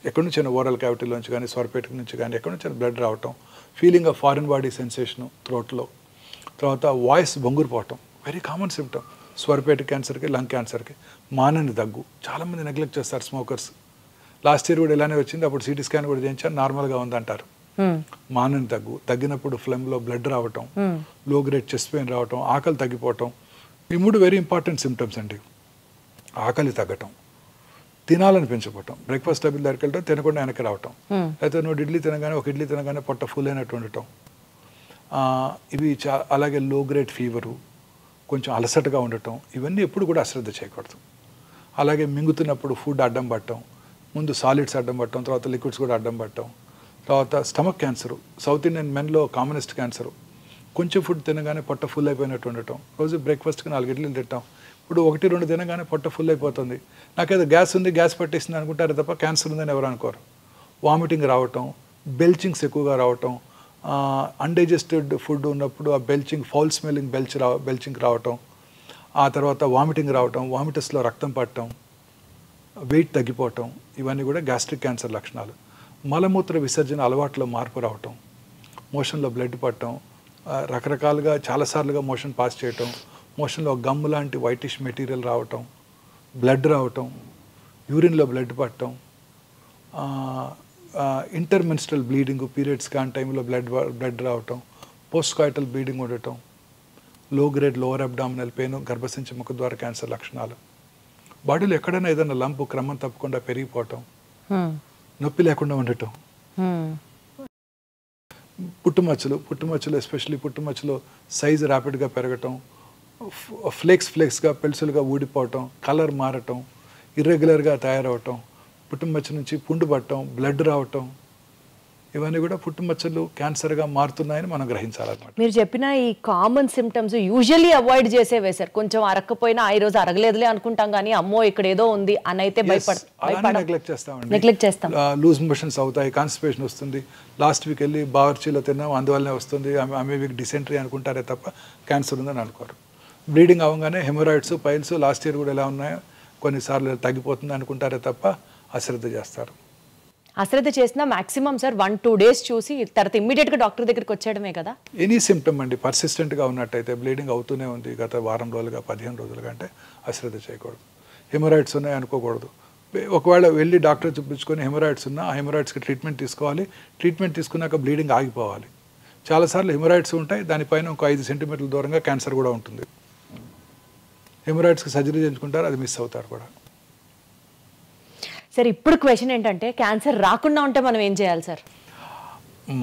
ఎక్కడి నుంచి ఓరల్ క్యావిటీలోంచి కానీ స్వరపేట నుంచి కానీ ఎక్కడి నుంచి బ్లడ్ రావటం, feeling of foreign body sensation థ్రోట్లో, తర్వాత వాయిస్ బొంగురుపోవటం, వెరీ కామన్ సిమ్టమ్ స్వరపేట క్యాన్సర్కి, లంగ్ క్యాన్సర్కి. మానని దగ్గు, చాలామంది నెగ్లెక్ట్ చేస్తారు స్మోకర్స్. లాస్ట్ ఇయర్ కూడా ఇలానే వచ్చింది, అప్పుడు సిటీ స్కాన్ కూడా చేయించారు, నార్మల్గా ఉందంటారు. మానని దగ్గు, తగ్గినప్పుడు ఫ్లెమ్లో బ్లడ్ రావటం, లో గ్రేడ్ చెస్ట్ పెయిన్ రావటం, ఆకలి తగ్గిపోవటం. ఈ 3 వెరీ ఇంపార్టెంట్ సిమ్టమ్స్ అండి. ఆకలి తగ్గటం, తినాలని పెంచిపోవటం, బ్రేక్ఫాస్ట్ టేబుల్ దగ్గరికి వెళ్ళటం, తినకుండా వెనక్కి రావటం, అయితే నువ్వు ఇడ్లీ తినగానే ఒక ఇడ్లీ తినగానే పొట్ట ఫుల్ అయినట్టు ఉండటం, ఇవి అలాగే లో గ్రేడ్ ఫీవరు, కొంచెం అలసటగా ఉండటం, ఇవన్నీ ఎప్పుడు కూడా అశ్రద్ధ చేయకూడదు. అలాగే మింగుతున్నప్పుడు ఫుడ్ అడ్డం పట్టడం, ముందు సాలిడ్స్ అడ్డం పట్టడం, తర్వాత లిక్విడ్స్ కూడా అడ్డం పట్టడం, తర్వాత స్టమక్ క్యాన్సరు, సౌత్ ఇండియన్ మెన్లో కామనెస్ట్ క్యాన్సరు. కొంచెం ఫుడ్ తినగానే పొట్ట ఫుల్ అయిపోయినట్టు ఉండటం, రోజు బ్రేక్ఫాస్ట్కి 4 ఇడ్లీలు తింటాం, ఇప్పుడు 1-2 తినగానే పొట్ట ఫుల్ అయిపోతుంది, నాకేదో గ్యాస్ ఉంది, గ్యాస్ పట్టేసింది అనుకుంటారు తప్ప క్యాన్సర్ ఉందని ఎవరు అనుకోరు. వామిటింగ్ రావటం, బెల్చింగ్స్ ఎక్కువగా రావటం, అన్డైజెస్టెడ్ ఫుడ్ ఉన్నప్పుడు ఆ బెల్చింగ్, ఫౌల్ స్మెల్లింగ్ బెల్చింగ్ రావటం, ఆ తర్వాత వామిటింగ్ రావటం, వామిటస్లో రక్తం పట్టడం, వెయిట్ తగ్గిపోవటం, ఇవన్నీ కూడా గ్యాస్ట్రిక్ క్యాన్సర్ లక్షణాలు. మలమూత్ర విసర్జన అలవాట్లో మార్పు రావటం, మోషన్లో బ్లడ్ పట్టడం, రకరకాలుగా చాలాసార్లుగా మోషన్ పాస్ చేయటం, మోషన్లో గమ్ లాంటి వైటిష్ మెటీరియల్ రావటం, బ్లడ్ రావటం, యూరిన్లో బ్లడ్ పట్టడం, ఇంటర్మెన్స్ట్రల్ బ్లీడింగ్, పీరియడ్స్ కాని టైంలో బ్లడ్ రావటం, పోస్ట్ కాయిటల్ బ్లీడింగ్ ఉండటం, లో గ్రేడ్ లోవర్ అబ్డామినల్ పెయిన్, గర్భసంచి ముఖద్వార క్యాన్సర్ లక్షణాలు. బాడీలో ఎక్కడైనా ఏదైనా లంపు క్రమం తప్పకుండా పెరిగిపోవటం, నొప్పి లేకుండా ఉండటం, పుట్టుమచ్చలు ఎస్పెషల్లీ పుట్టుమచ్చలో సైజు ర్యాపిడ్గా పెరగటం, ఫ్లేక్స్గా పెల్సులుగా ఊడిపోవటం, కలర్ మారటం, ఇర్రెగ్యులర్గా తయారవటం, పుట్టుమచ్చ నుంచి పుండు పట్టడం, బ్లడ్ రావటం, ఇవన్నీ కూడా పుట్టుమచ్చలు క్యాన్సర్గా మారుతున్నాయని మనం గ్రహించాలన్నమాట. మీరు చెప్పిన ఈ కామన్ సిమ్టమ్స్ యూజువల్లీ అవాయిడ్ చేసేవే సార్. కొంచెం అరక్కపోయినా ఈ రోజు అరగలేదులే అనుకుంటాం, కానీ అమ్మో ఇక్కడ ఏదో ఉంది అని అయితే నెగ్లెక్ట్ చేస్తాం. లూజ్ మోషన్స్ అవుతాయి, కాన్స్టిపేషన్ వస్తుంది, లాస్ట్ వీక్ వెళ్ళి బావర్చీలో తిన్నాం అందువల్లనే వస్తుంది, ఆమె వీక్ డిసెంట్రీ అనుకుంటారే తప్ప క్యాన్సర్ ఉందని అనుకోరు. బ్లీడింగ్ అవ్వగానే హెమరాయిడ్స్, పైల్స్ లాస్ట్ ఇయర్ కూడా ఎలా ఉన్నాయో కొన్నిసార్లు తగ్గిపోతుంది అనుకుంటారే తప్ప అశ్రద్ధ చేస్తారు. అశ్రద్ధ చేసినా మాక్సిమం సార్ 1-2 డేస్ చూసి తర్వాత ఇమ్మీడియట్గా డాక్టర్ దగ్గరికి వచ్చేయడమే కదా. ఎనీ సిమ్టమ్ అండి పర్సిస్టెంట్గా ఉన్నట్టయితే, బ్లీడింగ్ అవుతూనే ఉంది గత వారం రోజులుగా 15 రోజులుగా అంటే అశ్రద్ధ చేయకూడదు. హెమరాయిడ్స్ ఉన్నాయి అనుకోకూడదు. ఒకవేళ వెళ్ళి డాక్టర్ చూపించుకొని హెమరాయిడ్స్ ఉన్నా ఆ హెమరాయిడ్స్కి ట్రీట్మెంట్ తీసుకోవాలి. ట్రీట్మెంట్ తీసుకున్నాక బ్లీడింగ్ ఆగిపోవాలి. చాలాసార్లు హెమరాయిడ్స్ ఉంటాయి, దానిపైన ఒక 5 సెంటీమీటర్ల దూరంగా క్యాన్సర్ కూడా ఉంటుంది. హెమరాయిడ్స్కి సర్జరీ చేయించుకుంటారు, అది మిస్ అవుతారు కూడా. సార్ ఇప్పుడు క్వశ్చన్ ఏంటంటే, క్యాన్సర్ రాకుండా ఉంటే మనం ఏం చేయాలి సార్?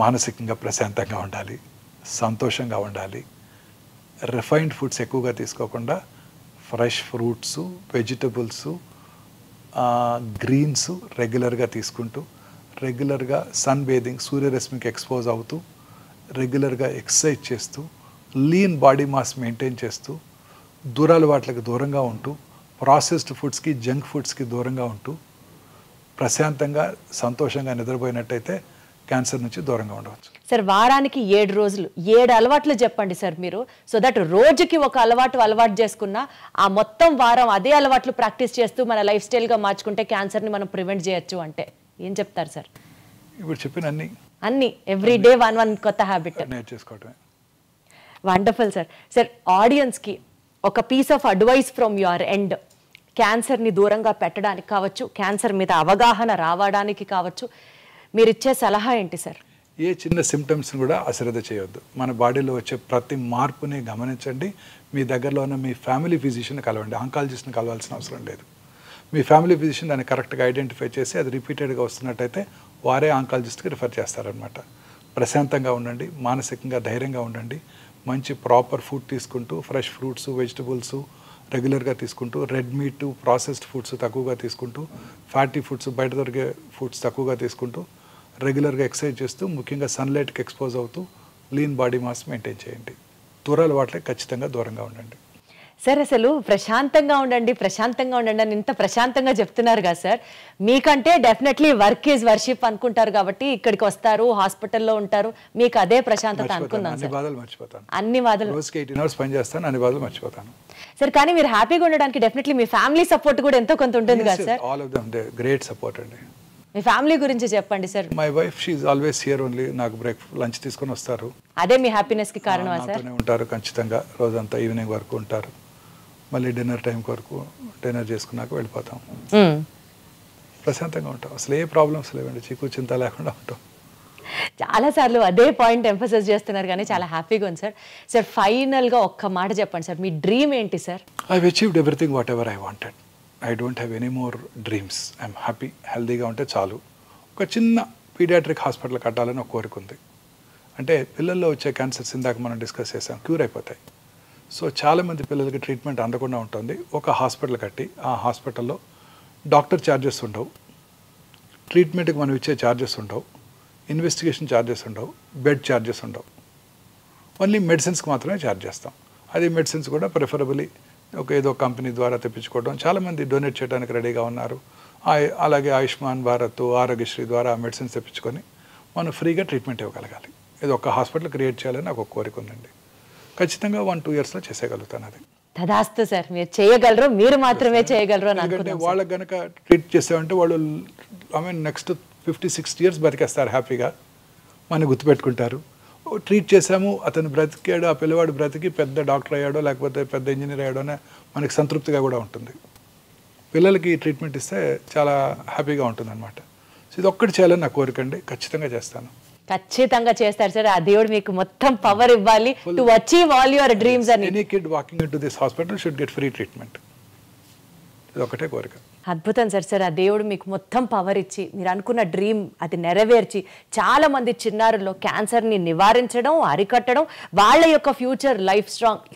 మానసికంగా ప్రశాంతంగా ఉండాలి, సంతోషంగా ఉండాలి, రిఫైన్డ్ ఫుడ్స్ ఎక్కువగా తీసుకోకుండా ఫ్రెష్ ఫ్రూట్స్, వెజిటబుల్స్, గ్రీన్స్ రెగ్యులర్గా తీసుకుంటూ, రెగ్యులర్గా సన్ బేదింగ్, సూర్యరశ్మికి ఎక్స్పోజ్ అవుతూ, రెగ్యులర్గా ఎక్సర్సైజ్ చేస్తూ, లీన్ బాడీ మాస్ మెయింటైన్ చేస్తూ, దూరాలవాట్లకు దూరంగా ఉంటూ, ప్రాసెస్డ్ ఫుడ్స్కి, జంక్ ఫుడ్స్కి దూరంగా ఉంటూ, ప్రశాంతంగా సంతోషంగా నిద్రపోయినట్టయితే క్యాన్సర్ నుంచి దూరంగా ఉండవచ్చు. సార్ వారానికి 7 రోజులు 7 అలవాట్లు చెప్పండి సార్ మీరు, సో దట్ రోజుకి ఒక అలవాటు చేసుకున్నా ఆ మొత్తం వారం అదే అలవాట్లు ప్రాక్టీస్ చేస్తూ మన లైఫ్ స్టైల్గా మార్చుకుంటే క్యాన్సర్ని మనం ప్రివెంట్ చేయొచ్చు అంటే ఏం చెప్తారు సార్? ఇప్పుడు చెప్పిన అన్ని ఎవ్రీ డే 1 కొత్త హ్యాబిట్ నేర్చేసుకోవటమే. Wonderful sir. సార్ ఆడియన్స్కి ఒక piece of advice from your end, క్యాన్సర్ని దూరంగా పెట్టడానికి కావచ్చు, క్యాన్సర్ మీద అవగాహన రావడానికి కావచ్చు, మీరు ఇచ్చే సలహా ఏంటి సార్? ఏ చిన్న సిమ్టమ్స్ని కూడా అశ్రద్ధ చేయొద్దు. మన బాడీలో వచ్చే ప్రతి మార్పుని గమనించండి. మీ దగ్గరలో ఉన్న మీ ఫ్యామిలీ ఫిజిషియన్ కలవండి, ఆంకాలజిస్ట్ని కలవాల్సిన అవసరం లేదు. మీ ఫ్యామిలీ ఫిజిషియన్ దాన్ని కరెక్ట్గా ఐడెంటిఫై చేసి అది రిపీటెడ్గా వస్తున్నట్టయితే వారే ఆంకాలజిస్ట్కి రిఫర్ చేస్తారనమాట. ప్రశాంతంగా ఉండండి, మానసికంగా ధైర్యంగా ఉండండి, మంచి ప్రాపర్ ఫుడ్ తీసుకుంటూ, ఫ్రెష్ ఫ్రూట్స్, వెజిటబుల్స్ రెగ్యులర్గా తీసుకుంటూ, రెడ్ మీట్, ప్రాసెస్డ్ ఫుడ్స్ తక్కువగా తీసుకుంటూ, ఫ్యాటీ ఫుడ్స్, బయట దొరికే ఫుడ్స్ తక్కువగా తీసుకుంటూ, రెగ్యులర్గా ఎక్సర్సైజ్ చేస్తూ, ముఖ్యంగా సన్లైట్కి ఎక్స్పోజ్ అవుతూ, లీన్ బాడీ మాస్ మెయింటైన్ చేయండి. దూరాల వాటికి ఖచ్చితంగా దూరంగా ఉండండి. సార్ అసలు ప్రశాంతంగా ఉండండి అని ఇంత ప్రశాంతంగా చెప్తున్నారు కదా సార్. మీకంటే డెఫినెట్లీ వర్క్ ఈజ్ వర్షిప్ అనుకుంటారు కాబట్టి ఇక్కడికి వస్తారు, హాస్పిటల్లో ఉంటారు, మీకు అదే ప్రశాంతత అనుకుందాం సార్. అన్ని బాధలు రోజుకి 18 hours పని చేస్తాను, అన్ని బాధలు మర్చిపోతాను సార్. కానీ మీరు హ్యాపీగా ఉండడానికి డెఫినెట్లీ మీ ఫ్యామిలీ సపోర్ట్ కూడా ఎంతో కొంత ఉంటుంది కదా sir. All of them they great support అండి. మీ ఫ్యామిలీ గురించి చెప్పండి sir. My wife she is always here only. నాకు లంచ్ తీసుకొని వస్తారు. అదే మీ హ్యాపీనెస్ కి కారణమా సార్? నాతోనే ఉంటారు ఖచ్చితంగా, రోజంతా ఈవినింగ్ వరకు ఉంటారు. మళ్ళీ డిన్నర్ టైం వరకు డిన్నర్ చేసుకున్నాక వెళ్ళిపోతాం. ప్రశాంతంగా ఉంటాం, అసలు ఏ ప్రాబ్లమ్స్ లేవండి, చీకు చింత లేకుండా ఉంటాం. చాలా సార్లు అదే పాయింట్ ఎంఫసైజ్ చేస్తున్నారు కానీ చాలా హ్యాపీగా ఉంది సార్. సార్ ఫైనల్గా ఒక్క మాట చెప్పండి సార్, మీ డ్రీమ్ ఏంటి sir? I have achieved everything whatever I wanted. I don't have any more dreams. I'm happy, హెల్దీగా ఉంటే చాలు. ఒక చిన్న పీడియాట్రిక్ హాస్పిటల్ కట్టాలని ఒక కోరిక ఉంది. అంటే పిల్లల్లో వచ్చే క్యాన్సర్స్ ఇందాక మనం డిస్కస్ చేసాం, క్యూర్ అయిపోతాయి. సో చాలామంది పిల్లలకి ట్రీట్మెంట్ అందకుండా ఉంటుంది. ఒక హాస్పిటల్ కట్టి ఆ హాస్పిటల్లో డాక్టర్ ఛార్జెస్ ఉండవు, ట్రీట్మెంట్కి మనం ఇచ్చే ఛార్జెస్ ఉండవు, ఇన్వెస్టిగేషన్ ఛార్జెస్ ఉండవు, బెడ్ ఛార్జెస్ ఉండవు. ఓన్లీ మెడిసిన్స్కి మాత్రమే ఛార్జ్ చేస్తాం. అది మెడిసిన్స్ కూడా ప్రిఫరబుల్లీ ఏదో కంపెనీ ద్వారా తెప్పించుకోవడం. చాలామంది డొనేట్ చేయడానికి రెడీగా ఉన్నారు. అలాగే ఆయుష్మాన్ భారత్, ఆరోగ్యశ్రీ ద్వారా ఆ మెడిసిన్స్ తెప్పించుకొని మనం ఫ్రీగా ట్రీట్మెంట్ ఇవ్వగలగాలి. ఇది ఒక హాస్పిటల్ క్రియేట్ చేయాలని నాకు ఒక కోరిక ఉందండి. ఖచ్చితంగా 1-2 yearsలో చేసేయగలుగుతాను. అది తదాస్తు సార్, మీరు చేయగలరు, మీరు మాత్రమే చేయగలరు. ఎందుకంటే వాళ్ళకి కనుక ట్రీట్ చేసామంటే వాళ్ళు నెక్స్ట్ 50-60 years బతికేస్తారు హ్యాపీగా, మనం గుర్తుపెట్టుకుంటారు. ట్రీట్ చేసాము, అతను బ్రతికాడు, ఆ పిల్లవాడు బ్రతికి పెద్ద డాక్టర్ అయ్యాడో లేకపోతే పెద్ద ఇంజనీర్ అయ్యాడోనే మనకి సంతృప్తిగా కూడా ఉంటుంది. పిల్లలకి ట్రీట్మెంట్ ఇస్తే చాలా హ్యాపీగా ఉంటుంది అనమాట. సో ఇది ఒక్కటి చేయాలని నా కోరిక అండి, ఖచ్చితంగా చేస్తాను. ఖచ్చితంగా చేస్తారు సార్. ఆ దేవుడు మీకు మొత్తం పవర్ ఇవ్వాలి to achieve all your dreams. అని any kid walking into this hospital should get free treatment. ఇది ఒకటే కోరిక. అద్భుతం సార్. సార్ ఆ దేవుడు మీకు మొత్తం పవర్ ఇచ్చి మీరు అనుకున్న డ్రీమ్ అది నెరవేర్చి చాలా మంది చిన్నారుల్లో క్యాన్సర్ని నివారించడం, అరికట్టడం, వాళ్ళ యొక్క ఫ్యూచర్ లైఫ్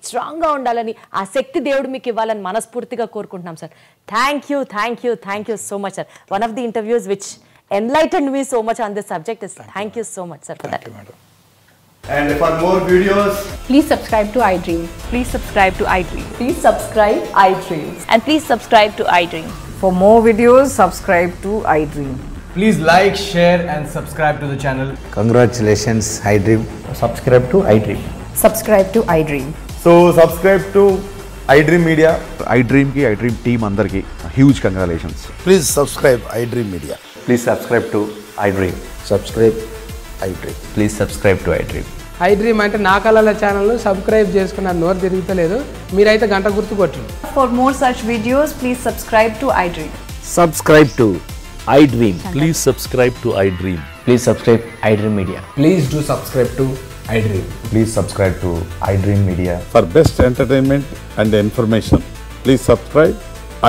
స్ట్రాంగ్గా ఉండాలని ఆ శక్తి దేవుడు మీకు ఇవ్వాలని మనస్ఫూర్తిగా కోరుకుంటున్నాం sir. Thank you so much sir. One of the interviews which enlightened me so much on this subject is thank you so much sir for that. Thank you, madam. And for more videos, please subscribe to iDream. Please subscribe to iDream. Please subscribe iDream. And please subscribe to iDream. For more videos, subscribe to iDream. please like, share and subscribe to the channel. Congratulations, iDream. Subscribe to iDream. Subscribe to iDream. So subscribe to iDream Media. iDream ki iDream team andarki huge congratulations. Please subscribe iDream Media. Please subscribe to iDream. Subscribe iDream. Please subscribe to iDream. iDream అంటే నా కళల channel subscribe చేసుకున్న నోరు తిరుగుతలేదు, మీరైతే గంట గుర్తు కొట్టండి. For more such videos, please subscribe to iDream. Subscribe to iDream. Please subscribe to iDream. Please subscribe iDream Media. Please do subscribe to iDream. Please subscribe to iDream Media. For best entertainment and information, please subscribe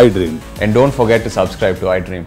iDream. And don't forget to subscribe to iDream.